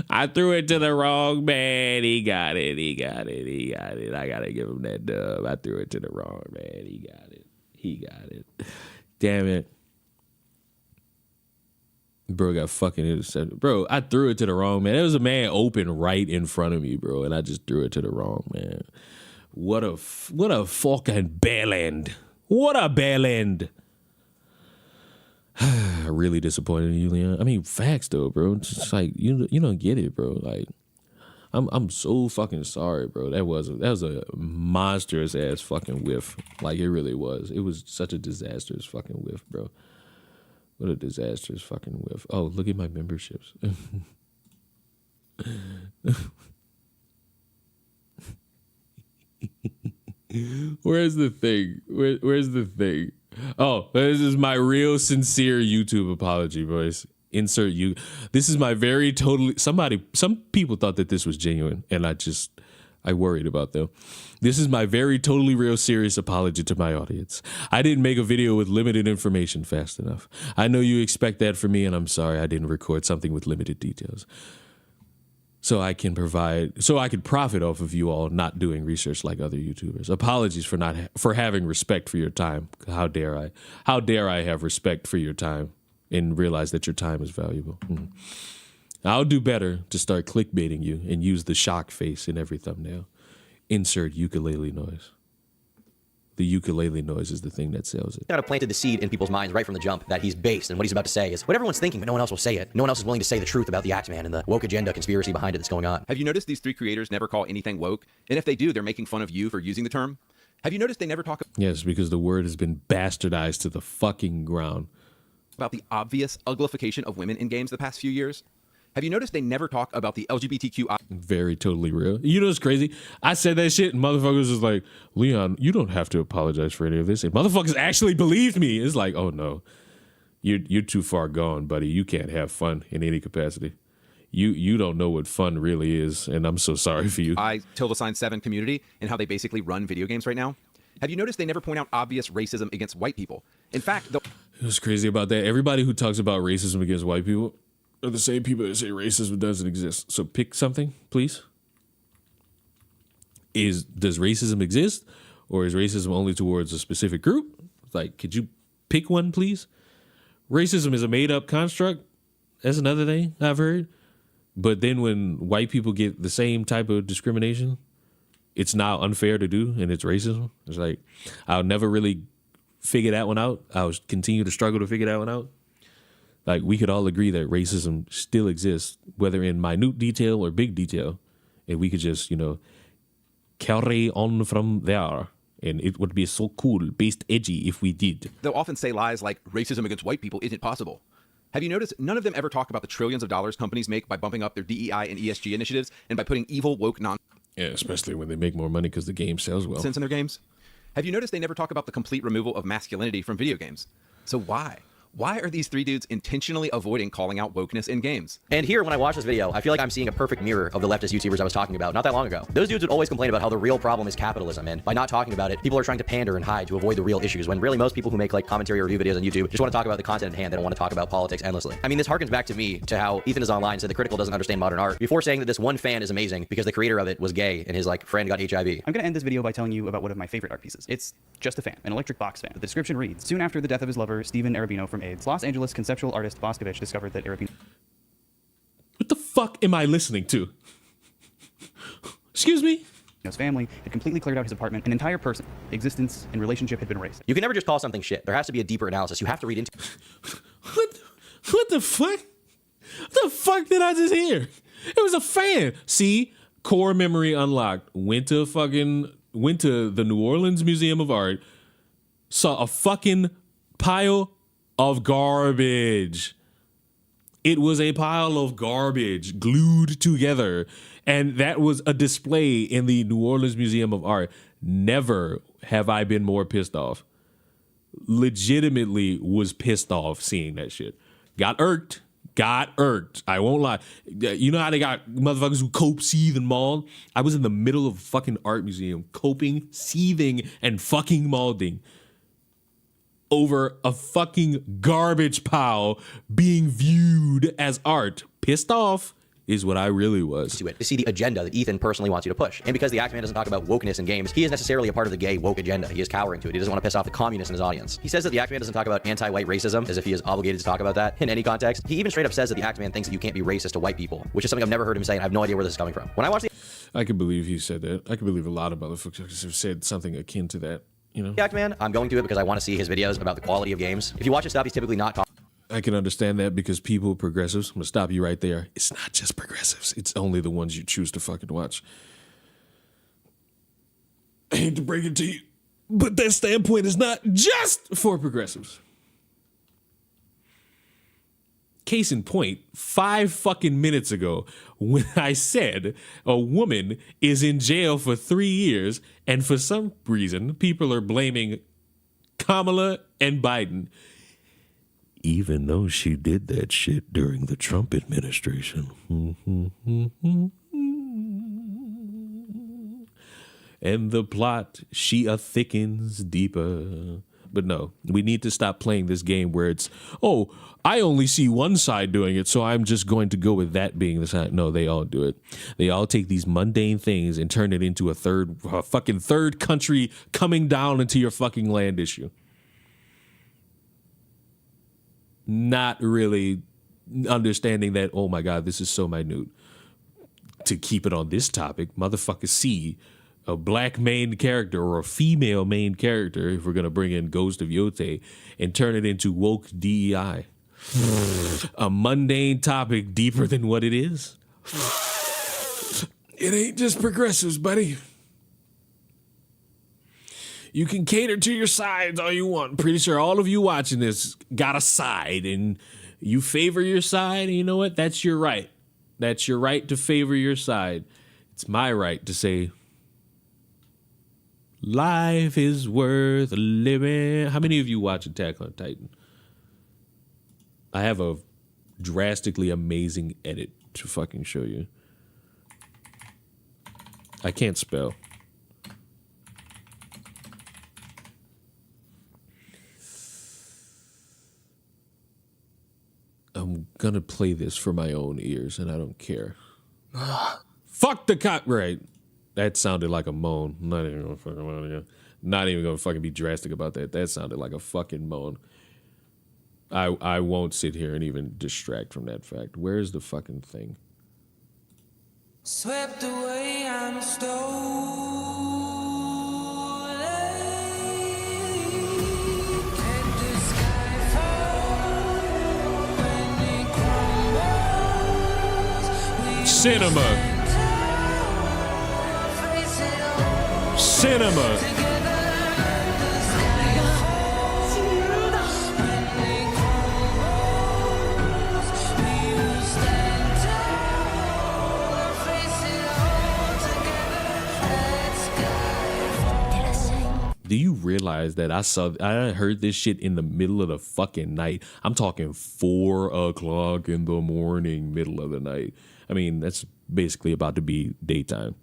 I threw it to the wrong man. He got it. I gotta give him that dub. I threw it to the wrong man. He got it. Damn it. Bro got fucking intercepted. Bro, I threw it to the wrong man. There was a man open right in front of me, bro, and I just threw it to the wrong man. What a fucking bell end. What a bell end. Really disappointed in you, Leon. I mean, facts though, bro. It's just like you don't get it, bro. Like, I'm so fucking sorry, bro. That was a monstrous ass fucking whiff. Like, it really was. It was such a disastrous fucking whiff, bro. What a disastrous fucking whiff. Oh, look at my memberships. Where's the thing? Where's the thing? Oh, this is my real sincere YouTube apology, boys. Insert you. This is my very some people thought that this was genuine, and I worried about them. This is my very totally real serious apology to my audience. I didn't make a video with limited information fast enough. I know you expect that from me, and I'm sorry I didn't record something with limited details. so I can profit off of you all not doing research like other YouTubers. Apologies for having respect for your time. How dare I? How dare I have respect for your time and realize that your time is valuable? I'll do better to start clickbaiting you and use the shock face in every thumbnail. Insert ukulele noise. The ukulele noise is the thing that sells it. Kind of planted the seed in people's minds right from the jump that he's based, and what he's about to say is what everyone's thinking, but no one else will say it. No one else is willing to say the truth about the Axeman and the woke agenda conspiracy behind it that's going on. Have you noticed these three creators never call anything woke? And if they do, they're making fun of you for using the term. Have you noticed they never talk Yes, because the word has been bastardized to the fucking ground. about the obvious uglification of women in games the past few years? Have you noticed they never talk about the LGBTQI? Very totally real. You know what's crazy? I said that shit and motherfuckers was like, Leon, you don't have to apologize for any of this. And motherfuckers actually believed me. It's like, oh no, you're too far gone, buddy. You can't have fun in any capacity. You don't know what fun really is, and I'm so sorry for you. ~7 community and how they basically run video games right now. Have you noticed they never point out obvious racism against white people? In fact, what's crazy about that? Everybody who talks about racism against white people are the same people that say racism doesn't exist. So pick something, please. Does racism exist, or is racism only towards a specific group? Like, could you pick one, please? Racism is a made-up construct. That's another thing I've heard. But then when white people get the same type of discrimination, it's now unfair to do, and it's racism. It's like, I'll never really figure that one out. I'll continue to struggle to figure that one out. Like, we could all agree that racism still exists, whether in minute detail or big detail. And we could just, carry on from there. And it would be so cool, based edgy if we did. They'll often say lies like racism against white people isn't possible. Have you noticed none of them ever talk about the trillions of dollars companies make by bumping up their DEI and ESG initiatives and by putting evil, woke Yeah, especially when they make more money because the game sells well. Sense in their games? Have you noticed they never talk about the complete removal of masculinity from video games? So why? Why are these three dudes intentionally avoiding calling out wokeness in games? And here, when I watch this video, I feel like I'm seeing a perfect mirror of the leftist YouTubers I was talking about not that long ago. Those dudes would always complain about how the real problem is capitalism, and by not talking about it, people are trying to pander and hide to avoid the real issues, when really most people who make like commentary or review videos on YouTube just want to talk about the content at hand. They don't want to talk about politics endlessly. I mean, this harkens back to me to how Ethan is online said the critical doesn't understand modern art before saying that this one fan is amazing because the creator of it was gay and his like friend got HIV. I'm going to end this video by telling you about one of my favorite art pieces. It's just a fan, an electric box fan. The description reads, soon after the death of his lover, Steven Arabino from AIDS, Los Angeles conceptual artist Boscovich discovered that Arabino... What the fuck am I listening to? Excuse me? His family had completely cleared out his apartment. An entire person, existence, and relationship had been erased. You can never just call something shit. There has to be a deeper analysis. You have to read into... What the fuck? What the fuck did I just hear? It was a fan. See? Core memory unlocked. Went to the New Orleans Museum of Art, saw a fucking pile of garbage. It was a pile of garbage glued together. And that was a display in the New Orleans Museum of Art. Never have I been more pissed off. Legitimately was pissed off seeing that shit. Got irked. I won't lie. You know how they got motherfuckers who cope, seethe, and maul? I was in the middle of a fucking art museum, coping, seething, and fucking mauling over a fucking garbage pile being viewed as art. Pissed off is what I really was. To see the agenda that Ethan personally wants you to push. And because the Axeman doesn't talk about wokeness in games, he is necessarily a part of the gay woke agenda. He is cowering to it. He doesn't want to piss off the communists in his audience. He says that the Axeman doesn't talk about anti-white racism as if he is obligated to talk about that in any context. He even straight up says that the Axeman thinks that you can't be racist to white people, which is something I've never heard him say, and I have no idea where this is coming from. When I watch the... I can believe he said that. I can believe a lot of motherfuckers have said something akin to that, you know? The Axeman, I'm going to it because I want to see his videos about the quality of games. If you watch his stuff, he's typically not talking... I can understand that because people, progressives, I'm going to stop you right there. It's not just progressives. It's only the ones you choose to fucking watch. I hate to break it to you, but that standpoint is not just for progressives. Case in point, 5 fucking minutes ago, when I said a woman is in jail for 3 years, and for some reason, people are blaming Kamala and Biden, even though she did that shit during the Trump administration. And the plot, she thickens deeper. But no, we need to stop playing this game where it's, oh, I only see one side doing it, so I'm just going to go with that being the side. No, they all do it. They all take these mundane things and turn it into a fucking third country coming down into your fucking land issue. Not really understanding that, oh my God, this is so minute. To keep it on this topic, motherfuckers see a black main character or a female main character, if we're going to bring in Ghost of Yote, and turn it into woke DEI. A mundane topic deeper than what it is. It ain't just progressives, buddy. You can cater to your sides all you want. Pretty sure all of you watching this got a side, and you favor your side, and you know what? That's your right. That's your right to favor your side. It's my right to say, life is worth living. How many of you watch Attack on Titan? I have a drastically amazing edit to fucking show you. I can't spell. I'm gonna play this for my own ears, and I don't care. Fuck the copyright. That sounded like a moan. Not even gonna fucking be drastic about that. That sounded like a fucking moan. I won't sit here and even distract from that fact. Where's the fucking thing? Swept away on a stone. Cinema. Do you realize that I heard this shit in the middle of the fucking night? I'm talking 4 o'clock in the morning, middle of the night. I mean, that's basically about to be daytime.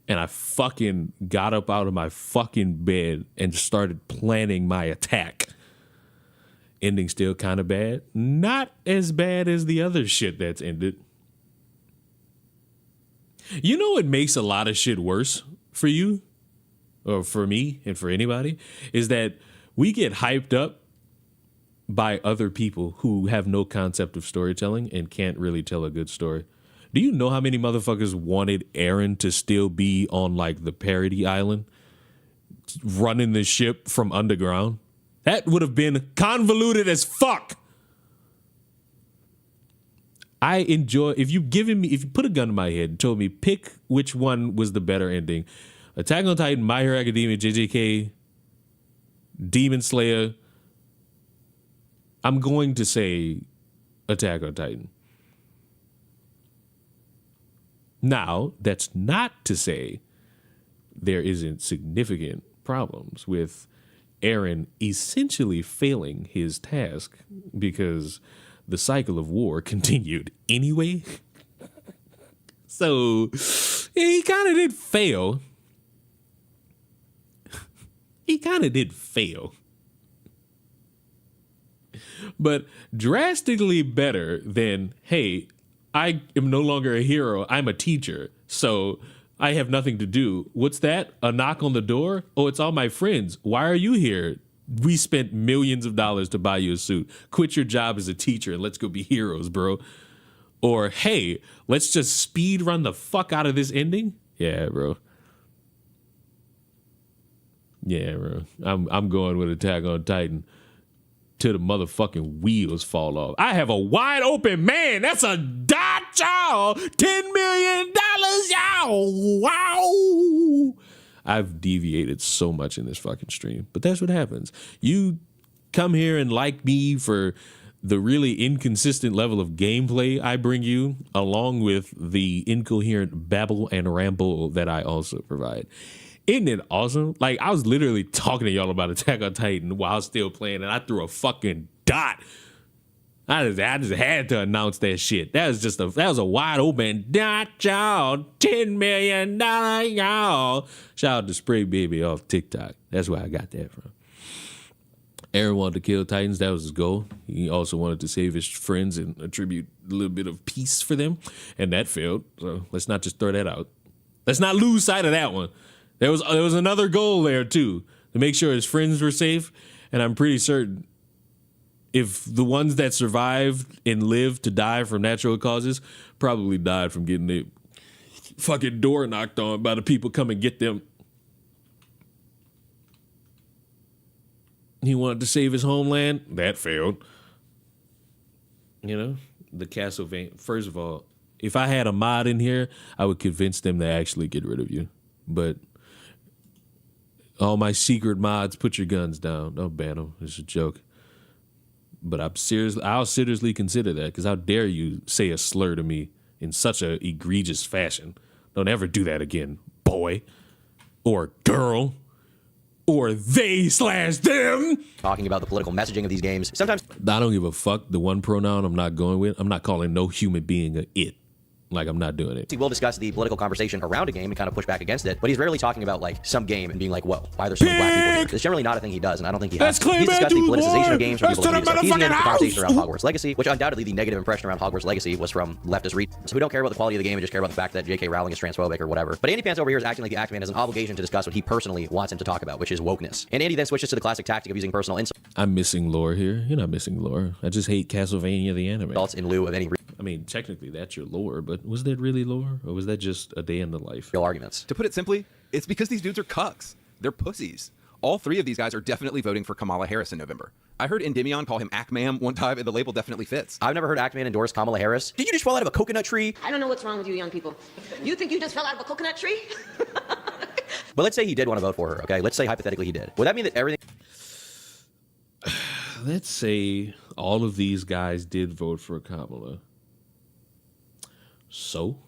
And I fucking got up out of my fucking bed and started planning my attack. Ending still kind of bad. Not as bad as the other shit that's ended. You know what makes a lot of shit worse for you? Or for me and for anybody? Is that we get hyped up by other people who have no concept of storytelling and can't really tell a good story. Do you know how many motherfuckers wanted Aaron to still be on like the parody island running the ship from underground? That would have been convoluted as fuck. I enjoy, if you put a gun to my head and told me pick which one was the better ending, Attack on Titan, My Hero Academia, JJK, Demon Slayer, I'm going to say Attack on Titan. Now, that's not to say there isn't significant problems with Aaron essentially failing his task because the cycle of war continued anyway. So he kind of did fail. But drastically better than, hey, I am no longer a hero. I'm a teacher. So I have nothing to do. What's that? A knock on the door? Oh, it's all my friends. Why are you here? We spent millions of dollars to buy you a suit. Quit your job as a teacher and let's go be heroes, bro. Or, hey, let's just speed run the fuck out of this ending. Yeah, bro. I'm going with Attack on Titan till the motherfucking wheels fall off. I have a wide open man. That's a dot, y'all. $10 million, y'all. Wow. I've deviated so much in this fucking stream, but that's what happens. You come here and like me for the really inconsistent level of gameplay I bring you, along with the incoherent babble and ramble that I also provide. Isn't it awesome? Like, I was literally talking to y'all about Attack on Titan while I was still playing, and I threw a fucking dot. I just had to announce that shit. That was a wide open dot, y'all. $10 million, y'all. Shout out to Spray Baby off TikTok. That's where I got that from. Aaron wanted to kill Titans. That was his goal. He also wanted to save his friends and attribute a little bit of peace for them, and that failed. So let's not just throw that out. Let's not lose sight of that one. There was another goal there too, to make sure his friends were safe. And I'm pretty certain if the ones that survived and lived to die from natural causes probably died from getting their fucking door knocked on by the people coming get them. He wanted to save his homeland. That failed. You know, the Castlevania. First of all, if I had a mod in here, I would convince them to actually get rid of you. But all my secret mods, put your guns down. Don't ban them. It's a joke. But I'll seriously consider that, because how dare you say a slur to me in such a egregious fashion. Don't ever do that again, boy or girl. Or they/them. Talking about the political messaging of these games. Sometimes I don't give a fuck. The one pronoun I'm not going with. I'm not calling no human being a it. Like, I'm not doing it. He will discuss the political conversation around a game and kind of push back against it, but he's rarely talking about like some game and being like, whoa, why are there so many black people here? It's generally not a thing he does, and I don't think he has. He's discussed the politicization of games from people like he's in the conversation around Hogwarts Legacy, which undoubtedly the negative impression around Hogwarts Legacy was from leftist readers who don't care about the quality of the game and just care about the fact that J.K. Rowling is transphobic or whatever. But Andy Pants over here is acting like the Actman has an obligation to discuss what he personally wants him to talk about, which is wokeness. And Andy then switches to the classic tactic of using personal insults. I'm missing lore here. You're not missing lore. I just hate Castlevania the anime. In lieu of any I mean, technically that's your lore, but was that really lore? Or was that just a day in the life? Real arguments. To put it simply, it's because these dudes are cucks. They're pussies. All three of these guys are definitely voting for Kamala Harris in November. I heard Endymion call him Ackman one time, and the label definitely fits. I've never heard Ackman endorse Kamala Harris. Did you just fall out of a coconut tree? I don't know what's wrong with you young people. You think you just fell out of a coconut tree? But let's say he did want to vote for her, okay? Let's say hypothetically he did. Would that mean that everything... Let's say all of these guys did vote for Kamala. So?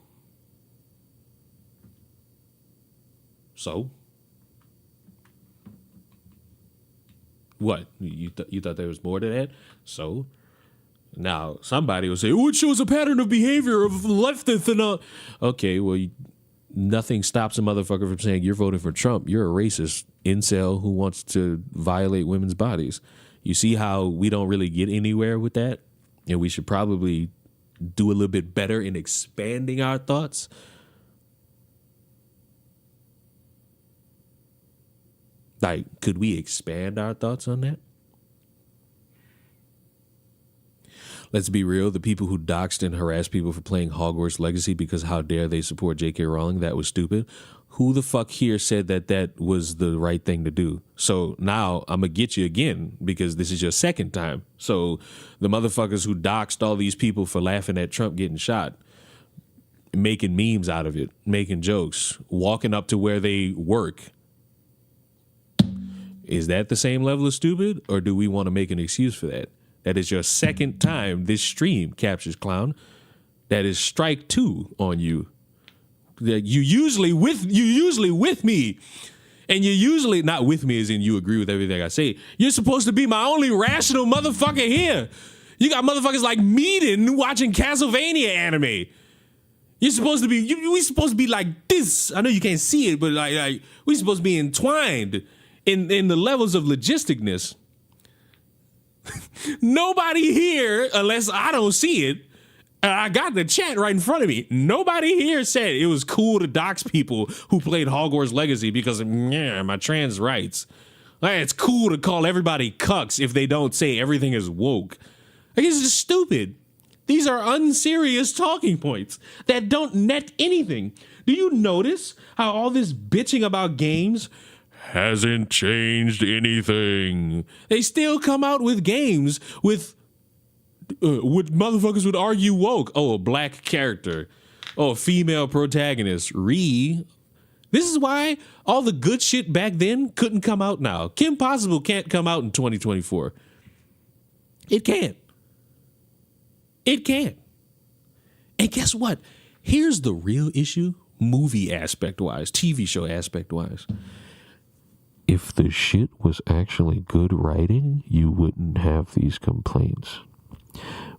What? You thought there was more to that? So? Now, somebody will say, oh, it shows a pattern of behavior of leftists and all. Okay, well, nothing stops a motherfucker from saying you're voting for Trump. You're a racist incel who wants to violate women's bodies. You see how we don't really get anywhere with that? And we should probably do a little bit better in expanding our thoughts. Like, could we expand our thoughts on that? Let's be real. The people who doxed and harassed people for playing Hogwarts Legacy because how dare they support J.K. Rowling, that was stupid. Who the fuck here said that that was the right thing to do? So now I'm going to get you again because this is your second time. So the motherfuckers who doxed all these people for laughing at Trump getting shot, making memes out of it, making jokes, walking up to where they work. Is that the same level of stupid, or do we want to make an excuse for that? That is your second time this stream captures clown. That is strike 2 on you. You usually with me, and you usually not with me as in you agree with everything I say. You're supposed to be my only rational motherfucker here. You got motherfuckers like Meaden watching Castlevania anime. You're supposed to be. We supposed to be like this. I know you can't see it, but like we supposed to be entwined in the levels of logisticness. Nobody here, unless I don't see it. I got the chat right in front of me. Nobody here said it was cool to dox people who played Hogwarts Legacy because of my trans rights. Like, it's cool to call everybody cucks if they don't say everything is woke. Like, it's just stupid. These are unserious talking points that don't net anything. Do you notice how all this bitching about games hasn't changed anything? They still come out with games with motherfuckers would argue woke. Oh, a black character. Oh, a female protagonist. This is why all the good shit back then couldn't come out now. Kim Possible can't come out in 2024. It can't. It can't. And guess what? Here's the real issue, movie aspect-wise, TV show aspect-wise. If the shit was actually good writing, you wouldn't have these complaints.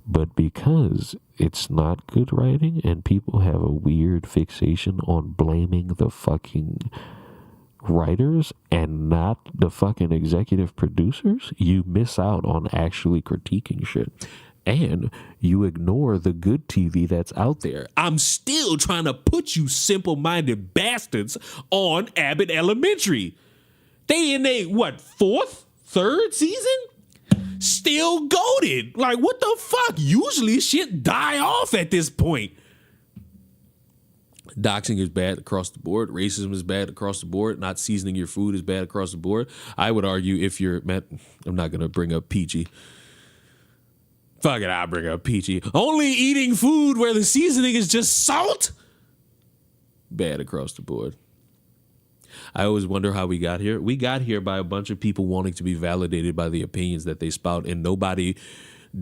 But because it's not good writing and people have a weird fixation on blaming the fucking writers and not the fucking executive producers, you miss out on actually critiquing shit. And you ignore the good TV that's out there. I'm still trying to put you simple-minded bastards on Abbott Elementary. They in a, what, third season? Still goated. Like, what the fuck? Usually shit die off at this point. Doxing is bad across the board. Racism is bad across the board. Not seasoning your food is bad across the board. I would argue if you're, I'm not going to bring up PG. Fuck it, I'll bring up PG. Only eating food where the seasoning is just salt? Bad across the board. I always wonder how we got here. We got here by a bunch of people wanting to be validated by the opinions that they spout and nobody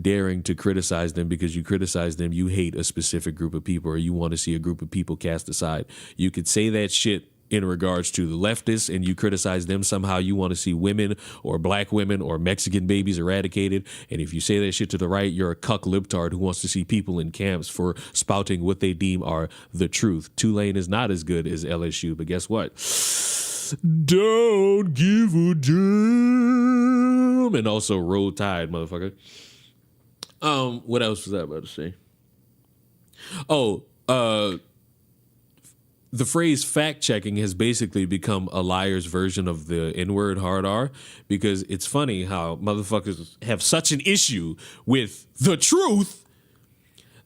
daring to criticize them, because you criticize them, you hate a specific group of people or you want to see a group of people cast aside. You could say that shit in regards to the leftists and you criticize them somehow, you want to see women or black women or Mexican babies eradicated. And if you say that shit to the right, you're a cuck libtard who wants to see people in camps for spouting what they deem are the truth. Tulane is not as good as LSU, but guess what? Don't give a damn. And also Roll Tide, motherfucker. What else was I about to say? The phrase fact checking has basically become a liar's version of the N-word hard R, because it's funny how motherfuckers have such an issue with the truth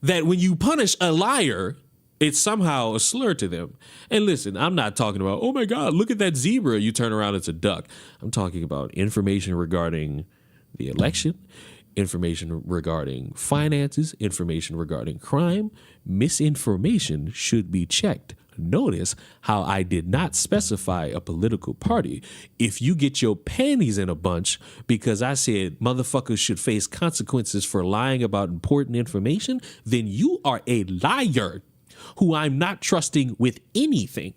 that when you punish a liar, it's somehow a slur to them. And listen, I'm not talking about, oh my God, look at that zebra. You turn around, it's a duck. I'm talking about information regarding the election, information regarding finances, information regarding crime. Misinformation should be checked. Notice how I did not specify a political party. If you get your panties in a bunch because I said motherfuckers should face consequences for lying about important information, then you are a liar who I'm not trusting with anything.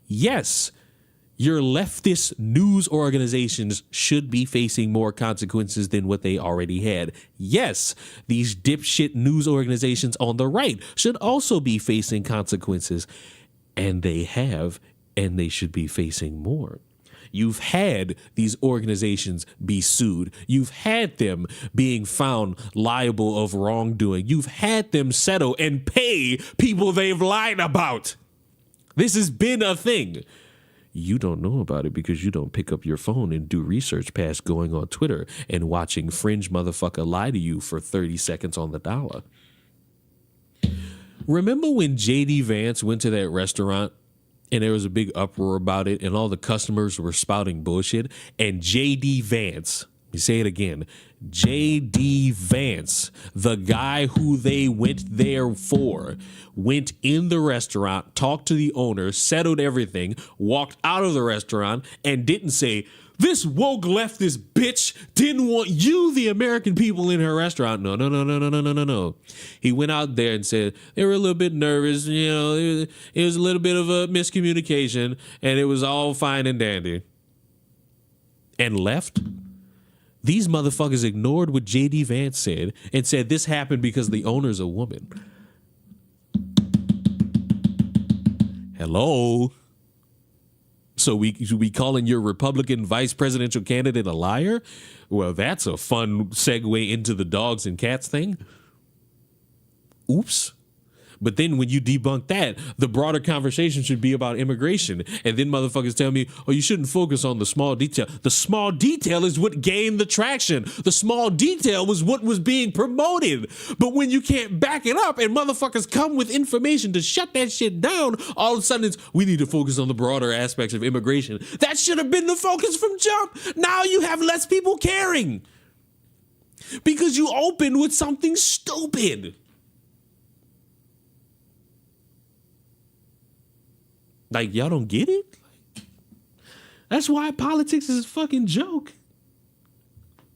Yes, your leftist news organizations should be facing more consequences than what they already had. Yes, these dipshit news organizations on the right should also be facing consequences. And they have, and they should be facing more. You've had these organizations be sued. You've had them being found liable of wrongdoing. You've had them settle and pay people they've lied about. This has been a thing. You don't know about it because you don't pick up your phone and do research past going on Twitter and watching fringe motherfucker lie to you for 30 seconds on the dollar. Remember when J.D. Vance went to that restaurant and there was a big uproar about it and all the customers were spouting bullshit? And J.D. Vance, let me say it again, J.D. Vance, the guy who they went there for, went in the restaurant, talked to the owner, settled everything, walked out of the restaurant, and didn't say, this woke leftist bitch didn't want you, the American people, in her restaurant. No. He went out there and said they were a little bit nervous. You know, it was a little bit of a miscommunication, and it was all fine and dandy. And left. These motherfuckers ignored what J.D. Vance said and said this happened because the owner's a woman. Hello? So we calling your Republican vice presidential candidate a liar? Well, that's a fun segue into the dogs and cats thing. Oops. But then when you debunk that, the broader conversation should be about immigration. And then motherfuckers tell me, oh, you shouldn't focus on the small detail. The small detail is what gained the traction. The small detail was what was being promoted. But when you can't back it up and motherfuckers come with information to shut that shit down, all of a sudden it's, we need to focus on the broader aspects of immigration. That should have been the focus from jump. Now you have less people caring. Because you opened with something stupid. Like, y'all don't get it? That's why politics is a fucking joke.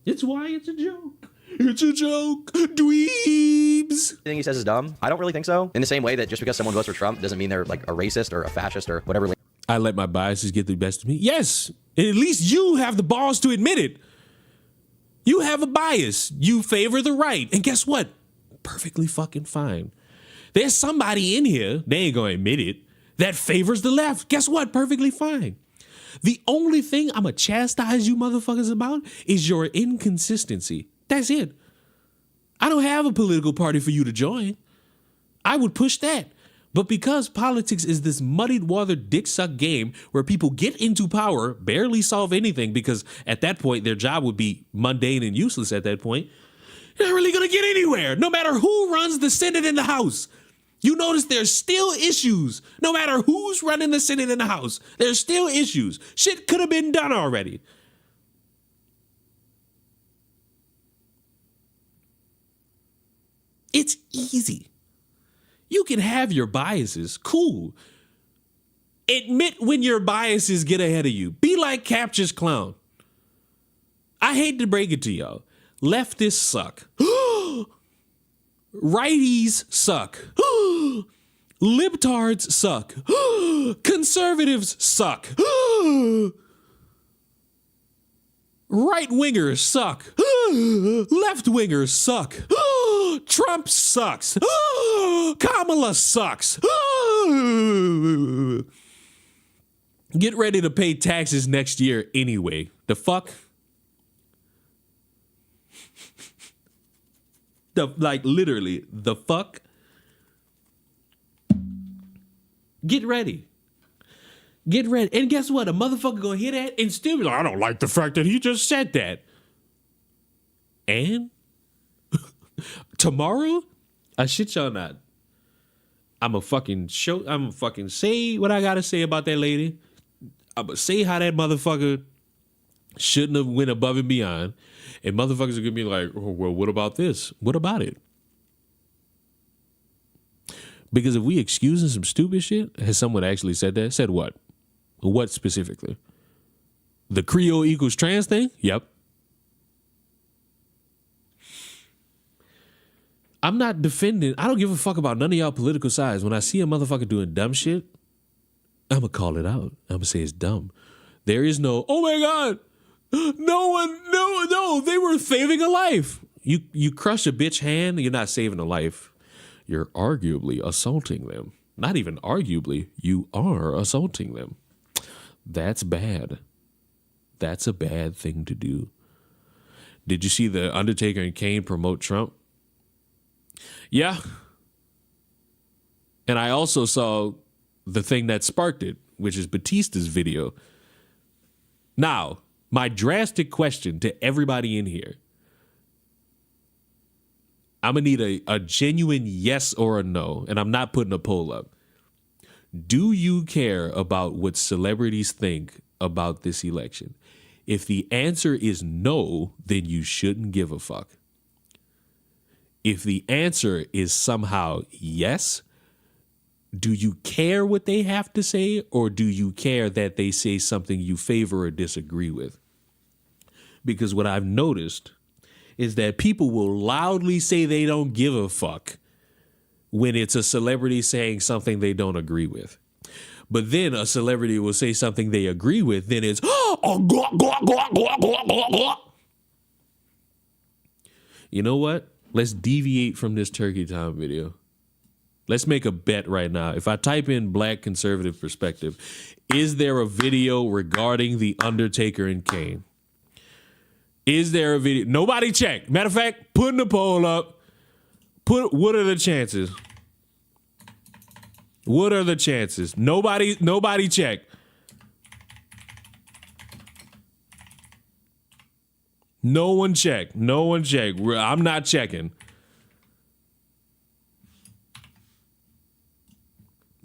It's why it's a joke. It's a joke. Dweebs. Everything he says is dumb. I don't really think so. In the same way that just because someone votes for Trump doesn't mean they're like a racist or a fascist or whatever. I let my biases get the best of me. Yes. And at least you have the balls to admit it. You have a bias. You favor the right. And guess what? Perfectly fucking fine. There's somebody in here, they ain't gonna admit it, that favors the left. Guess what? Perfectly fine. The only thing I'm going to chastise you motherfuckers about is your inconsistency. That's it. I don't have a political party for you to join. I would push that. But because politics is this muddied water dick suck game where people get into power, barely solve anything because at that point their job would be mundane and useless at that point, you're not really going to get anywhere, no matter who runs the Senate and the House. You notice there's still issues. No matter who's running the Senate and the House, there's still issues. Shit could have been done already. It's easy. You can have your biases. Cool. Admit when your biases get ahead of you. Be like Capture's clown. I hate to break it to y'all. Leftists suck. Righties suck. Libtards suck. Conservatives suck. Right-wingers suck. Left-wingers suck. Trump sucks. Kamala sucks. Get ready to pay taxes next year anyway. The fuck? Literally, the fuck? Get ready. Get ready. And guess what? A motherfucker gonna hear that and still be like, I don't like the fact that he just said that. Tomorrow, I shit y'all not. I'm a fucking say what I gotta say about that lady. I'm gonna say how that motherfucker shouldn't have went above and beyond. And motherfuckers are gonna be like, oh, well, what about this? What about it? Because if we excusing some stupid shit, has someone actually said that? Said what? What specifically? The Creole equals trans thing? Yep. I'm not defending. I don't give a fuck about none of y'all political sides. When I see a motherfucker doing dumb shit, I'm going to call it out. I'm going to say it's dumb. There is no, oh my God, no, they were saving a life. You crush a bitch hand, you're not saving a life. You're arguably assaulting them. Not even arguably, you are assaulting them. That's bad. That's a bad thing to do. Did you see the Undertaker and Kane promote Trump? Yeah. And I also saw the thing that sparked it, which is Batista's video. Now, my drastic question to everybody in here. I'm going to need a genuine yes or a no, and I'm not putting a poll up. Do you care about what celebrities think about this election? If the answer is no, then you shouldn't give a fuck. If the answer is somehow yes, do you care what they have to say, or do you care that they say something you favor or disagree with? Because what I've noticed is that people will loudly say they don't give a fuck when it's a celebrity saying something they don't agree with. But then a celebrity will say something they agree with, then it's, you know what? Let's deviate from this turkey time video. Let's make a bet right now. If I type in black conservative perspective, is there a video regarding The Undertaker and Kane? Is there a video? Nobody check. Matter of fact, putting the poll up. What are the chances? What are the chances? Nobody check. No one check. No one check. I'm not checking.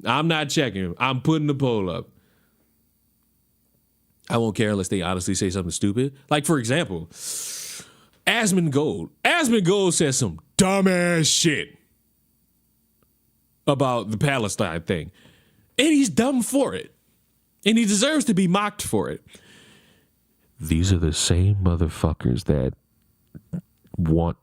I'm not checking. I'm putting the poll up. I won't care unless they honestly say something stupid. Like, for example, Asmund Gold. Asmund Gold says some dumbass shit about the Palestine thing. And he's dumb for it. And he deserves to be mocked for it. These are the same motherfuckers that want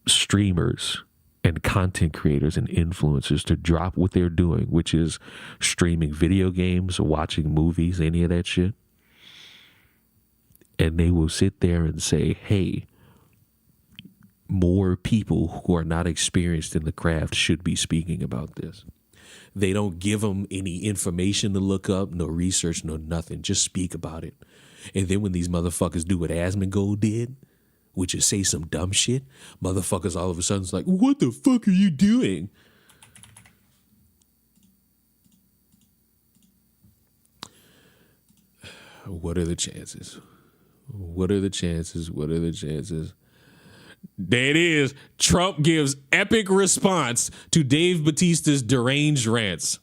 streamers and content creators and influencers to drop what they're doing, which is streaming video games, watching movies, any of that shit. And they will sit there and say, hey, more people who are not experienced in the craft should be speaking about this. They don't give them any information to look up, no research, no nothing. Just speak about it. And then when these motherfuckers do what Asmongold did, which is say some dumb shit, motherfuckers all of a sudden is like, what the fuck are you doing? What are the chances? What are the chances? What are the chances? There it is. Trump gives epic response to Dave Bautista's deranged rants.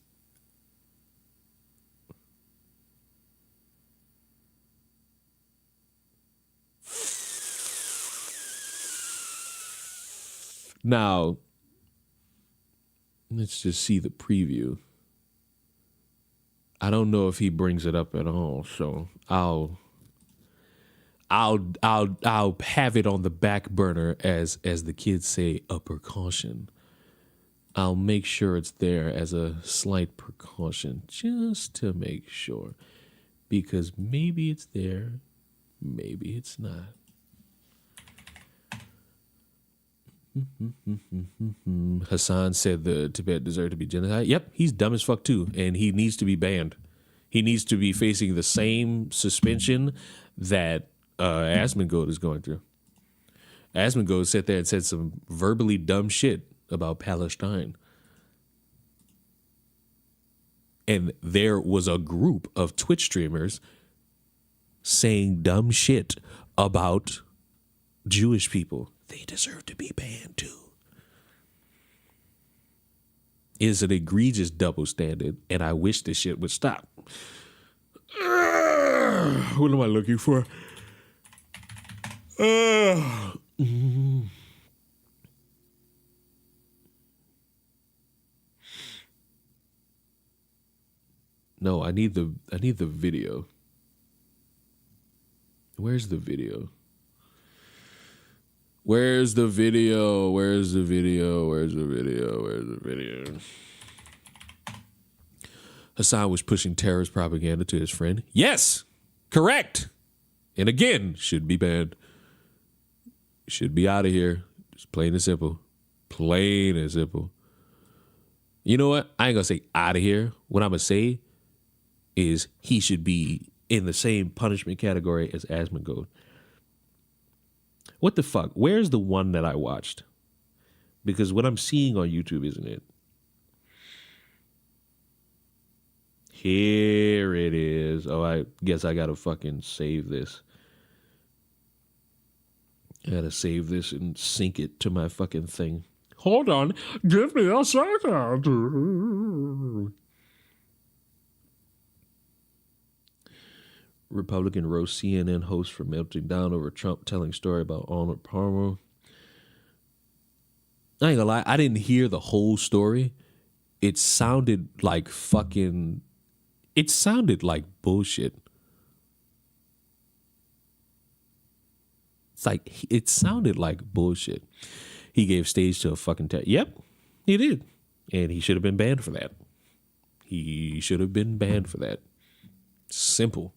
Now, let's just see the preview. I don't know if he brings it up at all, so I'll have it on the back burner as the kids say, a precaution. I'll make sure it's there as a slight precaution, just to make sure, because maybe it's there, maybe it's not. Hassan said the Tibet deserved to be genocide. Yep, he's dumb as fuck too, and he needs to be banned. He needs to be facing the same suspension that Asmongold is going through. Asmongold sat there and said some verbally dumb shit about Palestine. And there was a group of Twitch streamers saying dumb shit about Jewish people. They deserve to be banned too. Is an egregious double standard, and I wish this shit would stop. What am I looking for? No, I need the video. Where's the video? Where's the video? Where's the video? Where's the video? Where's the video? Hassan was pushing terrorist propaganda to his friend. Yes, correct. And again, should be banned. Should be out of here. Just plain and simple. Plain and simple. You know what? I ain't gonna say out of here. What I'm gonna say is he should be in the same punishment category as Asmongold. What the fuck? Where's the one that I watched? Because what I'm seeing on YouTube isn't it. Here it is. Oh, I guess I gotta fucking save this. I gotta save this and sync it to my fucking thing. Hold on. Give me a second. Republican roast CNN host for melting down over Trump telling story about Arnold Palmer. I ain't gonna lie, I didn't hear the whole story. It sounded like bullshit. It sounded like bullshit. He gave stage to a fucking Yep, he did. And he should have been banned for that. He should have been banned for that. Simple.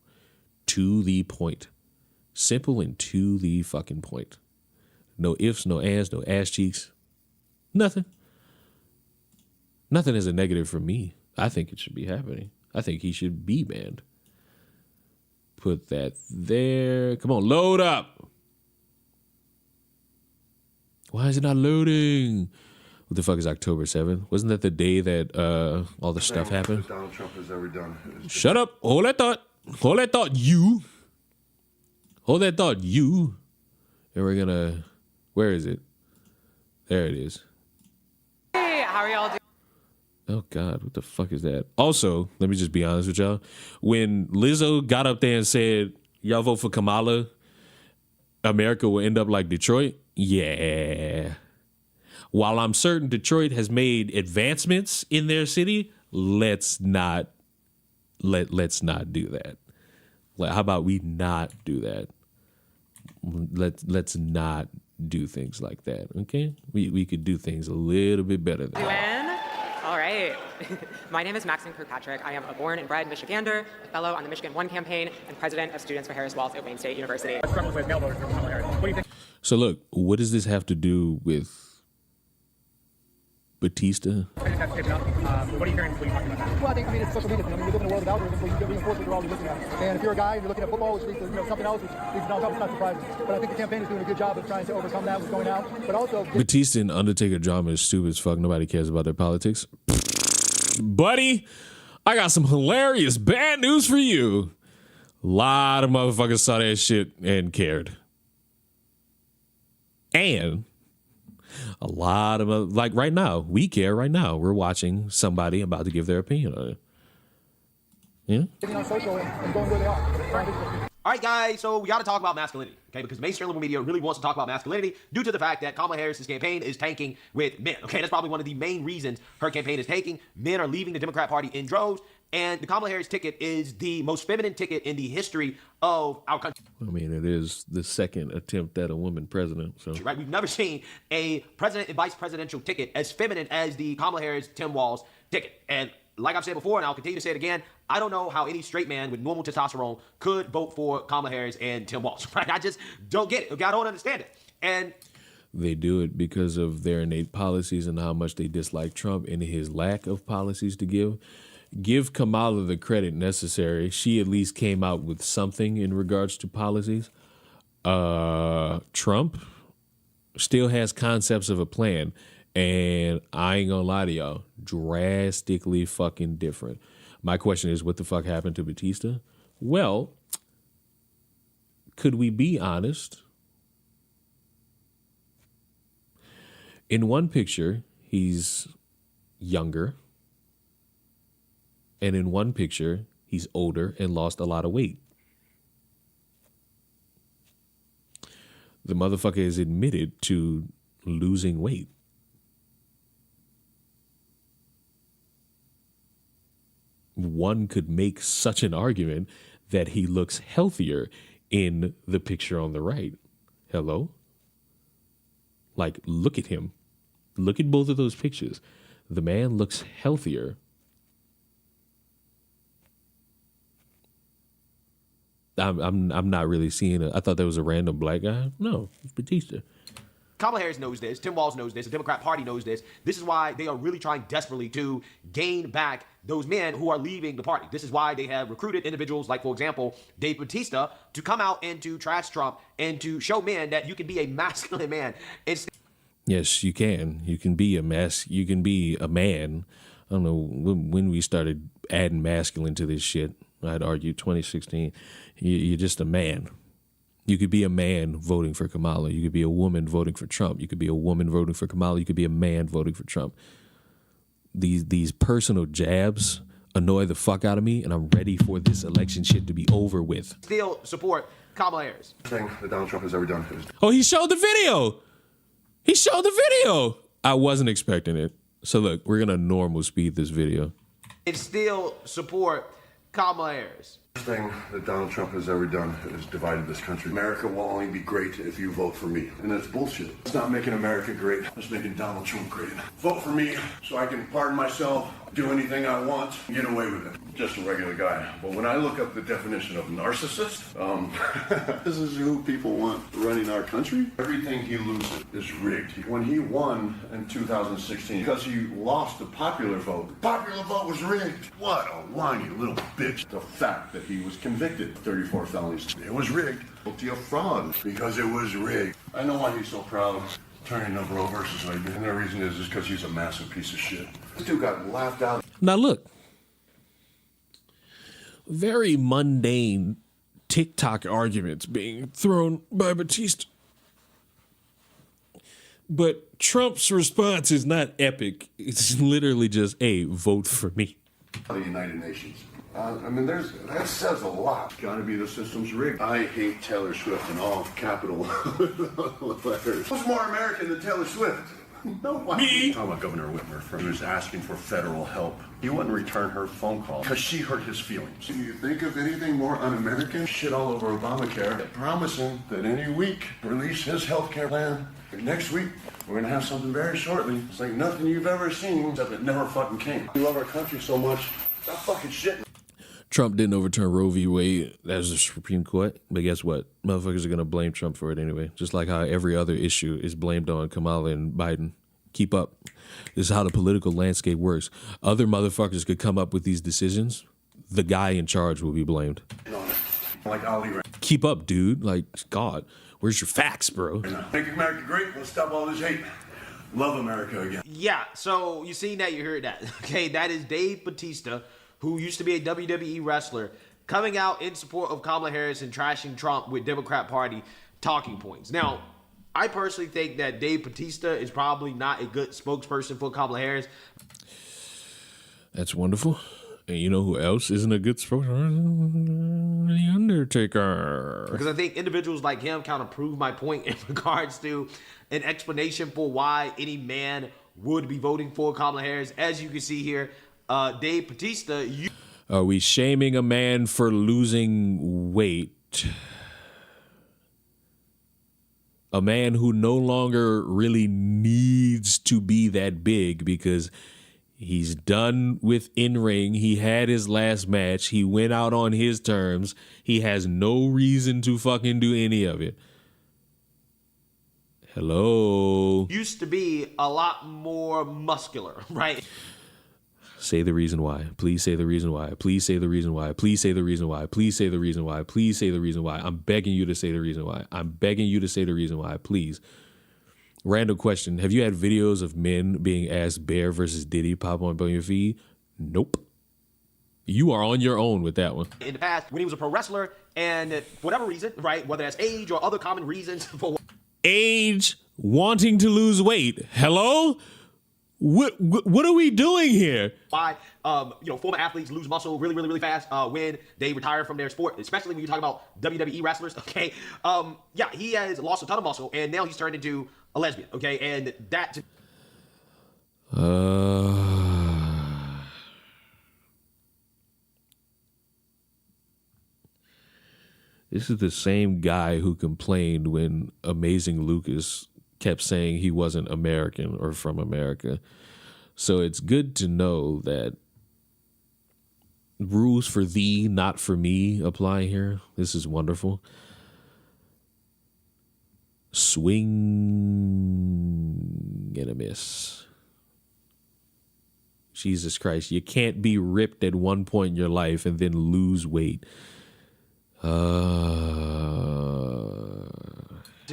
To the point. Simple and to the fucking point. No ifs, no ands, no ass cheeks. Nothing. Nothing is a negative for me. I think it should be happening. I think he should be banned. Put that there. Come on, load up. Why is it not loading? What the fuck is October 7th? Wasn't that the day that all the stuff happened? Donald Trump has ever done. Shut up. Hold that thought. Hold that thought, you. Hold that thought, you. And we're gonna... Where is it? There it is. Hey, how are y'all doing? Oh, God, what the fuck is that? Also, let me just be honest with y'all. When Lizzo got up there and said, y'all vote for Kamala, America will end up like Detroit. Yeah. While I'm certain Detroit has made advancements in their city, let's not do that. How about we not do that? Let's not do things like that. Okay, we could do things a little bit better than that. All right. My name is Maxine Kirkpatrick. I am a born and bred Michigander, a fellow on the Michigan One campaign, and president of Students for Harris Walls at Wayne State University. So look, what does this have to do with Batista. What are you hearing? What are you talking about? Well, I think it's social media. I mean, we live in a world of algorithms where you get reinforced what you're already looking at. And if you're a guy and you're looking at football, which leads to something else, which leads to non-talk, it's not surprising. But I think the campaign is doing a good job of trying to overcome that, what's going out. But also, Batista and Undertaker drama is stupid as fuck. Nobody cares about their politics. Buddy, I got some hilarious bad news for you. A lot of motherfuckers saw that shit and cared. And a lot of, like right now, we care right now. We're watching somebody about to give their opinion on it. Yeah? getting on social and going where they are. All right, guys, so we got to talk about masculinity, okay? Because mainstream media really wants to talk about masculinity due to the fact that Kamala Harris's campaign is tanking with men, okay? That's probably one of the main reasons her campaign is tanking. Men are leaving the Democrat Party in droves, and the Kamala Harris ticket is the most feminine ticket in the history of our country. I mean, it is the second attempt at a woman president, so. Right? We've never seen a president and vice presidential ticket as feminine as the Kamala Harris-Tim Walz ticket. And like I've said before, and I'll continue to say it again, I don't know how any straight man with normal testosterone could vote for Kamala Harris and Tim Walz, right? I just don't get it. Okay, I don't understand it. And they do it because of their innate policies and how much they dislike Trump and his lack of policies to give. Give Kamala the credit necessary. She at least came out with something in regards to policies. Trump still has concepts of a plan, and I ain't gonna lie to y'all, drastically fucking different. My question is, what the fuck happened to Batista? Well, could we be honest? In one picture, he's younger. And in one picture, he's older and lost a lot of weight. The motherfucker is admitted to losing weight. One could make such an argument that he looks healthier in the picture on the right. Hello? Like, look at him. Look at both of those pictures. The man looks healthier. I'm not really seeing it. I thought that was a random black guy. No, it's Batista. Kamala Harris knows this. Tim Walz knows this. The Democrat Party knows this. This is why they are really trying desperately to gain back those men who are leaving the party. This is why they have recruited individuals like, for example, Dave Batista to come out and to trash Trump and to show men that you can be a masculine man. Yes, you can. You can be you can be a man. I don't know when we started adding masculine to this shit. I'd argue 2016. You're just a man. You could be a man voting for Kamala. You could be a woman voting for Trump. You could be a woman voting for Kamala. You could be a man voting for Trump. These personal jabs annoy the fuck out of me, and I'm ready for this election shit to be over with. Still support Kamala Harris. Thing that Donald Trump has ever done. Oh, he showed the video. He showed the video. I wasn't expecting it. So look, we're gonna normal speed this video. And still support Kamala Harris. Thing that Donald Trump has ever done is divided this country. America will only be great if you vote for me. And that's bullshit. It's not making America great. It's making Donald Trump great. Vote for me so I can pardon myself, do anything I want, get away with it. Just a regular guy. But when I look up the definition of narcissist, this is who people want running our country. Everything he loses is rigged. When he won in 2016, because he lost the popular vote was rigged. What a whiny little bitch. The fact that he was convicted of 34 felonies. It was rigged. Guilty of fraud because it was rigged. I know why he's so proud. Turning up Roe versus Wade. And the reason is because he's a massive piece of shit. This dude got laughed out. Now look, very mundane TikTok arguments being thrown by Batista. But Trump's response is not epic. It's literally just, hey, vote for me. The United Nations. I mean, that says a lot. It's got to be the system's rigged. I hate Taylor Swift in all capital letters. Who's more American than Taylor Swift? Nobody. Me? Talking about Governor Whitmer. He was asking for federal help. He wouldn't return her phone call because she hurt his feelings. Can you think of anything more un-American? Shit all over Obamacare, promising that any week release his health care plan. And next week, we're gonna have something very shortly. It's like nothing you've ever seen, except it never fucking came. We love our country so much. Stop fucking shitting. Trump didn't overturn Roe v. Wade as the Supreme Court, but guess what? Motherfuckers are going to blame Trump for it anyway, just like how every other issue is blamed on Kamala and Biden. Keep up. This is how the political landscape works. Other motherfuckers could come up with these decisions. The guy in charge will be blamed. Like Ali. Keep up, dude. Like, God, where's your facts, bro? Make America great. Let's stop all this hate. Love America again. Yeah, so you seen that, you heard that. Okay, that is Dave Bautista, who used to be a WWE wrestler, coming out in support of Kamala Harris and trashing Trump with Democrat Party talking points. Now, I personally think that Dave Bautista is probably not a good spokesperson for Kamala Harris. That's wonderful. And you know who else isn't a good spokesperson? The Undertaker. Because I think individuals like him kind of prove my point in regards to an explanation for why any man would be voting for Kamala Harris. As you can see here, Dave Bautista. Are we shaming a man for losing weight? A man who no longer really needs to be that big because he's done with in-ring. He had his last match. He went out on his terms. He has no reason to fucking do any of it. Hello? Used to be a lot more muscular, right? Say the reason why. Please say the reason why. Please say the reason why. Please say the reason why. Please say the reason why. Please say the reason why. I'm begging you to say the reason why. I'm begging you to say the reason why. Please. Random question. Have you had videos of men being asked Bear versus Diddy pop on your feed? Nope. You are on your own with that one. In the past, when he was a pro wrestler, and for whatever reason, right, whether that's age or other common reasons for age, wanting to lose weight. Hello? What are we doing here? Why, former athletes lose muscle really, really, really fast when they retire from their sport, especially when you talk about WWE wrestlers, okay? Yeah, he has lost a ton of muscle, and now he's turned into a lesbian, okay? And that... This is the same guy who complained when Amazing Lucas kept saying he wasn't American or from America. So it's good to know that rules for thee, not for me apply here. This is wonderful. Swing and a miss. Jesus Christ, you can't be ripped at one point in your life and then lose weight. To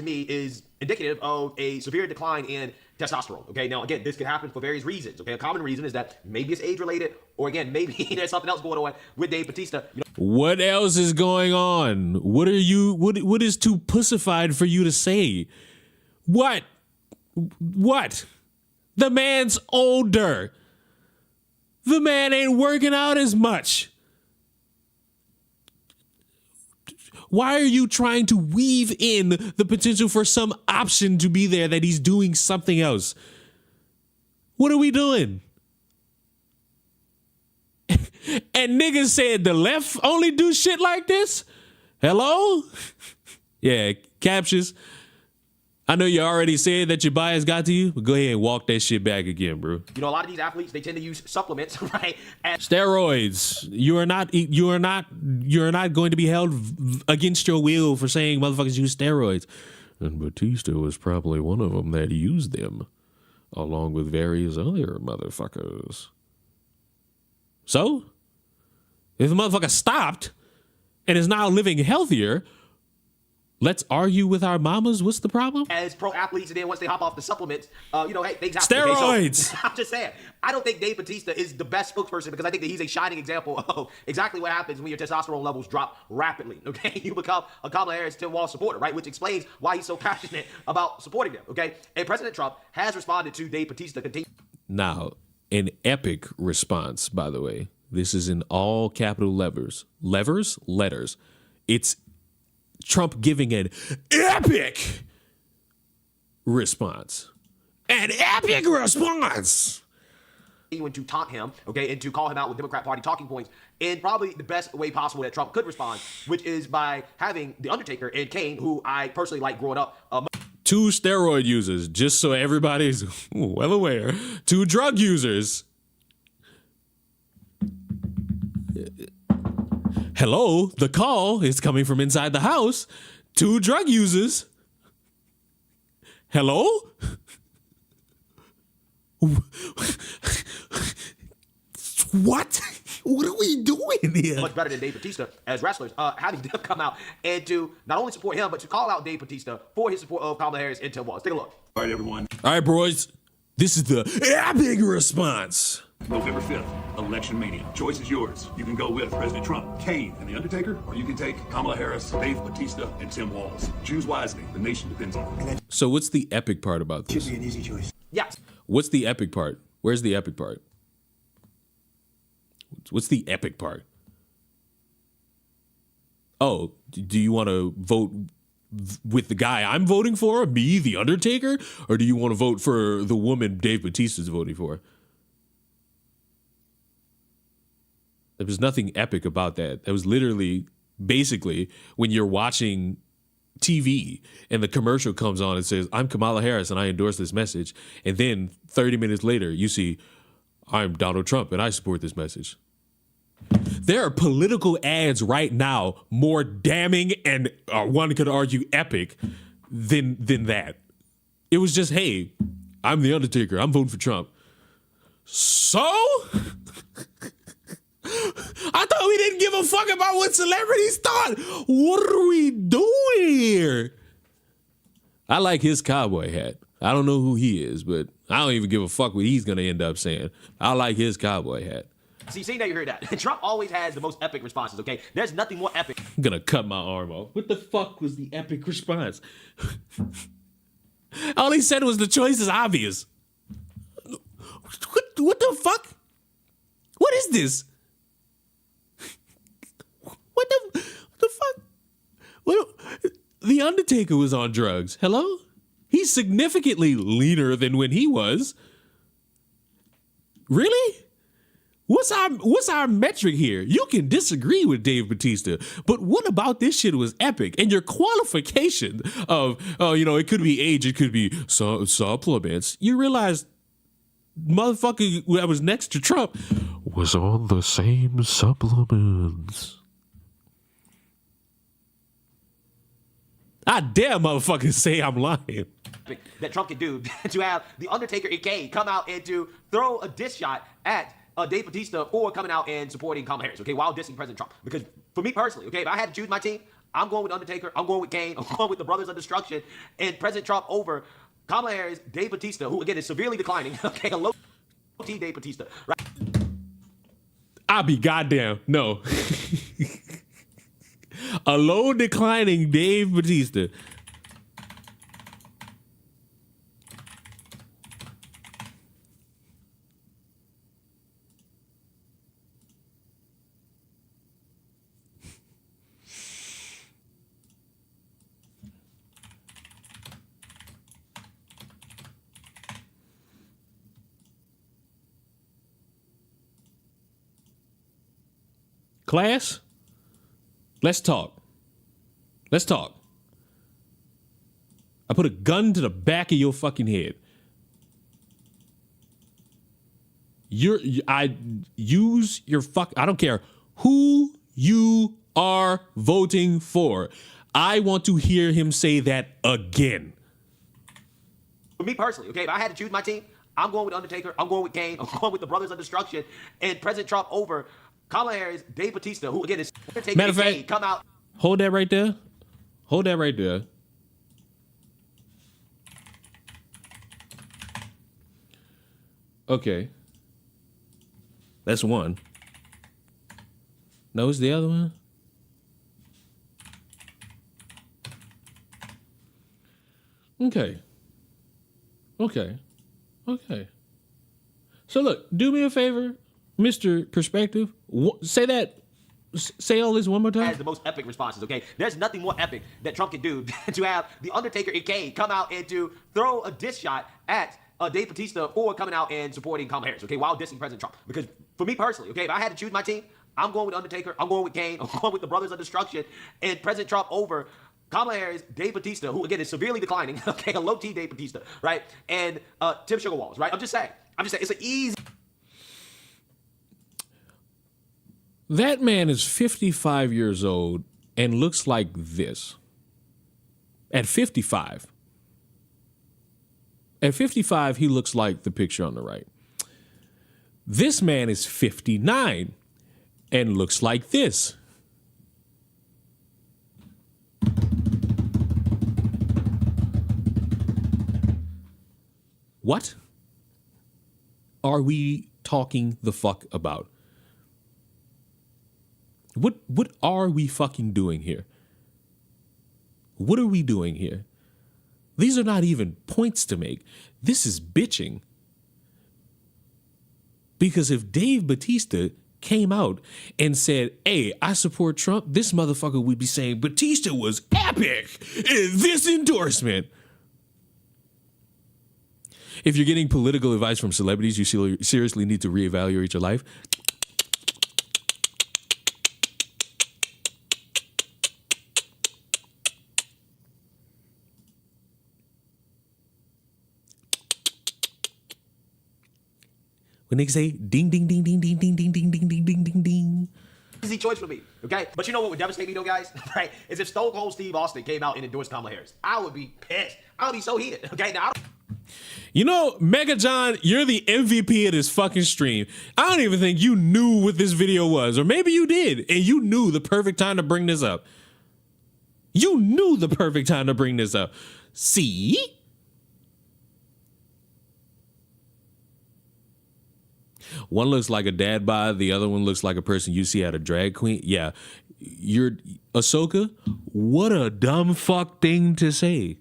me, is indicative of a severe decline in testosterone. Okay, now again, this can happen for various reasons. Okay, a common reason is that maybe it's age related, or again, maybe there's something else going on with Dave Bautista. What else is going on? What is too pussified for you to say? What? The man's older. The man ain't working out as much. Why are you trying to weave in the potential for some option to be there that he's doing something else? What are we doing? And niggas said the left only do shit like this? Hello? Yeah, captions. I know you already said that your bias got to you, but go ahead and walk that shit back again, bro. A lot of these athletes, they tend to use supplements, right? Steroids. You are not going to be held against your will for saying motherfuckers use steroids. And Batista was probably one of them that used them, along with various other motherfuckers. So, if the motherfucker stopped and is now living healthier, let's argue with our mamas. What's the problem? As pro athletes, and then once they hop off the supplements, hey, things happen. Steroids. Okay, so, I'm just saying, I don't think Dave Bautista is the best spokesperson because I think that he's a shining example of exactly what happens when your testosterone levels drop rapidly. Okay, you become a Kamala Harris Tim Walz supporter, right? Which explains why he's so passionate about supporting them. Okay, and President Trump has responded to Dave Bautista. Now, an epic response, by the way. This is in all capital letters. Letters. It's Trump giving an epic response. An epic response. And to taunt him, okay, and to call him out with Democrat Party talking points in probably the best way possible that Trump could respond, which is by having The Undertaker and Kane, who I personally like growing up. Two steroid users, just so everybody's well aware. Two drug users. Hello, the call is coming from inside the house. Two drug users. Hello? What? What are we doing here? Much better than Dave Bautista as wrestlers, having them come out and to not only support him, but to call out Dave Bautista for his support of Kamala Harris and Tim Walz. Take a look. All right, everyone. All right, boys. This is the epic response. November 5th, Election Mania. Choice is yours. You can go with President Trump, Kane, and The Undertaker, or you can take Kamala Harris, Dave Bautista, and Tim Walz. Choose wisely. The nation depends on it. So what's the epic part about this? Should be an easy choice. Yes. What's the epic part? Where's the epic part? What's the epic part? Oh, do you want to vote with the guy I'm voting for, me, The Undertaker? Or do you want to vote for the woman Dave Bautista's voting for? There was nothing epic about that. That was literally, basically, when you're watching TV and the commercial comes on and says, I'm Kamala Harris and I endorse this message. And then 30 minutes later, you see, I'm Donald Trump and I support this message. There are political ads right now more damning and one could argue epic than that. It was just, hey, I'm The Undertaker. I'm voting for Trump. So? I thought we didn't give a fuck about what celebrities thought. What are we doing here? I like his cowboy hat. I don't know who he is, but I don't even give a fuck what he's going to end up saying. I like his cowboy hat. See, now you heard that. Trump always has the most epic responses, okay? There's nothing more epic. I'm going to cut my arm off. What the fuck was the epic response? All he said was the choice is obvious. What the fuck? What is this? What the fuck? What, The Undertaker was on drugs. Hello? He's significantly leaner than when he was. Really? What's our metric here? You can disagree with Dave Bautista, but what about this shit was epic? And your qualification of, it could be age, it could be supplements. You realize motherfucker that was next to Trump was on the same supplements. I dare motherfuckers say I'm lying. That Trump can do to have The Undertaker and Kane come out and to throw a diss shot at Dave Bautista for coming out and supporting Kamala Harris, okay, while dissing President Trump. Because for me personally, okay, if I had to choose my team, I'm going with Undertaker, I'm going with Kane, I'm going with the Brothers of Destruction, and President Trump over Kamala Harris, Dave Bautista, who again is severely declining, okay, a low-T Dave Bautista, right? I'll be goddamn, no. A low declining Dave Bautista. Class, let's talk. Let's talk. I put a gun to the back of your fucking head. I don't care who you are voting for. I want to hear him say that again. For me personally, okay, if I had to choose my team, I'm going with Undertaker, I'm going with Kane, I'm going with the Brothers of Destruction, and President Trump over Kamala Harris, Dave Bautista, who again is Undertaker. Matter of fact, come out. Hold that right there. Hold that right there. Okay. That's one. No, it's the other one. Okay. So look, do me a favor, Mr. Perspective. Say all this one more time. Has the most epic responses, okay? There's nothing more epic that Trump can do to have The Undertaker and Kane come out and to throw a diss shot at Dave Bautista for coming out and supporting Kamala Harris, okay, while dissing President Trump. Because for me personally, okay, if I had to choose my team, I'm going with Undertaker, I'm going with Kane, I'm going with the Brothers of Destruction, and President Trump over Kamala Harris, Dave Bautista, who again is severely declining, okay, a low-T Dave Bautista, right? And Tim Sugar Walz, right? I'm just saying, it's an easy. That man is 55 years old and looks like this. At 55. At 55, he looks like the picture on the right. This man is 59 and looks like this. What are we talking the fuck about? What are we fucking doing here? What are we doing here? These are not even points to make. This is bitching. Because if Dave Bautista came out and said, hey, I support Trump, this motherfucker would be saying Bautista was epic in this endorsement. If you're getting political advice from celebrities, you seriously need to reevaluate your life. When they say ding, ding, ding, ding, ding, ding, ding, ding, ding, ding, ding, ding, ding. Easy choice for me, okay? But you know what would devastate me though, guys? Right? Is if Stone Cold Steve Austin came out and endorsed Kamala Harris. I would be pissed. I would be so heated, okay? Now, you know, Mega John, you're the MVP of this fucking stream. I don't even think you knew what this video was. Or maybe you did, and you knew the perfect time to bring this up. You knew the perfect time to bring this up. See? One looks like a dad bod. The other one looks like a person you see at a drag queen. Yeah. You're Ahsoka. What a dumb fuck thing to say.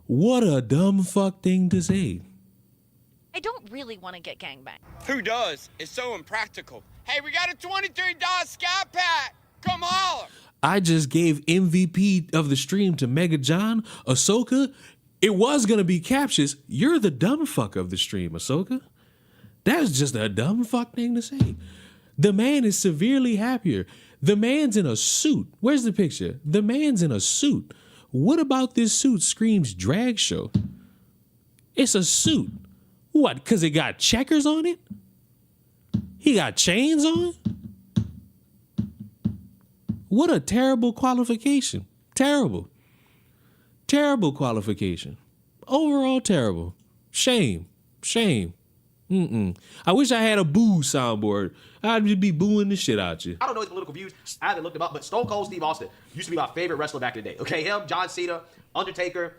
What a dumb fuck thing to say. I don't really want to get gangbanged. Who does? It's so impractical. Hey, we got a $23 Scat Pack. Come holler. I just gave MVP of the stream to Mega John. Ahsoka, it was going to be captious. You're the dumb fuck of the stream, Ahsoka. That's just a dumb fuck thing to say. The man is severely happier. The man's in a suit. Where's the picture? The man's in a suit. What about this suit screams drag show? It's a suit. What, because it got checkers on it? He got chains on? What a terrible qualification. Terrible. Terrible qualification. Overall terrible. Shame. Shame. I wish I had a boo soundboard. I'd just be booing the shit out you. I don't know his political views. I haven't looked him up, but Stone Cold Steve Austin used to be my favorite wrestler back in the day. Okay, him, John Cena, Undertaker.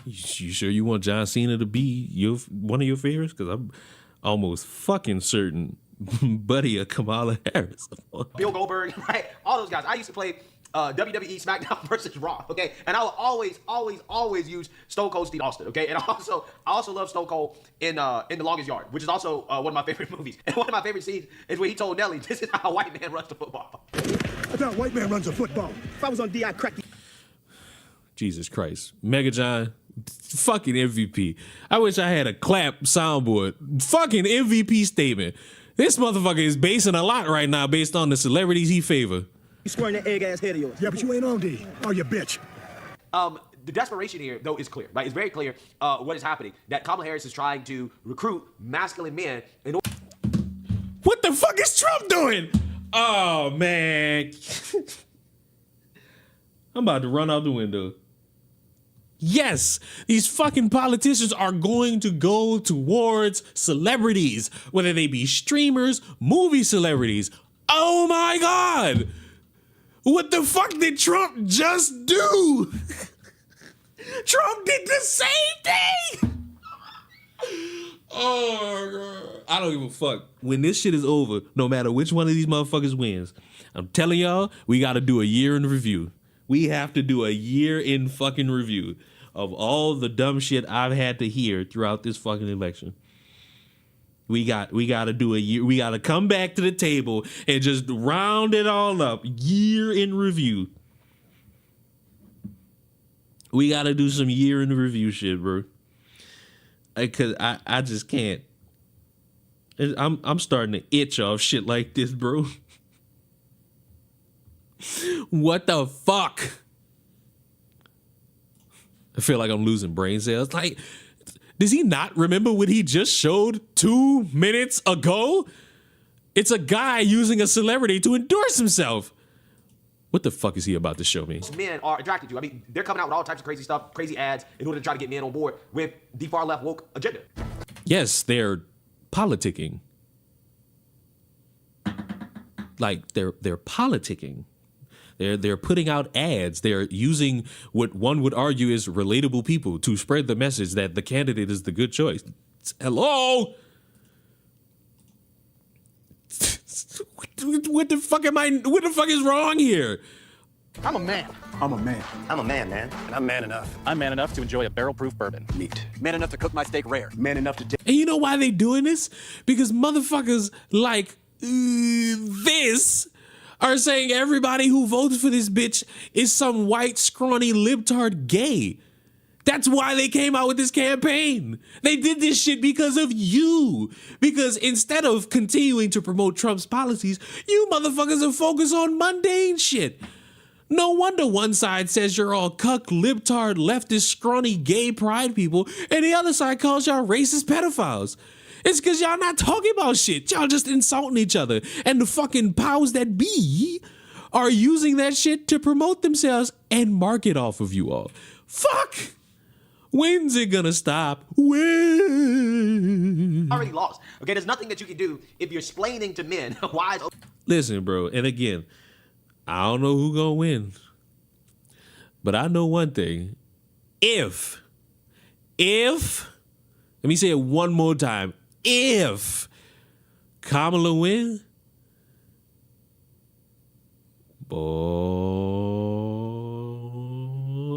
You sure you want John Cena to be one of your favorites? Because I'm almost fucking certain buddy of Kamala Harris. Bill Goldberg, right? All those guys. I used to play WWE SmackDown versus Raw, okay? And I will always use Stone Cold Steve Austin, okay? And I also love Stone Cold in The Longest Yard, which is also one of my favorite movies. And one of my favorite scenes is when he told Nelly, this is how a white man runs the football. That's how a white man runs a football. If I was on D, I'd crack you. Jesus Christ. Mega John, fucking MVP. I wish I had a clap soundboard. Fucking MVP statement. This motherfucker is basing a lot right now based on the celebrities he favor. You squaring that egg-ass head of yours. Yeah, but you ain't on D. Oh, you bitch. The desperation here, though, is clear, right? It's very clear what is happening. That Kamala Harris is trying to recruit masculine men in order. What the fuck is Trump doing? Oh, man. I'm about to run out the window. Yes, these fucking politicians are going to go towards celebrities, whether they be streamers, movie celebrities. Oh my God. What the fuck did Trump just do? Trump did the same thing. Oh, God. I don't give a fuck. When this shit is over, no matter which one of these motherfuckers wins, I'm telling y'all, we got to do a year in review. We have to do a year in fucking review of all the dumb shit I've had to hear throughout this fucking election. We got to do a year. We got to come back to the table and just round it all up. Year in review. We got to do some year in review shit, bro. Because I just can't. I'm starting to itch off shit like this, bro. What the fuck? I feel like I'm losing brain cells. Like, does he not remember what he just showed 2 minutes ago? It's a guy using a celebrity to endorse himself. What the fuck is he about to show me? Men are attracted to. I mean, they're coming out with all types of crazy stuff, crazy ads, in order to try to get men on board with the far left woke agenda. Yes, they're politicking. Like they're politicking. They're putting out ads. They're using what one would argue is relatable people to spread the message that the candidate is the good choice. Hello? What the fuck is wrong here? I'm a man. I'm a man. I'm a man, man. And I'm man enough. I'm man enough to enjoy a barrel-proof bourbon. Meat. Man enough to cook my steak rare. Man enough to... And you know why they doing this? Because motherfuckers like this are saying everybody who votes for this bitch is some white, scrawny, libtard gay. That's why they came out with this campaign. They did this shit because of you. Because instead of continuing to promote Trump's policies, you motherfuckers are focused on mundane shit. No wonder one side says you're all cuck, libtard, leftist, scrawny, gay pride people, and the other side calls y'all racist pedophiles. It's because y'all not talking about shit. Y'all just insulting each other. And the fucking powers that be are using that shit to promote themselves and market off of you all. Fuck! When's it gonna stop? When? Already lost. Okay, there's nothing that you can do if you're explaining to men why it's... Listen, bro, and again, I don't know who gonna win. But I know one thing. If, let me say it one more time. If Kamala win, boy,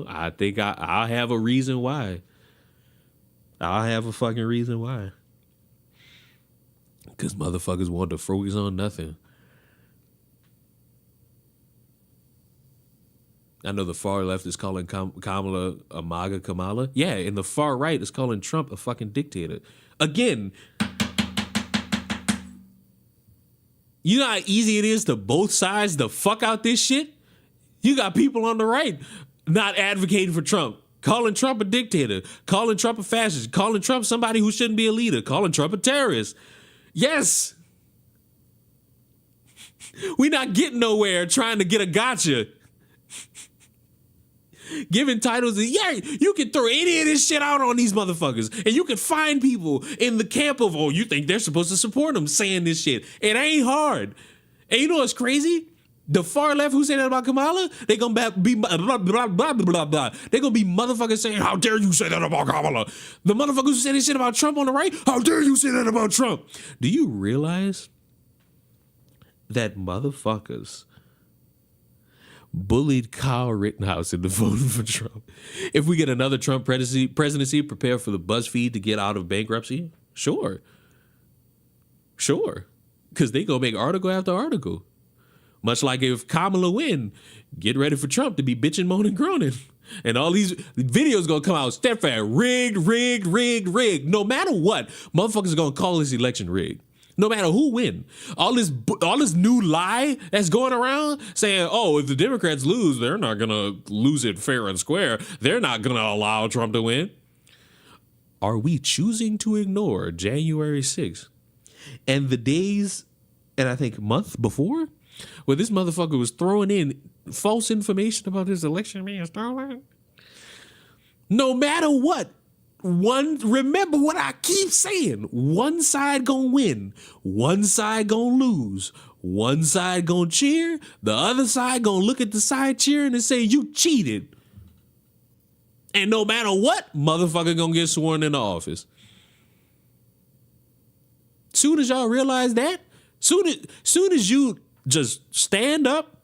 I think I'll have a reason why. I'll have a fucking reason why. Because motherfuckers want to focus on nothing. I know the far left is calling Kamala a MAGA Kamala. Yeah, and the far right is calling Trump a fucking dictator. Again, you know how easy it is to both sides the fuck out this shit? You got people on the right not advocating for Trump, calling Trump a dictator, calling Trump a fascist, calling Trump somebody who shouldn't be a leader, calling Trump a terrorist. Yes. We're not getting nowhere trying to get a gotcha. Giving titles, yeah, you can throw any of this shit out on these motherfuckers, and you can find people in the camp of, oh, you think they're supposed to support them saying this shit. It ain't hard. And you know what's crazy? The far left who say that about Kamala, they gonna be blah, blah, blah, blah, blah, blah. They gonna be motherfuckers saying, how dare you say that about Kamala? The motherfuckers who say this shit about Trump on the right, how dare you say that about Trump? Do you realize that motherfuckers bullied Kyle Rittenhouse into voting for Trump? If we get another Trump presidency, prepare for the BuzzFeed to get out of bankruptcy? Sure. Because they gonna make article after article. Much like if Kamala win, get ready for Trump to be bitching, moaning, groaning. And all these videos gonna come out steadfast, rigged. No matter what, motherfuckers gonna call this election rigged. No matter who win. All this new lie that's going around saying, oh, if the Democrats lose, they're not going to lose it fair and square. They're not going to allow Trump to win. Are we choosing to ignore January 6th and the days, and I think month before, where this motherfucker was throwing in false information about this election being stolen? No matter what. Remember what I keep saying. One side gonna win, one side gonna lose, one side gonna cheer, the other side gonna look at the side cheering and say you cheated. And no matter what, motherfucker gonna get sworn into office. Soon as y'all realize that, soon as you just stand up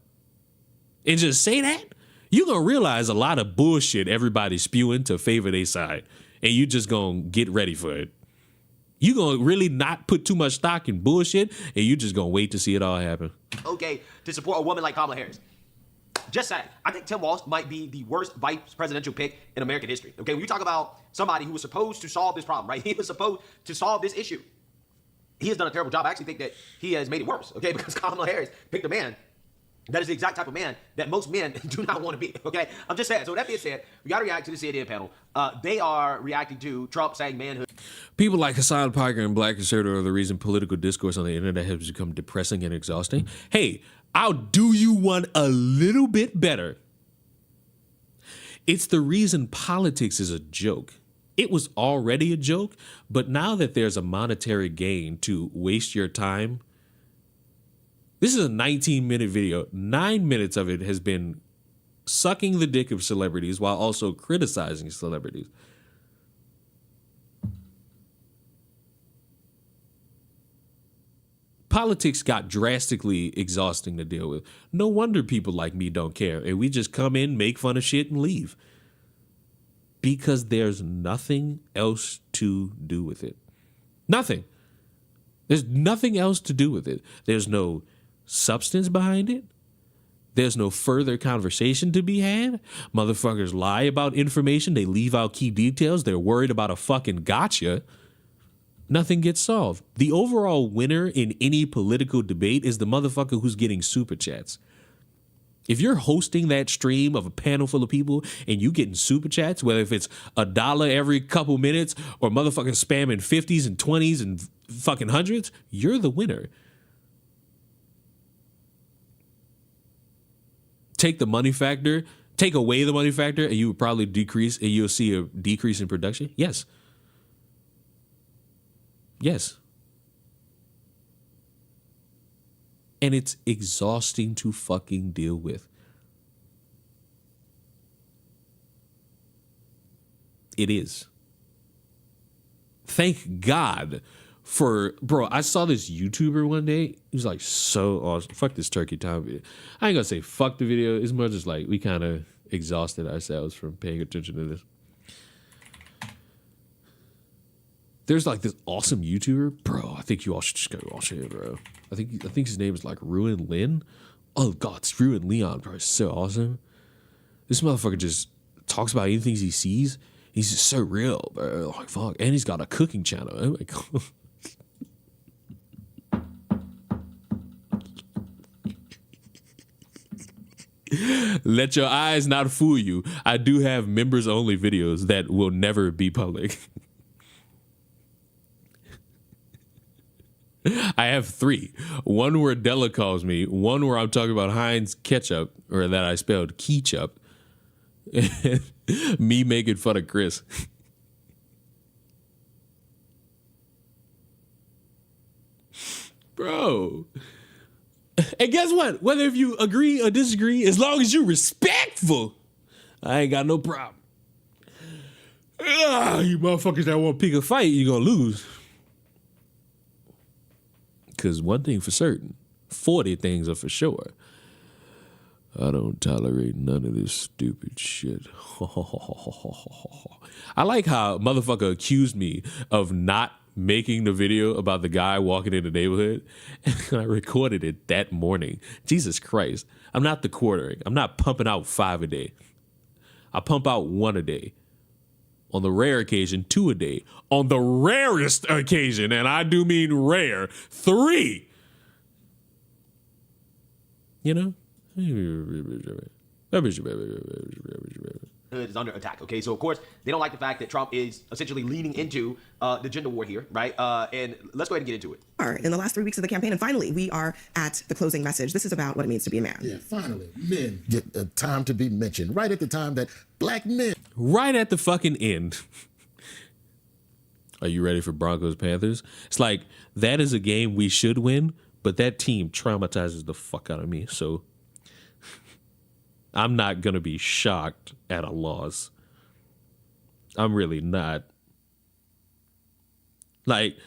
and just say that, you gonna realize a lot of bullshit everybody's spewing to favor their side. And you just gonna get ready for it. You gonna really not put too much stock in bullshit, and you just gonna wait to see it all happen. Okay, to support a woman like Kamala Harris. Just saying, I think Tim Walz might be the worst vice presidential pick in American history. Okay, when you talk about somebody who was supposed to solve this problem, right? He was supposed to solve this issue. He has done a terrible job. I actually think that he has made it worse, okay? Because Kamala Harris picked a man that is the exact type of man that most men do not want to be, okay? I'm just saying. So that being said, we got to react to the CNN panel. They are reacting to Trump saying manhood. People like Hassan Piker and Black Conservative are the reason political discourse on the internet has become depressing and exhausting. Hey, I'll do you one a little bit better. It's the reason politics is a joke. It was already a joke, but now that there's a monetary gain to waste your time, this is a 19-minute video. 9 minutes of it has been sucking the dick of celebrities while also criticizing celebrities. Politics got drastically exhausting to deal with. No wonder people like me don't care, and we just come in, make fun of shit, and leave. Because there's nothing else to do with it. Nothing. There's nothing else to do with it. There's no substance behind it. There's no further conversation to be had. Motherfuckers lie about information. They leave out key details. They're worried about a fucking gotcha. Nothing gets solved. The overall winner in any political debate is the motherfucker who's getting super chats. If you're hosting that stream of a panel full of people and you getting super chats, whether if it's $1 every couple minutes or motherfucking spamming 50s and 20s and fucking hundreds, you're the winner. Take the money factor, take away the money factor, and you would probably decrease, and you'll see a decrease in production. Yes. Yes. And it's exhausting to fucking deal with. It is. Thank God for, bro, I saw this YouTuber one day. He was like so awesome. Fuck this turkey time video. I ain't gonna say fuck the video. It's more just like we kind of exhausted ourselves from paying attention to this. There's like this awesome YouTuber, bro. I think you all should just go watch him, bro. I think his name is like Ruin Lin. Oh God, it's Ruin Leon, bro. It's so awesome. This motherfucker just talks about anything he sees. He's just so real, bro. Like fuck, and he's got a cooking channel. Oh my God. Let your eyes not fool you. I do have members only videos that will never be public. I have 3. One where Della calls me, one where I'm talking about Heinz ketchup, or that I spelled ketchup, and me making fun of Chris. Bro. And guess what? Whether if you agree or disagree, as long as you're respectful, I ain't got no problem. You motherfuckers that want to pick a fight, you're going to lose. Because one thing for certain, 40 things are for sure. I don't tolerate none of this stupid shit. I like how motherfucker accused me of not making the video about the guy walking in the neighborhood, and I recorded it that morning. Jesus Christ. I'm not the quartering. I'm not pumping out 5 a day. I pump out 1 a day. On the rare occasion, 2 a day. On the rarest occasion, and I do mean rare, 3. You know? Is under attack. Okay, so of course they don't like the fact that Trump is essentially leaning into the gender war here, right? And let's go ahead and get into it. In the last 3 weeks of the campaign, and finally we are at the closing message. This is about what it means to be a man. Yeah, finally, men get a time to be mentioned right at the time that black men. Right at the fucking end. Are you ready for Broncos Panthers? It's like that is a game we should win, but that team traumatizes the fuck out of me. So I'm not going to be shocked at a loss. I'm really not. Like,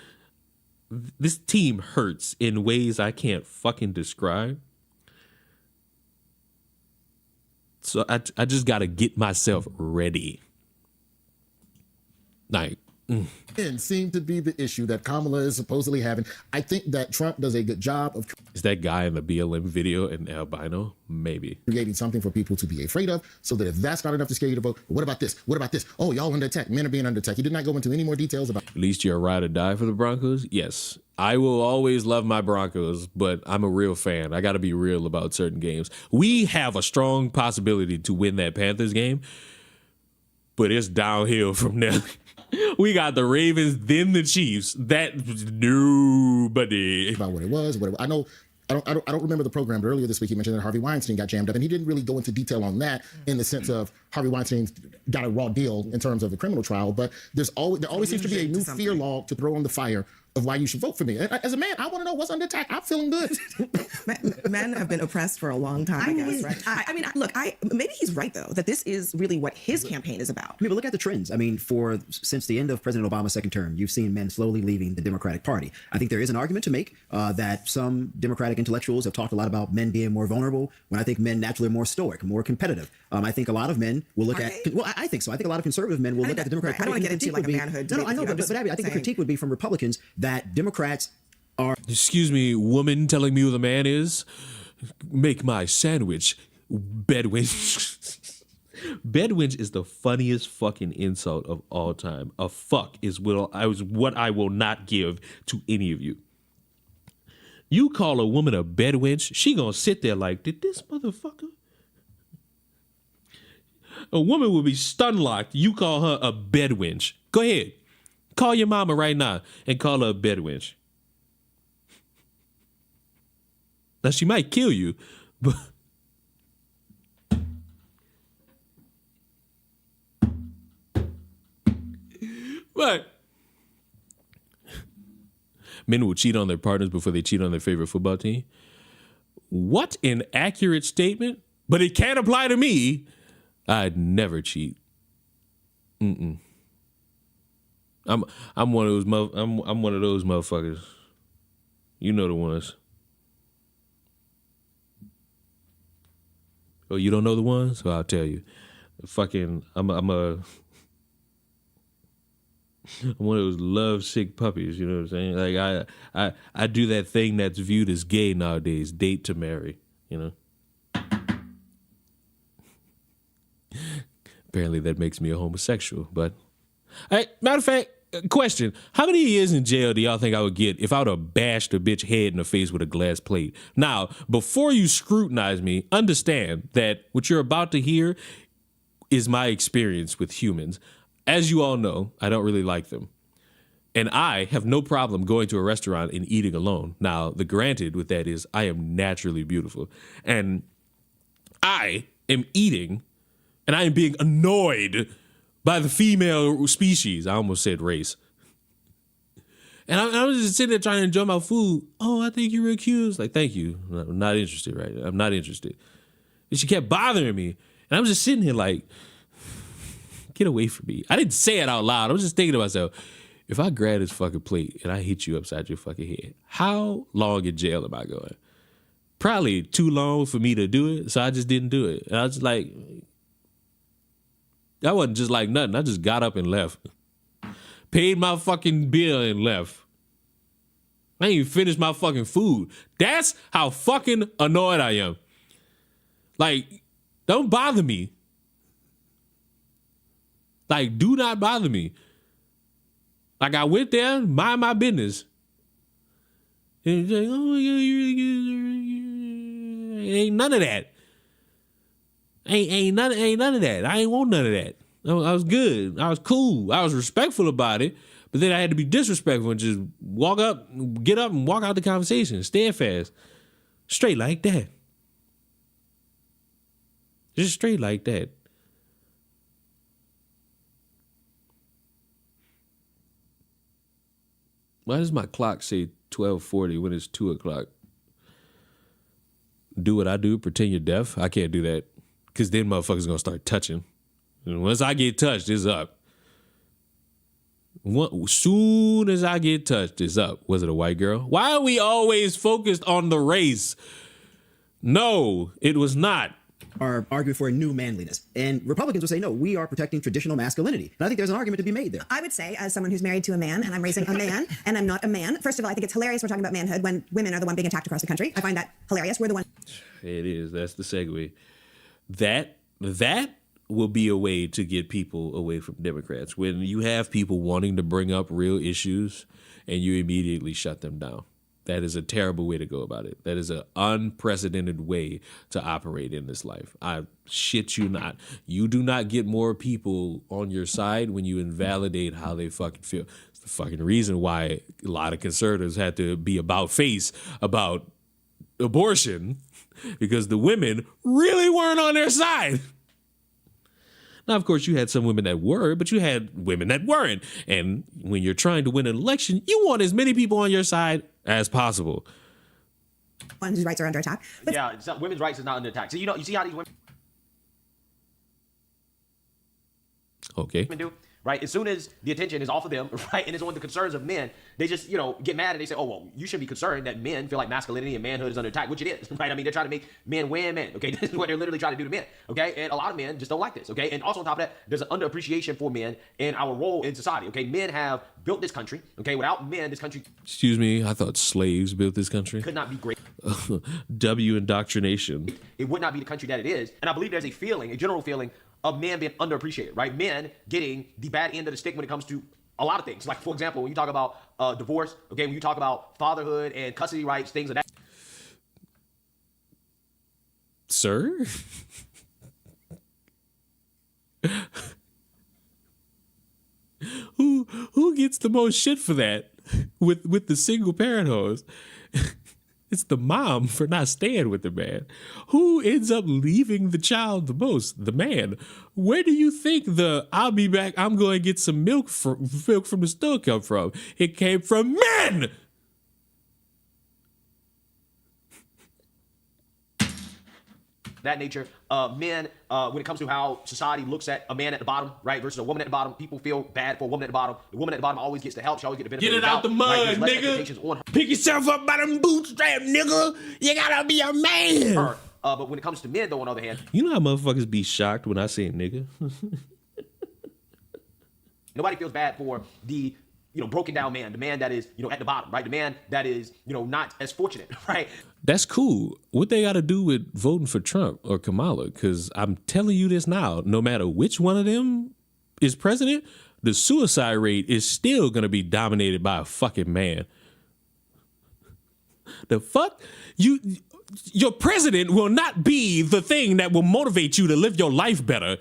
this team hurts in ways I can't fucking describe. So I just got to get myself ready. Like, Men seem to be the issue that Kamala is supposedly having. I think that Trump does a good job of. Is that guy in the BLM video an albino? Maybe. Creating something for people to be afraid of, so that if that's not enough to scare you to vote, what about this? What about this? Oh, y'all under attack. Men are being under attack. He did not go into any more details about. At least you're a ride or die for the Broncos? Yes. I will always love my Broncos, but I'm a real fan. I got to be real about certain games. We have a strong possibility to win that Panthers game, but it's downhill from there. We got the Ravens, then the Chiefs. That nobody. About what it was, whatever. I know I don't remember the program, but earlier this week he mentioned that Harvey Weinstein got jammed up, and he didn't really go into detail on that in the sense of Harvey Weinstein got a raw deal in terms of the criminal trial. But there always seems to be a new fear log to throw on the fire of why you should vote for me. As a man, I want to know what's under attack. I'm feeling good. Men have been oppressed for a long time, I guess, right? I mean, look, maybe he's right, though, that this is really what his campaign is about. I mean, but look at the trends. I mean, since the end of President Obama's second term, you've seen men slowly leaving the Democratic Party. I think there is an argument to make that some Democratic intellectuals have talked a lot about men being more vulnerable, when I think men naturally are more stoic, more competitive. I think a lot of men will look I think so. I think a lot of conservative men will look at the Democratic Party. I don't want to get into like a manhood. No, I know, but Abby, I think the critique would be from Republicans that Democrats are. Excuse me, woman telling me who the man is? Make my sandwich, bedwench. Bedwench is the funniest fucking insult of all time. A fuck is what I will not give to any of you. You call a woman a bedwench, she gonna sit there like, did this motherfucker? A woman will be stun locked. You call her a bedwench. Go ahead. Call your mama right now and call her a bedwench. Now, she might kill you, but... But... Men will cheat on their partners before they cheat on their favorite football team. What an accurate statement, but it can't apply to me. I'd never cheat. I'm one of those I'm one of those motherfuckers. You know the ones. Oh, you don't know the ones? Well, I'll tell you. I'm one of those love-sick puppies, you know what I'm saying? Like I do that thing that's viewed as gay nowadays, date to marry, you know? Apparently that makes me a homosexual, but... matter of fact, question. How many years in jail do y'all think I would get if I would have bashed a bitch head in the face with a glass plate? Now, before you scrutinize me, understand that what you're about to hear is my experience with humans. As you all know, I don't really like them. And I have no problem going to a restaurant and eating alone. Now, the granted with that is I am naturally beautiful. And I am eating... and I am being annoyed by the female species. I almost said race. And I was just sitting there trying to enjoy my food. Oh, I think you're real cute. It's like, thank you. I'm not interested right now. I'm not interested. And she kept bothering me. And I'm just sitting here like, get away from me. I didn't say it out loud. I was just thinking to myself, if I grab this fucking plate and I hit you upside your fucking head, how long in jail am I going? Probably too long for me to do it. So I just didn't do it. And I was just like... that wasn't just like nothing. I just got up and left. Paid my fucking bill and left. I ain't even finished my fucking food. That's how fucking annoyed I am. Like, don't bother me. Like, do not bother me. Like, I went there, mind my business. And he's like, oh, you're really good. Ain't none of that. Ain't none of that. I ain't want none of that. I was good. I was cool. I was respectful about it. But then I had to be disrespectful and just get up and walk out the conversation. Steadfast. Straight like that. Just straight like that. Why does my clock say 12:40 when it's 2 o'clock? Do what I do, pretend you're deaf? I can't do that. Because then motherfuckers gonna start touching. And once I get touched, it's up. Soon as I get touched, it's up. Was it a white girl? Why are we always focused on the race? No, it was not. Are arguing for a new manliness. And Republicans will say, no, we are protecting traditional masculinity. And I think there's an argument to be made there. I would say, as someone who's married to a man, and I'm raising a man, and I'm not a man, first of all, I think it's hilarious we're talking about manhood when women are the one being attacked across the country. I find that hilarious. We're the one. It is. That's the segue. That will be a way to get people away from Democrats. When you have people wanting to bring up real issues and you immediately shut them down. That is a terrible way to go about it. That is an unprecedented way to operate in this life. I shit you not. You do not get more people on your side when you invalidate how they fucking feel. It's the fucking reason why a lot of conservatives had to be about face about abortion because the women really weren't on their side. Now, of course, you had some women that were, but you had women that weren't. And when you're trying to win an election, you want as many people on your side as possible. One whose rights are under attack. But yeah, it's not, women's rights is not under attack. So you see how these women do? Right? As soon as the attention is off of them, right, and it's on the concerns of men, they just, get mad and they say, oh, well, you should be concerned that men feel like masculinity and manhood is under attack, which it is, right? I mean, they're trying to make men win men, okay? This is what they're literally trying to do to men, okay? And a lot of men just don't like this, okay? And also on top of that, there's an underappreciation for men and our role in society, okay? Men have built this country, okay? Without men, this country... Excuse me, I thought slaves built this country. ...could not be great. W indoctrination. It would not be the country that it is. And I believe there's a feeling, a general feeling, of men being underappreciated, right? Men getting the bad end of the stick when it comes to a lot of things. Like, for example, when you talk about divorce, okay, when you talk about fatherhood and custody rights, things of that. Sir? Who gets the most shit for that with the single parent hoes? It's the mom for not staying with the man. Who ends up leaving the child the most? The man. Where do you think the "I'll be back, I'm going to get some milk from the store" come from? It came from men! That nature, men, when it comes to how society looks at a man at the bottom, right, versus a woman at the bottom, people feel bad for a woman at the bottom. The woman at the bottom always gets the help. She always gets the benefit. Get it out the mud, right? Nigga. Pick yourself up by them bootstraps, nigga. You gotta be a man. But when it comes to men, though, on the other hand, you know how motherfuckers be shocked when I say nigga? Nobody feels bad for the broken down man, the man that is, at the bottom, right? The man that is, not as fortunate, right? That's cool. What they got to do with voting for Trump or Kamala? Because I'm telling you this now, no matter which one of them is president, the suicide rate is still going to be dominated by a fucking man. The fuck? Your president will not be the thing that will motivate you to live your life better.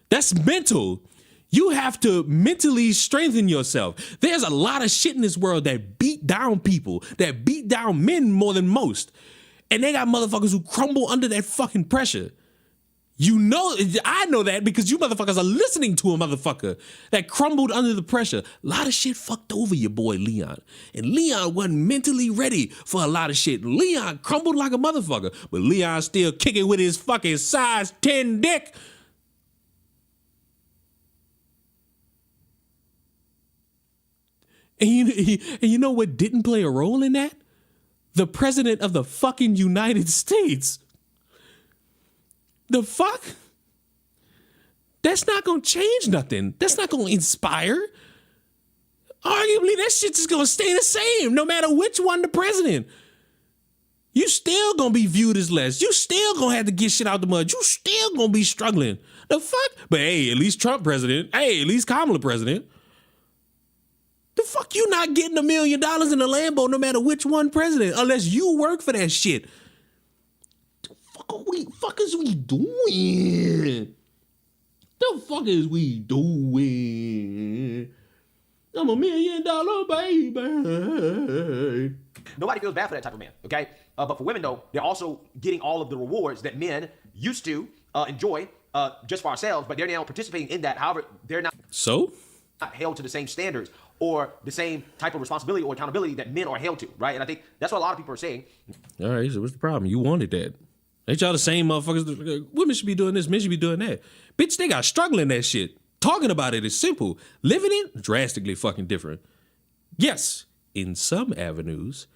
That's mental. You have to mentally strengthen yourself. There's a lot of shit in this world that beat down people, that beat down men more than most. And they got motherfuckers who crumble under that fucking pressure. I know that because you motherfuckers are listening to a motherfucker that crumbled under the pressure. A lot of shit fucked over your boy Leon. And Leon wasn't mentally ready for a lot of shit. Leon crumbled like a motherfucker, but Leon still kicking with his fucking size 10 dick. And you know what didn't play a role in that? The president of the fucking United States. The fuck? That's not gonna change nothing. That's not gonna inspire. Arguably, that shit's just gonna stay the same no matter which one the president. You still gonna be viewed as less. You still gonna have to get shit out the mud. You still gonna be struggling. The fuck? But hey, at least Trump president. Hey, at least Kamala president. The fuck you not getting $1 million in a Lambo no matter which one president unless you work for that shit. The fuck is we doing? The fuck is we doing? I'm $1 million baby. Nobody feels bad for that type of man, okay? But for women, though, they're also getting all of the rewards that men used to enjoy just for ourselves, but they're now participating in that. However, they're not held to the same standards or the same type of responsibility or accountability that men are held to, right? And I think that's what a lot of people are saying. All right, so what's the problem? You wanted that. Ain't y'all the same motherfuckers? Women should be doing this, men should be doing that. Bitch, they got struggling that shit. Talking about it is simple. Living it, drastically fucking different. Yes, in some avenues,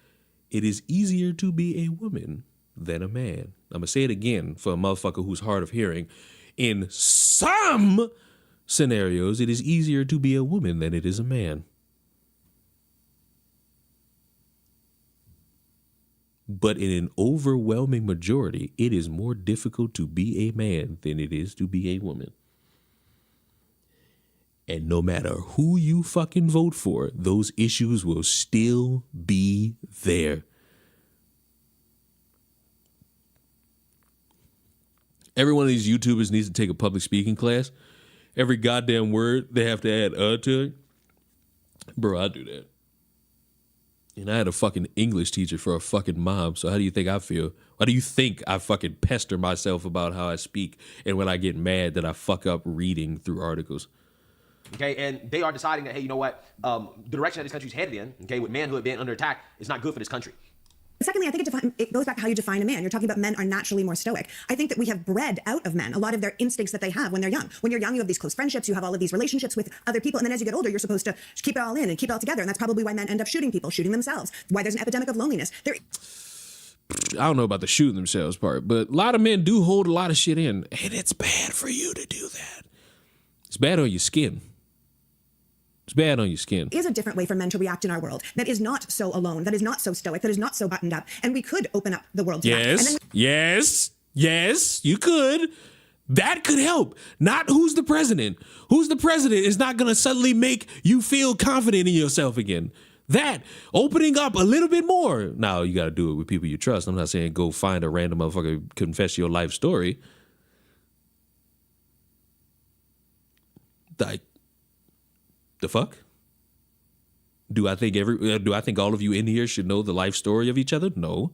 it is easier to be a woman than a man. I'm gonna say it again for a motherfucker who's hard of hearing. In some scenarios, it is easier to be a woman than it is a man. But in an overwhelming majority, it is more difficult to be a man than it is to be a woman. And no matter who you fucking vote for, those issues will still be there. Every one of these YouTubers needs to take a public speaking class. Every goddamn word they have to add to it. Bro, I do that. And I had a fucking English teacher for a fucking mom. So how do you think I feel? Why do you think I fucking pester myself about how I speak and when I get mad that I fuck up reading through articles? Okay, and they are deciding that, hey, you know what? The direction that this country's headed in, okay, with manhood being under attack, is not good for this country. Secondly, I think it goes back to how you define a man. You're talking about men are naturally more stoic. I think that we have bred out of men a lot of their instincts that they have when they're young. When you're young, you have these close friendships, you have all of these relationships with other people, and then as you get older, you're supposed to keep it all in and keep it all together, and that's probably why men end up shooting people, shooting themselves, why there's an epidemic of loneliness. I don't know about the shooting themselves part, but a lot of men do hold a lot of shit in, and it's bad for you to do that. It's bad on your skin. It's bad on your skin. Is a different way for men to react in our world that is not so alone, that is not so stoic, that is not so buttoned up, and we could open up the world to that. And then Yes, you could. That could help. Not who's the president. Who's the president is not going to suddenly make you feel confident in yourself again. That, opening up a little bit more. Now, you got to do it with people you trust. I'm not saying go find a random motherfucker, confess your life story. Like, the fuck? Do I think all of you in here should know the life story of each other? No.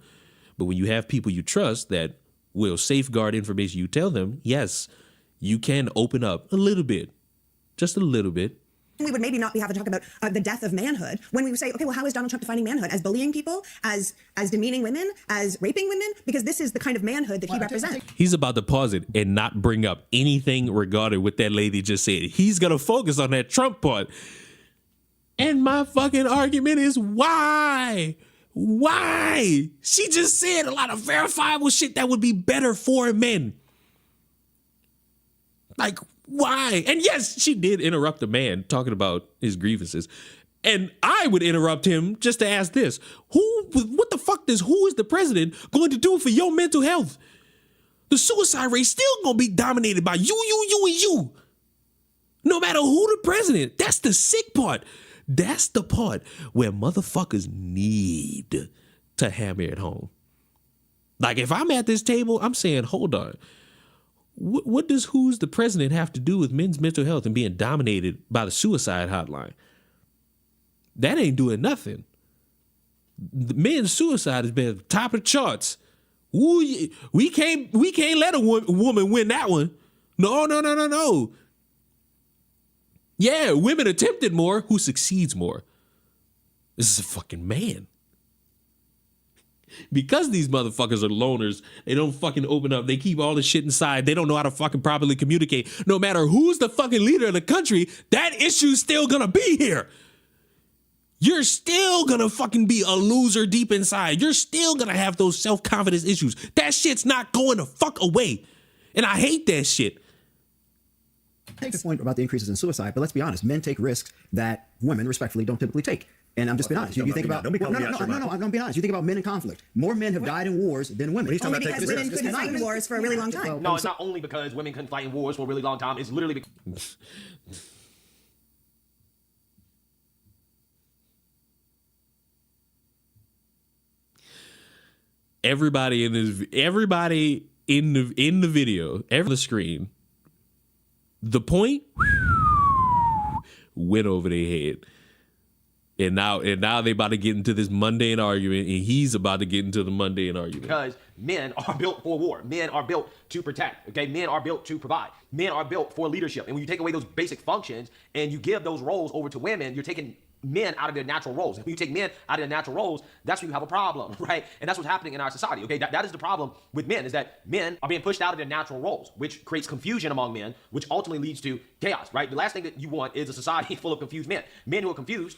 But when you have people you trust that will safeguard information you tell them, yes, you can open up a little bit. Just a little bit. we would maybe not be having to talk about the death of manhood when we say, okay, well, how is Donald Trump defining manhood? As bullying people, as demeaning women, as raping women? Because this is the kind of manhood that he represents. He's about to pause it and not bring up anything regarding what that lady just said. He's going to focus on that Trump part. And my fucking argument is why? Why? She just said a lot of verifiable shit that would be better for men. Like, why? And yes, she did interrupt a man talking about his grievances. And I would interrupt him just to ask this. What the fuck who is the president going to do for your mental health? The suicide rate still going to be dominated by you, and you. No matter who the president. That's the sick part. That's the part where motherfuckers need to hammer it home. Like, if I'm at this table, I'm saying, hold on. What does who's the president have to do with men's mental health and being dominated by the suicide hotline? That ain't doing nothing. The men's suicide has been at the top of the charts. We can't let a woman win that one. No. Yeah, women attempted more. Who succeeds more? This is a fucking man. Because these motherfuckers are loners, they don't fucking open up. They keep all the shit inside. They don't know how to fucking properly communicate. No matter who's the fucking leader of the country, that issue's still gonna be here. You're still gonna fucking be a loser deep inside. You're still gonna have those self-confidence issues. That shit's not going the fuck away. And I hate that shit. I take the point about the increases in suicide, but let's be honest. Men take risks that women respectfully don't typically take. And I'm just being honest. You think about I'm being honest. You think about men in conflict. More men have died in wars than women. Only because women couldn't fight in wars for a really long time. No, it's not only because women couldn't fight in wars for a really long time. It's literally because everybody in the video, the screen, the point went over their head. And now they about to get into this mundane argument, and he's about to get into the mundane argument. Because men are built for war. Men are built to protect. Okay, men are built to provide. Men are built for leadership. And when you take away those basic functions and you give those roles over to women, you're taking men out of their natural roles. And when you take men out of their natural roles, that's when you have a problem, right? And that's what's happening in our society. Okay, that is the problem with men, is that men are being pushed out of their natural roles, which creates confusion among men, which ultimately leads to chaos, right? The last thing that you want is a society full of confused men. Men who are confused.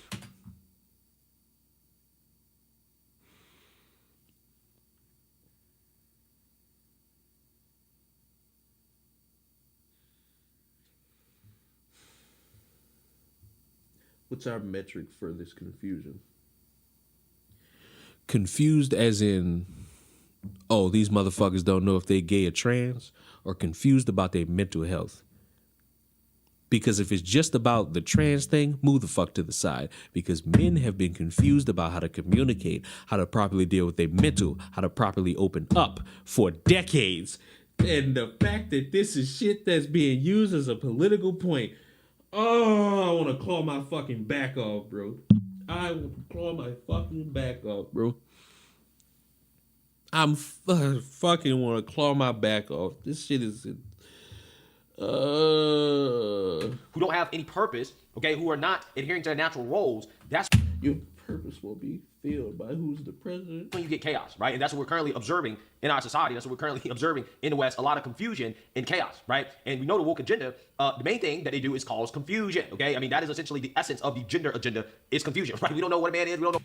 What's our metric for this confusion? Confused as in, oh, these motherfuckers don't know if they gay or trans, or confused about their mental health? Because if it's just about the trans thing, move the fuck to the side. Because men have been confused about how to communicate, how to properly deal with their mental, how to properly open up for decades. And the fact that this is shit that's being used as a political point, oh, I want to claw my fucking back off, bro. I would claw my fucking back off, bro. I'm fucking want to claw my back off. This shit is. Who don't have any purpose, okay, who are not adhering to their natural roles, that's your purpose will be filled by who's the president. when you get chaos, right? And that's what we're currently observing in our society. That's what we're currently observing in the West, a lot of confusion and chaos, right? And we know the woke agenda, the main thing that they do is cause confusion, okay? I mean, that is essentially the essence of the gender agenda is confusion, right? We don't know what a man is, we don't know.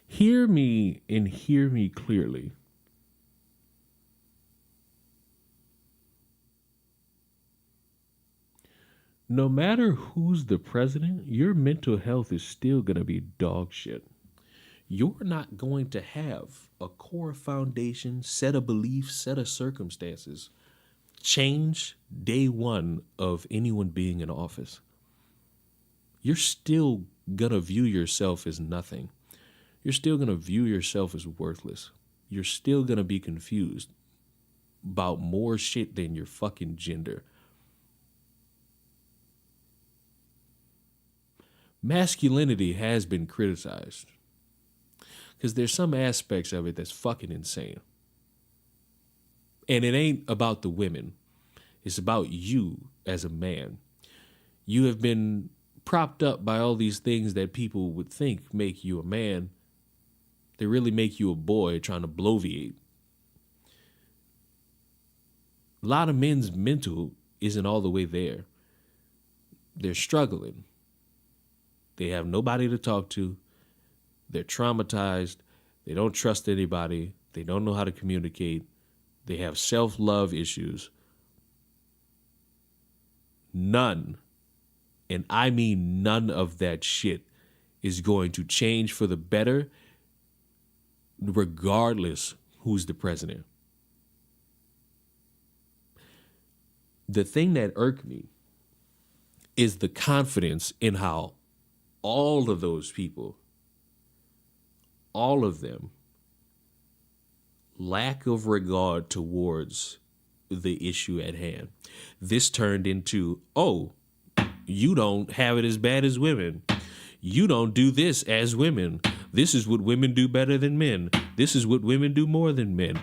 Hear me and hear me clearly. No matter who's the president, your mental health is still going to be dog shit. You're not going to have a core foundation, set of beliefs, set of circumstances change day one of anyone being in office. You're still going to view yourself as nothing. You're still going to view yourself as worthless. You're still going to be confused about more shit than your fucking gender. Masculinity has been criticized because there's some aspects of it that's fucking insane. And it ain't about the women. It's about you as a man. You have been propped up by all these things that people would think make you a man. They really make you a boy trying to bloviate. A lot of men's mental isn't all the way there. They're struggling. They have nobody to talk to. They're traumatized. They don't trust anybody. They don't know how to communicate. They have self-love issues. None, and I mean none of that shit is going to change for the better regardless who's the president. The thing that irked me is the confidence in how all of those people, all of them, lack of regard towards the issue at hand. This turned into, oh, you don't have it as bad as women. You don't do this as women. This is what women do better than men. This is what women do more than men.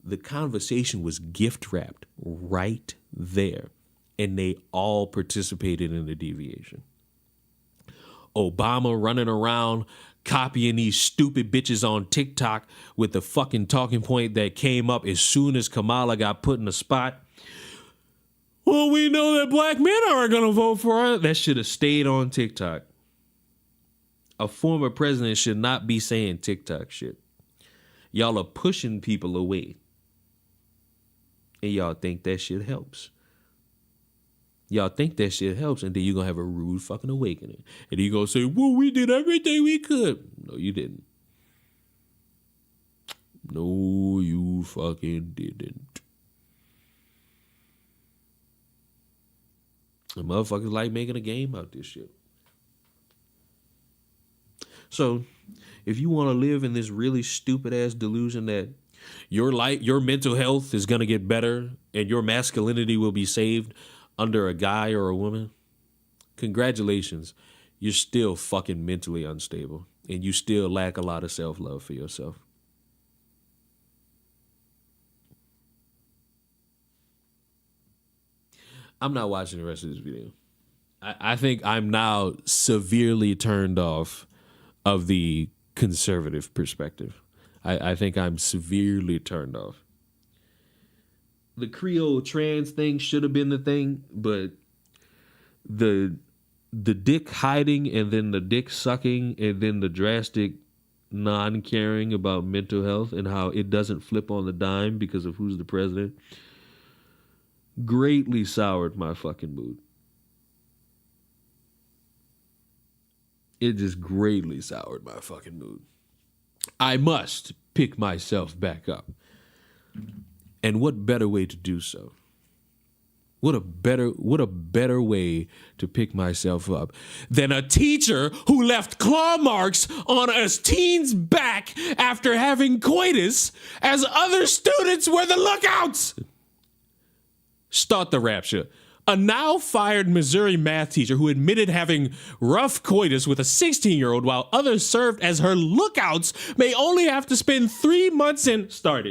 The conversation was gift wrapped right there, and they all participated in the deviation. Obama running around copying these stupid bitches on TikTok with the fucking talking point that came up as soon as Kamala got put in the spot. Well, we know that black men aren't going to vote for her. That should have stayed on TikTok. A former president should not be saying TikTok shit. Y'all are pushing people away. And y'all think that shit helps. Y'all think that shit helps, and then you're going to have a rude fucking awakening. And you're going to say, well, we did everything we could. No, you didn't. No, you fucking didn't. The motherfuckers like making a game out this shit. So, if you want to live in this really stupid-ass delusion that your mental health is going to get better and your masculinity will be saved under a guy or a woman, congratulations. You're still fucking mentally unstable and you still lack a lot of self-love for yourself. I'm not watching the rest of this video. I think I'm now severely turned off of the conservative perspective. I think I'm severely turned off. The Creole trans thing should have been the thing, but the dick hiding and then the dick sucking and then the drastic non-caring about mental health and how it doesn't flip on the dime because of who's the president greatly soured my fucking mood. it just greatly soured my fucking mood. I must pick myself back up. And what better way to do so? What a better way to pick myself up than a teacher who left claw marks on a teen's back after having coitus as other students were the lookouts. Start the rapture. A now fired Missouri math teacher who admitted having rough coitus with a 16-year-old while others served as her lookouts may only have to spend 3 months in. Start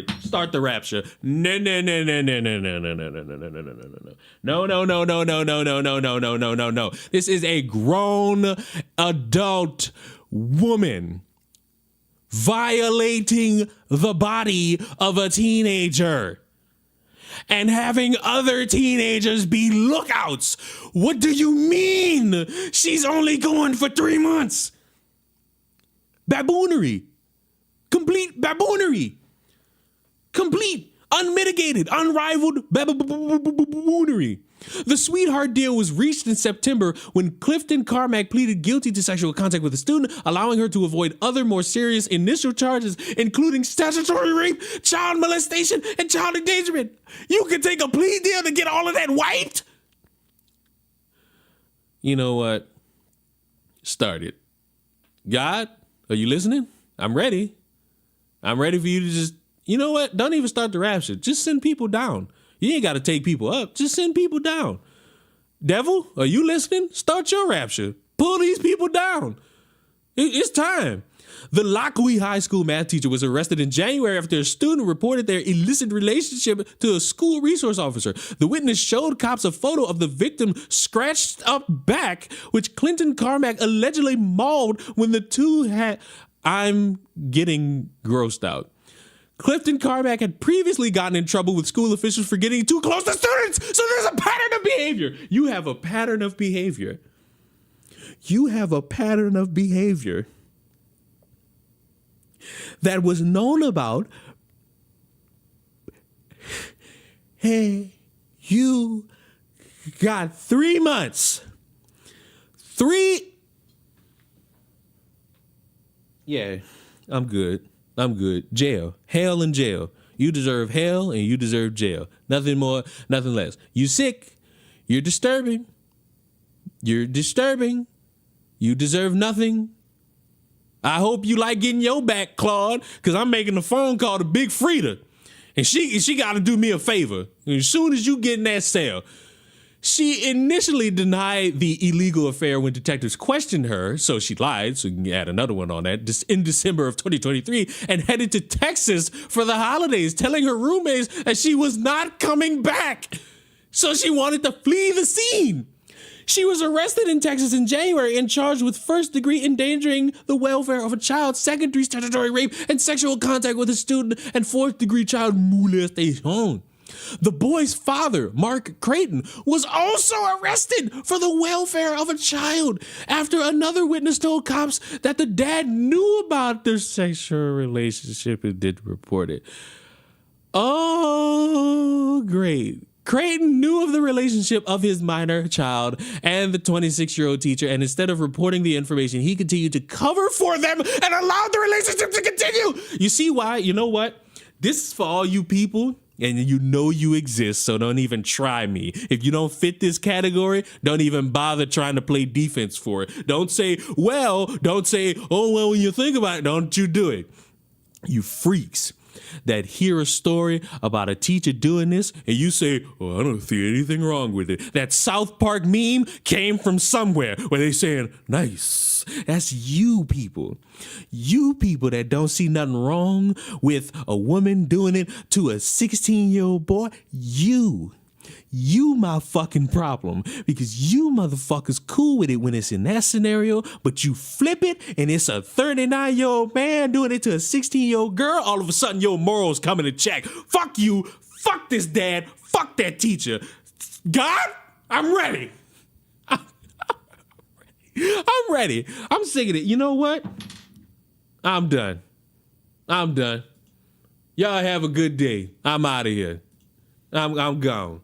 the rapture. No. No. This is a grown adult woman violating the body of a teenager and having other teenagers be lookouts. What do you mean? She's only going for 3 months. Baboonery. Complete baboonery. Complete, unmitigated, unrivaled baboonery. The sweetheart deal was reached in September when Clifton Carmack pleaded guilty to sexual contact with a student, allowing her to avoid other more serious initial charges, including statutory rape, child molestation, and child endangerment. You can take a plea deal to get all of that wiped? You know what? Start it. God, are you listening? I'm ready. I'm ready for you to just, you know what? Don't even start the rapture. Just send people down. You ain't got to take people up. Just send people down. Devil, are you listening? Start your rapture. Pull these people down. It's time. The Lockley High School math teacher was arrested in January after a student reported their illicit relationship to a school resource officer. The witness showed cops a photo of the victim scratched up back, which Clinton Carmack allegedly mauled when the two had... I'm getting grossed out. Clifton Carmack had previously gotten in trouble with school officials for getting too close to students. So there's a pattern of behavior. You have a pattern of behavior. You have a pattern of behavior that was known about. Hey, you got 3 months. Yeah, I'm good. Jail. Hell in jail. You deserve hell and you deserve jail. Nothing more, nothing less. You sick. You're disturbing. You deserve nothing. I hope you like getting your back clawed, because I'm making a phone call to Big Frida. And she got to do me a favor. As soon as you get in that cell. She initially denied the illegal affair when detectives questioned her, so she lied, so you can add another one on that, in December of 2023, and headed to Texas for the holidays, telling her roommates that she was not coming back. So she wanted to flee the scene. She was arrested in Texas in January and charged with first-degree endangering the welfare of a child, second-degree statutory rape, and sexual contact with a student, and fourth-degree child molestation. The boy's father, Mark Creighton, was also arrested for the welfare of a child after another witness told cops that the dad knew about their sexual relationship and didn't report it. Oh, great. Creighton knew of the relationship of his minor child and the 26-year-old teacher, and instead of reporting the information, he continued to cover for them and allowed the relationship to continue. You see why? You know what? This is for all you people. And you know you exist, so don't even try me. If you don't fit this category, don't even bother trying to play defense for it. Don't say, oh, well, when you think about it, don't you do it. You freaks that hear a story about a teacher doing this and you say, I don't see anything wrong with it. That South Park meme came from somewhere where they saying, nice. That's you people. You people that don't see nothing wrong with a woman doing it to a 16-year-old boy. You my fucking problem, because you motherfuckers cool with it when it's in that scenario, but you flip it and it's a 39-year-old man doing it to a 16-year-old girl. All of a sudden your morals come into check. Fuck you. Fuck this dad. Fuck that teacher. God, I'm ready. I'm ready. I'm sick of it. You know what? I'm done. Y'all have a good day. I'm out of here. I'm gone.